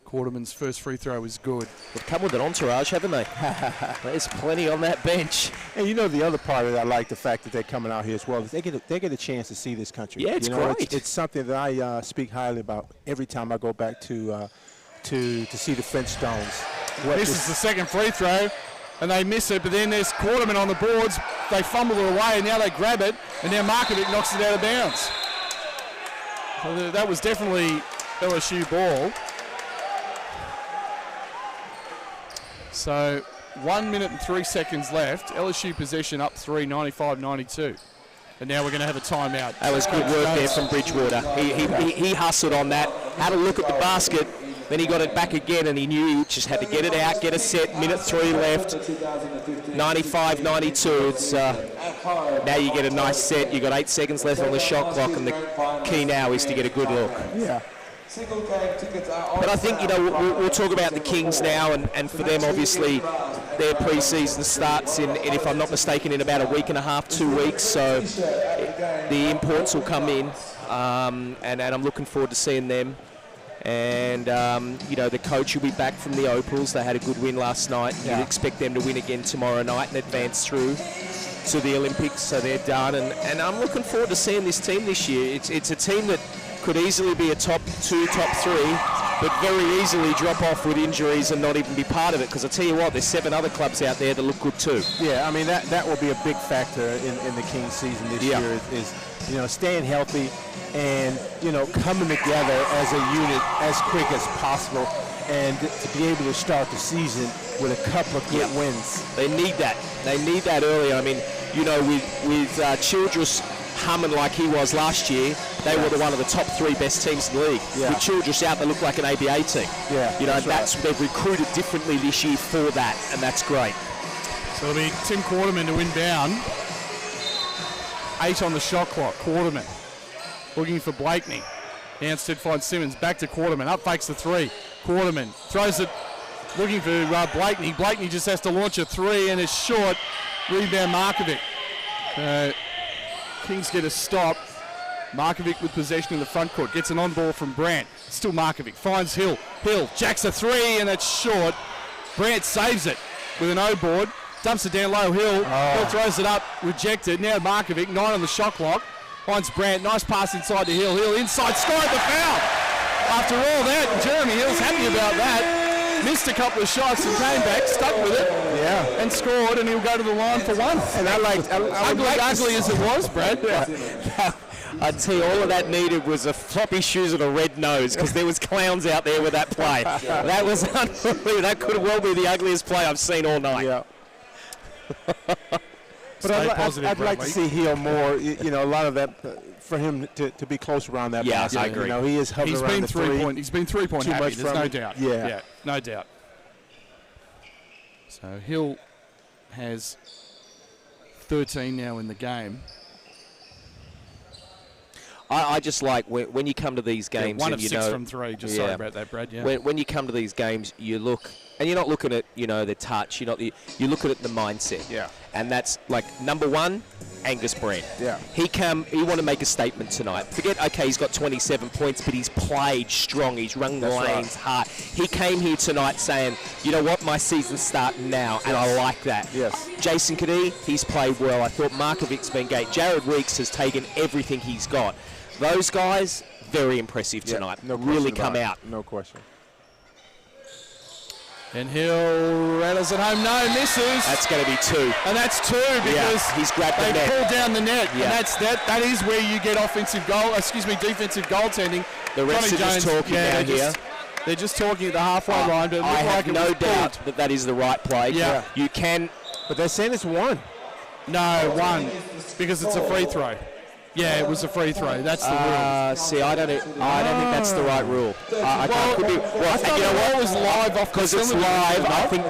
Quarterman's first free throw is good. They've come with an entourage, haven't they? There's plenty on that bench. And you know the other part of it, I like the fact that they're coming out here as well. They get a chance to see this country. Yeah, it's great. It's something that I speak highly about every time I go back to see the Flintstones. This is the second free throw, and they miss it, but then there's Quarterman on the boards. They fumble it away, and now they grab it, and now Markovic knocks it out of bounds. So that was definitely LSU ball. So 1 minute and 3 seconds left. LSU possession up 3, 95-92. And now we're going to have a timeout. That was good work there from Bridgewater. He hustled on that, had a look at the basket, Then he got it back again, and he knew he just had to get it out, get a set. Minute 3 left. 95-92. It's now you get a nice set. You got 8 seconds left on the shot clock, and the key now is to get a good look. Yeah. But I think, you know, we'll talk about the Kings now, and for them, obviously, their pre-season starts in, if I'm not mistaken, in about a week and a half, 2 weeks. So the imports will come in, and I'm looking forward to seeing them. And, you know, the coach will be back from the Opals. They had a good win last night. Yeah. You'd expect them to win again tomorrow night and advance through to the Olympics, so they're done. And I'm looking forward to seeing this team this year. It's a team that could easily be a top 2, top 3, but very easily drop off with injuries and not even be part of it. Because I tell you what, there's 7 other clubs out there that look good too. Yeah, I mean, that will be a big factor in the Kings season this year is, you know, staying healthy and, you know, coming together as a unit as quick as possible, and to be able to start the season with a couple of good wins. They need that. They need that early. I mean, you know, with Childress humming like he was last year, they were one of the top 3 best teams in the league. Yeah. With Childress out, they look like an ABA team. Yeah, you know, they've recruited differently this year for that, and that's great. So it'll be Tim Quarterman to inbound. 8 on the shot clock. Quarterman looking for Blakeney. Downstead finds Simmons. Back to Quarterman. Up fakes the 3. Quarterman throws it, looking for Blakeney. Blakeney just has to launch a 3, and it's short. Rebound Markovic. Kings get a stop. Markovic with possession in the front court. Gets an on ball from Brandt. Still Markovic. Finds Hill. Hill jacks a 3, and it's short. Brandt saves it with an O-board. Dumps it down low. Hill. Hill throws it up. Rejected. Now Markovic. 9 on the shot clock. Finds Brandt. Nice pass inside to Hill. Hill inside. Scored the foul. After all that, Jeremy Hill's happy about that. Missed a couple of shots and came back, stuck with it, and scored, and he'll go to the line for 1. And ugly as it was, Brad. I'd tell you, all of that needed was a floppy shoes and a red nose, because there was clowns out there with that play. That was unbelievable. That could well be the ugliest play I've seen all night. Yeah. But I'd like to see Hill more. You know, a lot of that for him to be close around that basket. I agree. You know, he is hovering around the 3. He's been 3-point Too happy. much There's from no it. doubt. Yeah, no doubt. So Hill has 13 now in the game. I just like when you come to these games. 1 and of 6 from 3. Just sorry about that, Brad. Yeah. When you come to these games, you look, and you're not looking at, you know, the touch. You're looking at the mindset. Yeah. And that's like number 1, Angus Brandt. Yeah. He want to make a statement tonight. Forget, okay, he's got 27 points, but he's played strong. He's rung the lanes hard. He came here tonight saying, you know what, my season's starting now, and I like that. Yes. Jason Kadee, he's played well. I thought Markovic's been great. Jared Weeks has taken everything he's got. Those guys, very impressive tonight. No really come question out. No question. And Hill rattles it home. No, misses. That's going to be 2. And that's 2 because he's grabbed the they net. pulled down the net. Yeah. And that is where you get defensive goaltending. The refs are just talking down here. They're just talking at the halfway line. But I have no doubt that is the right play. Yeah. You can. But they're saying it's 1. No, 1. Because it's a free throw. Yeah, it was a free throw. That's the rule. See, I don't think that's the right rule. I thought you know what? It was live off because it's live. I think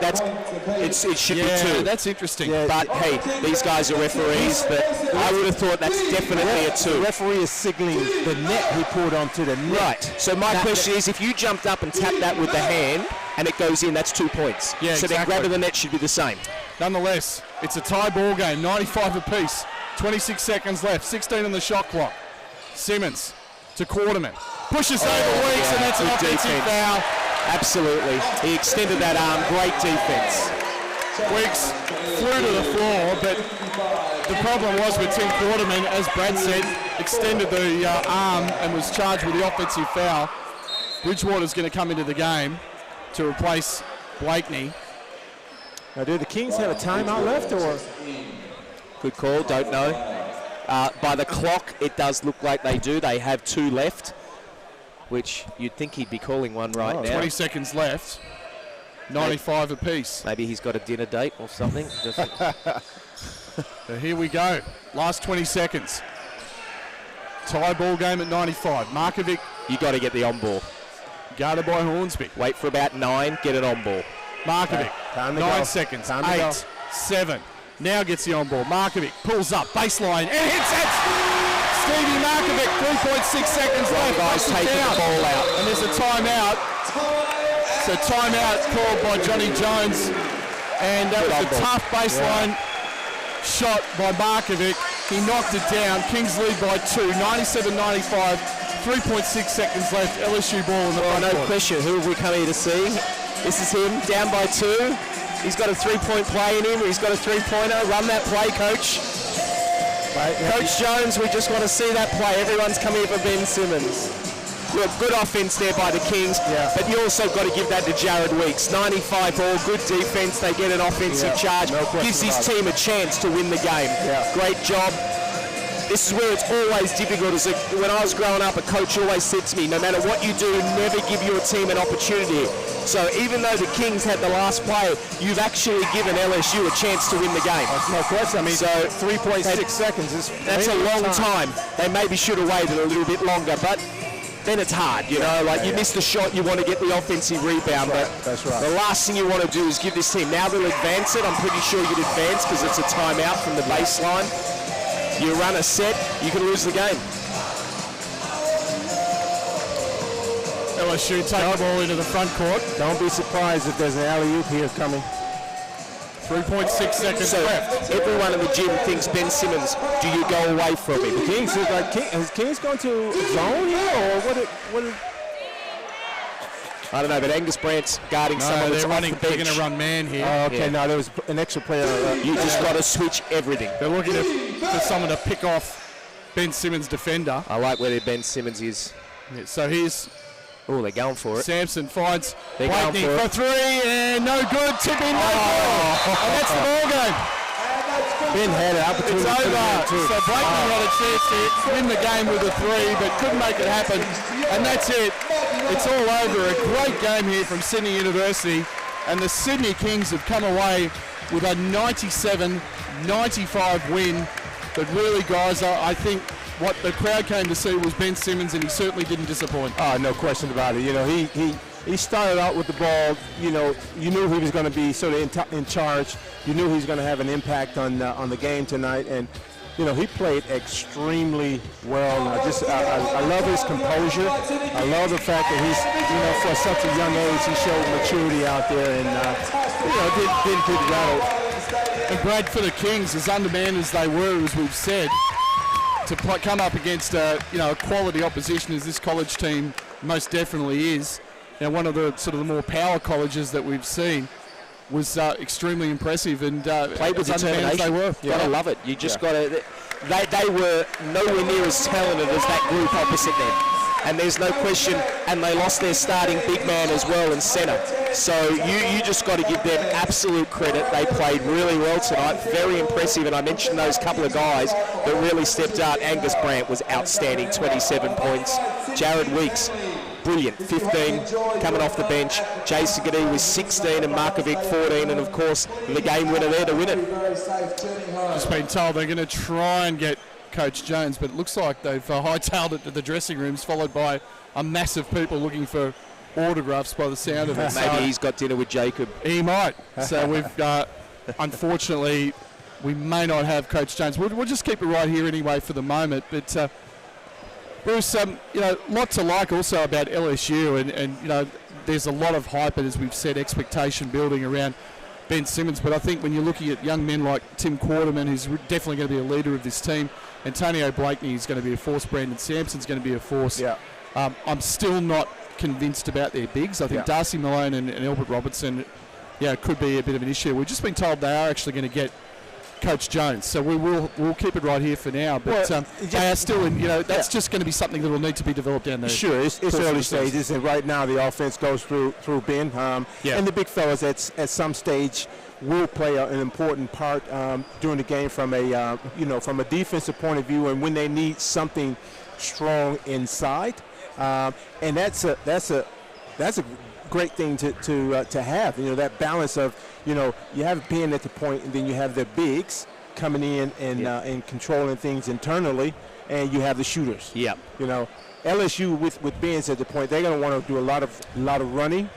it should be 2. That's interesting. Yeah. But hey, these guys are referees. But I would have thought that's definitely a 2. The referee is signaling the net he pulled onto the net. Right. So my question is, if you jumped up and tapped that with the hand and it goes in, that's 2 points. Yeah, so then grabbing the net should be the same. Nonetheless, it's a tie ball game, 95 apiece. 26 seconds left, 16 on the shot clock. Simmons to Quarterman. Pushes over Weeks, and that's an offensive foul. Absolutely. He extended that arm. Great defense. Weeks flew to the floor, but the problem was with Tim Quarterman, as Brad said, extended the arm and was charged with the offensive foul. Bridgewater's going to come into the game to replace Blakeney. Now, do the Kings have a timeout left, or? Good call, don't know. By the clock, it does look like they do. They have 2 left, which you'd think he'd be calling one right now. 20 seconds left, 95 apiece. Maybe he's got a dinner date or something. So here we go, last 20 seconds. Tie ball game at 95. Markovic. You got to get the on ball. Guarded by Hornsby. Wait for about 9, get it on ball. Markovic, Time to 9 go. seconds, Time to go. 8, 7. Now gets the on ball. Markovic pulls up, baseline, and hits it. Stevie Markovic, 3.6 seconds left. Guys taking the ball out. And there's a timeout. So timeout called by Johnny Jones. And that was a tough baseline shot by Markovic. He knocked it down. Kings lead by 2, 97-95. 3.6 seconds left. LSU ball in the front no court. question. Who have we come here to see? This is him, down by 2. He's got a 3-point play in him. He's got a 3-pointer. Run that play, Coach. Coach Jones, we just want to see that play. Everyone's come here for Ben Simmons. Look, good offense there by the Kings, but you also got to give that to Jared Weeks. 95 all, good defense. They get an offensive charge. Gives his team a chance to win the game. Great job. This is where it's always difficult. When I was growing up, a coach always said to me, no matter what you do, never give your team an opportunity. So even though the Kings had the last play, you've actually given LSU a chance to win the game. That's no question. I mean, so 3.6 seconds is that's a long time. They maybe should have waited a little bit longer, but then it's hard, you know, like you miss the shot, you want to get the offensive rebound, but the last thing you want to do is give this team, now they'll advance it, I'm pretty sure you'd advance because it's a timeout from the baseline. You run a set, you can lose the game. LSU take the ball into the front court. Don't be surprised if there's an alley-oop here coming. 3.6 seconds left. Everyone in the gym thinks Ben Simmons. Do you go away from him? Kings is like, has Kings gone to zone here, or what? I don't know, but Angus Brandt's guarding someone that's off the bench. They're going to run man here. Oh, okay, no, there was an extra player. You just got to switch everything. They're looking for someone to pick off Ben Simmons' defender. I like where Ben Simmons is. Yeah, so here's... Oh, they're going for it. Sampson finds Blakeney for 3, and no good. Tip in, no good. And that's the ball game. Ben had an opportunity. It's over. So Blakeney had a chance to win the game with a 3, but couldn't make it happen. And that's it. It's all over. A great game here from Sydney University. And the Sydney Kings have come away with a 97-95 win. But really, guys, I think what the crowd came to see was Ben Simmons, and he certainly didn't disappoint. Oh, no question about it. You know, he started out with the ball. You know, you knew he was going to be sort of in charge. You knew he was going to have an impact on the game tonight, and you know, he played extremely well. I love his composure. I love the fact that he's, you know, for such a young age, he showed maturity out there, and you know, didn't get rattled. And Brad, for the Kings, as undermanned as they were, as we've said, to come up against a quality opposition as this college team most definitely is, one of the sort of the more power colleges that we've seen, was extremely impressive, and played with determination. They were. Gotta love it. You just gotta. They were nowhere near as talented as that group opposite them, and there's no question. And they lost their starting big man as well in centre. So you just got to give them absolute credit. They played really well tonight. Very impressive. And I mentioned those couple of guys that really stepped out. Angus Brandt was outstanding, 27 points. Jared Weeks, brilliant, 15 coming off the bench. Jason Gadi was 16 and Markovic 14, and of course the game winner there to win it. Just been told they're going to try and get Coach Jones, but it looks like they've hightailed it to the dressing rooms, followed by a massive people looking for autographs by the sound of it. Maybe he's got dinner with Jacob. He might. So we've unfortunately we may not have Coach Jones. We'll just keep it right here anyway for the moment, but Bruce, lot to like also about LSU, and there's a lot of hype, and as we've said, expectation building around Ben Simmons. But I think when you're looking at young men like Tim Quarterman, who's definitely going to be a leader of this team, Antonio Blakeney is going to be a force, Brandon Sampson's going to be a force. Yeah. I'm still not convinced about their bigs. I think Darcy Malone and Albert Robertson, could be a bit of an issue. We've just been told they are actually going to get Coach Jones, so we'll keep it right here for now. But they are still in. That's just going to be something that will need to be be down there. Sure, it's early stages, and right now the offense goes through Ben, and the big fellas at some stage will play an important part during the game from a defensive point of view, and when they need something strong inside, and that's a great thing to have. That balance of you have Ben at the point, and then you have the bigs coming in and controlling things internally, and you have the shooters. Yep. You know, LSU with Benz at the point, they're going to want to do a lot of running.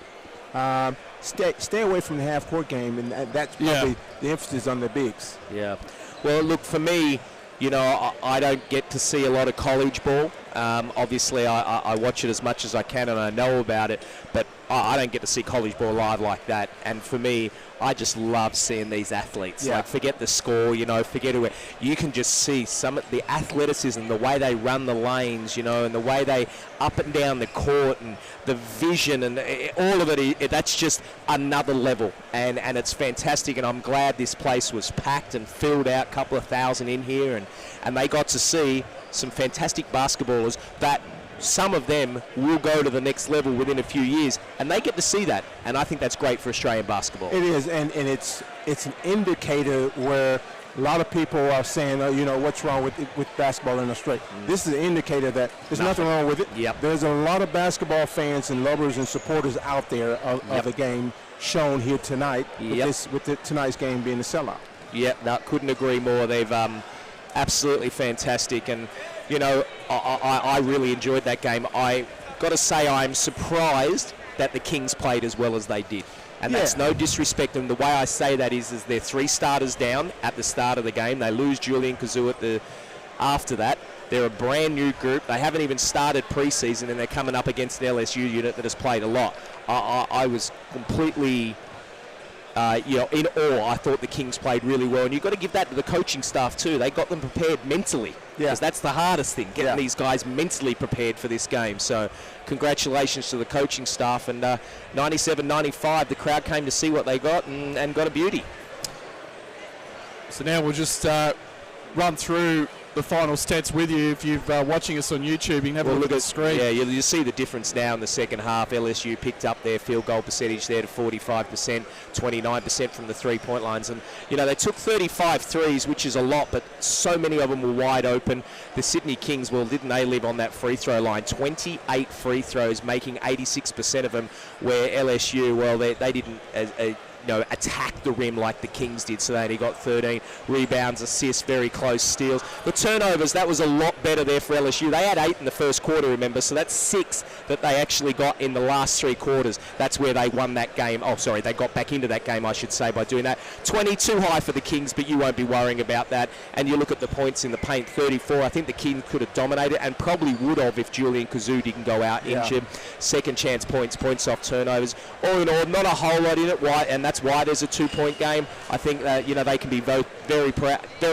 Stay away from the half court game, and that's probably the emphasis on the bigs. Yeah. Well, look, for me, you know, I don't get to see a lot of college ball. Obviously, I watch it as much as I can and I know about it, but I don't get to see college ball live like that. And for me, I just love seeing these athletes. Yeah. Like, forget the score, you know, forget who. You can just see some of the athleticism, the way they run the lanes, you know, and the way they up and down the court, and the vision, and all of it. That's just another level, and it's fantastic. And I'm glad this place was packed and filled out, a couple of thousand in here, and they got to see some fantastic basketballers that some of them will go to the next level within a few years, and they get to see that, and I think that's great for Australian basketball. It is, and it's an indicator where a lot of people are saying, you know, what's wrong with basketball in Australia? This is an indicator that there's nothing wrong with it. Yep. There's a lot of basketball fans and lovers and supporters out there of the game shown here tonight, with tonight's game being a sellout. Yep, no, couldn't agree more. They've absolutely fantastic, and you know, I really enjoyed that game. I got to say, I'm surprised that the Kings played as well as they did. And that's no disrespect. And the way I say that is they're 3 starters down at the start of the game. They lose Julian Kazoo after that. They're a brand new group. They haven't even started preseason, and they're coming up against an LSU unit that has played a lot. I was completely in awe. I thought the Kings played really well, and you've got to give that to the coaching staff too. They got them prepared mentally, because that's the hardest thing, getting these guys mentally prepared for this game. So congratulations to the coaching staff, and 97-95, the crowd came to see what they got and got a beauty. So now we'll just run through the final stats with you. If you're watching us on YouTube, you can have a look at the screen. Yeah, you see the difference now in the second half. LSU picked up their field goal percentage there to 45%, 29% from the three-point lines. And, you know, they took 35 threes, which is a lot, but so many of them were wide open. The Sydney Kings, well, didn't they live on that free throw line? 28 free throws, making 86% of them, where LSU, well, they didn't attack the rim like the Kings did, so they only got 13 rebounds, assists, very close steals. The turnovers, that was a lot better there for LSU. They had 8 in the first quarter, remember, so that's 6 that they actually got in the last 3 quarters. That's where they won that game. Oh, sorry, they got back into that game, I should say, by doing that. 20 too high for the Kings, but you won't be worrying about that. And you look at the points in the paint, 34. I think the Kings could have dominated, and probably would have if Julian Kazoo didn't go out injured. Second chance points off turnovers. All in all, not a whole lot in it, and that's why there's a 2-point game. I think that, they can be very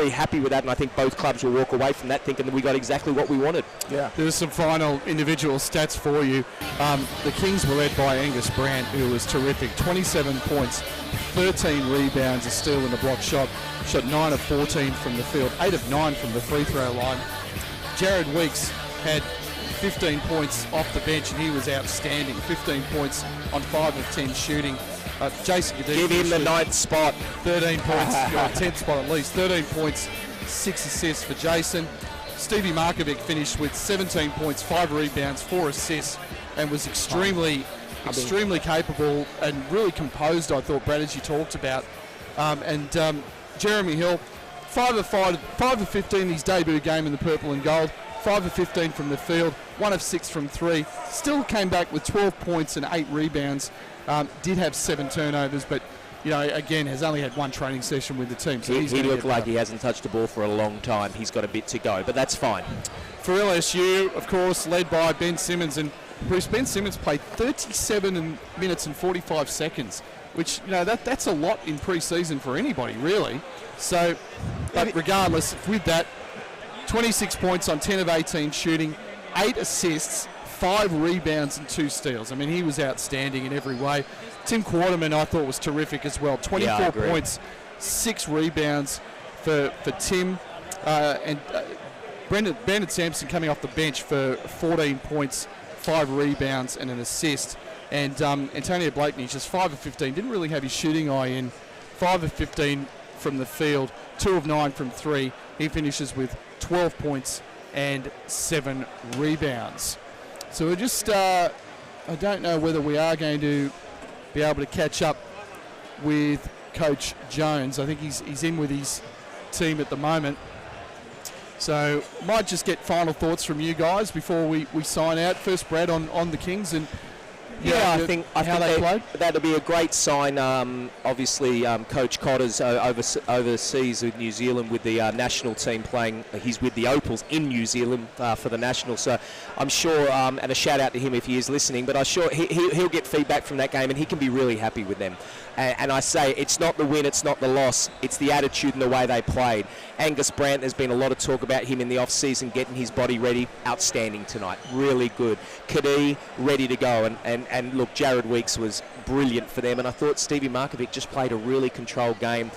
happy with that, and I think both clubs will walk away from that thinking that we got exactly what we wanted. Yeah. There's some final individual stats for you. The Kings were led by Angus Brandt, who was terrific. 27 points, 13 rebounds, a steal and a block shot. Shot 9 of 14 from the field, 8 of 9 from the free throw line. Jared Weeks had 15 points off the bench, and he was outstanding. 15 points on 5 of 10 shooting. Jason, give him the 9th spot. 13 points, 10th spot at least. 13 points, 6 assists for Jason. Stevie Markovic finished with 17 points, 5 rebounds, 4 assists, and was extremely capable and really composed, I thought, Brad, as you talked about. Jeremy Hill, 5 of 15 in his debut game in the purple and gold. 5 of 15 from the field, 1 of 6 from 3. Still came back with 12 points and 8 rebounds. Did have 7 turnovers, but again, has only had 1 training session with the team. So he looked like he hasn't touched the ball for a long time. He's got a bit to go, but that's fine. For LSU, of course, led by Ben Simmons, and Bruce, Ben Simmons played 37 minutes and 45 seconds, which that's a lot in preseason for anybody, really. So, but regardless, with that, 26 points on 10 of 18 shooting, 8 assists, 5 rebounds and 2 steals. I mean, he was outstanding in every way. Tim Quarterman, I thought, was terrific as well. 24 points, 6 rebounds for Tim. Brandon Sampson coming off the bench for 14 points, 5 rebounds and an assist. And Antonio Blakeney, just 5 of 15. Didn't really have his shooting eye in. 5 of 15 from the field, 2 of 9 from 3. He finishes with 12 points and 7 rebounds. So we're just, I don't know whether we are going to be able to catch up with Coach Jones. I think he's in with his team at the moment. So might just get final thoughts from you guys before we sign out. First, Brad, on the Kings and I think they played. That'll be a great sign. Obviously, Coach Cotter's overseas with New Zealand with the national team playing. He's with the Opals in New Zealand for the national. So I'm sure, and a shout out to him if he is listening. But I'm sure he'll get feedback from that game, and he can be really happy with them. And I say it's not the win, it's not the loss, it's the attitude and the way they played. Angus Brandt, there's been a lot of talk about him in the off-season, getting his body ready. Outstanding tonight, really good. Kadee, ready to go. And look, Jared Weeks was brilliant for them. And I thought Stevie Markovic just played a really controlled game.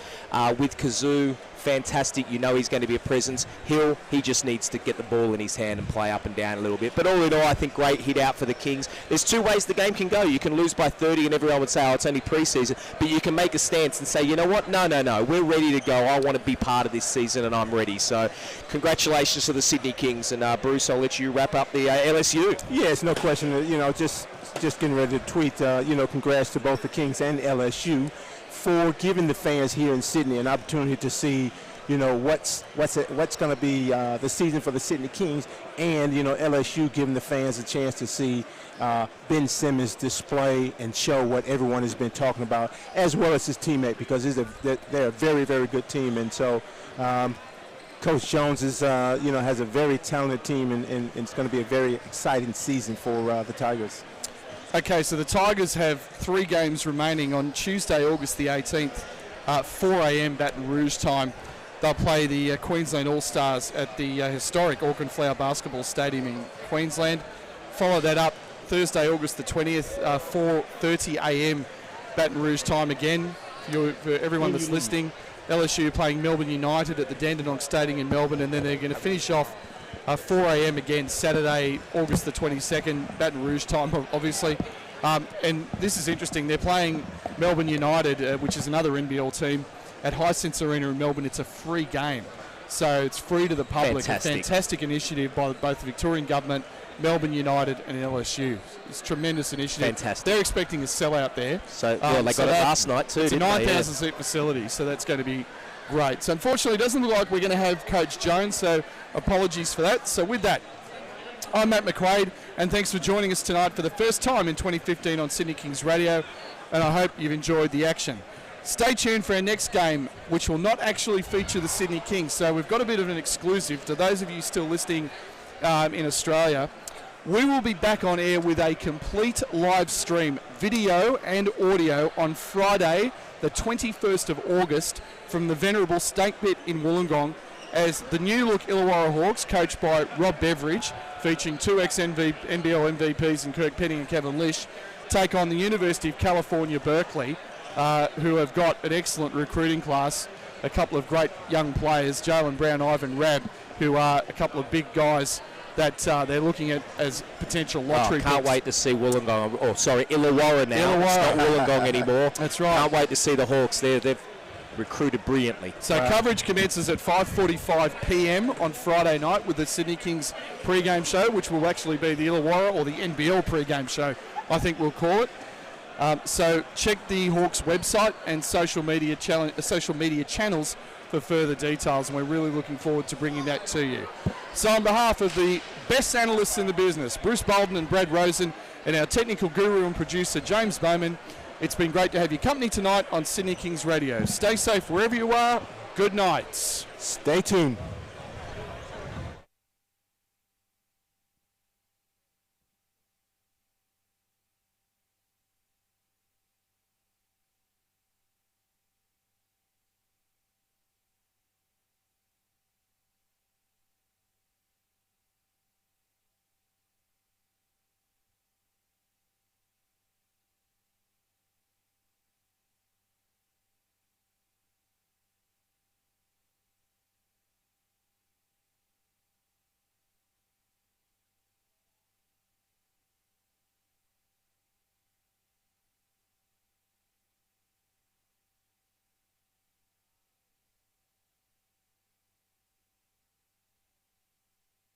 With Kazoo, fantastic. You know he's going to be a presence. Hill, he just needs to get the ball in his hand and play up and down a little bit. But all in all, I think great hit out for the Kings. There's two ways the game can go. You can lose by 30 and everyone would say, oh, it's only preseason. But you can make a stance and say, you know what? No. We're ready to go. I want to be part of this season and I'm ready. So congratulations to the Sydney Kings. And Bruce, I'll let you wrap up the LSU. Yes, no question. Just getting ready to tweet, congrats to both the Kings and LSU for giving the fans here in Sydney an opportunity to see, what's going to be the season for the Sydney Kings, and LSU giving the fans a chance to see Ben Simmons display and show what everyone has been talking about, as well as his teammate, because they're a very, very good team. And so Coach Jones is, has a very talented team, and it's going to be a very exciting season for the Tigers. Okay, so the Tigers have 3 games remaining on Tuesday, August the 18th, 4 a.m. Baton Rouge time. They'll play the Queensland All-Stars at the historic Auckland Flower Basketball Stadium in Queensland. Follow that up Thursday, August the 20th, 4:30 a.m. Baton Rouge time again. For everyone that's listening, LSU playing Melbourne United at the Dandenong Stadium in Melbourne, and then they're going to finish off 4 a.m. again Saturday, August the 22nd, Baton Rouge time, obviously. And this is interesting. They're playing Melbourne United, which is another NBL team, at Hisense Arena in Melbourne. It's a free game, so it's free to the public. Fantastic. A fantastic initiative by both the Victorian government, Melbourne United, and LSU. It's a tremendous initiative. Fantastic. They're expecting a sellout there. So they got it last night too. It's a didn't they? 9,000 seat facility, so that's going to be great. So unfortunately, it doesn't look like we're going to have Coach Jones, so apologies for that. So with that, I'm Matt McQuaid, and thanks for joining us tonight for the first time in 2015 on Sydney Kings Radio, and I hope you've enjoyed the action. Stay tuned for our next game, which will not actually feature the Sydney Kings. So we've got a bit of an exclusive to those of you still listening in Australia. We will be back on air with a complete live stream, video and audio, on Friday, the 21st of August, from the venerable Steak Pit in Wollongong, as the new look Illawarra Hawks, coached by Rob Beveridge, featuring 2 ex-NBL MVPs in Kirk Penning and Kevin Lish, take on the University of California, Berkeley, who have got an excellent recruiting class, a couple of great young players, Jalen Brown, Ivan Rabb, who are a couple of big guys that they're looking at as potential lottery picks. Can't wait to see Wollongong, Illawarra now. Illawarra. It's not Wollongong anymore. That's right. Can't wait to see the Hawks there. They've recruited brilliantly. So coverage commences at 5:45 p.m. on Friday night with the Sydney Kings pre-game show, which will actually be the Illawarra or the NBL pre-game show, I think we'll call it. So check the Hawks website and social media channels for further details, and we're really looking forward to bringing that to you. So on behalf of the best analysts in the business, Bruce Bolden and Brad Rosen, and our technical guru and producer, James Bowman, it's been great to have your company tonight on Sydney Kings Radio. Stay safe wherever you are. Good night. Stay tuned.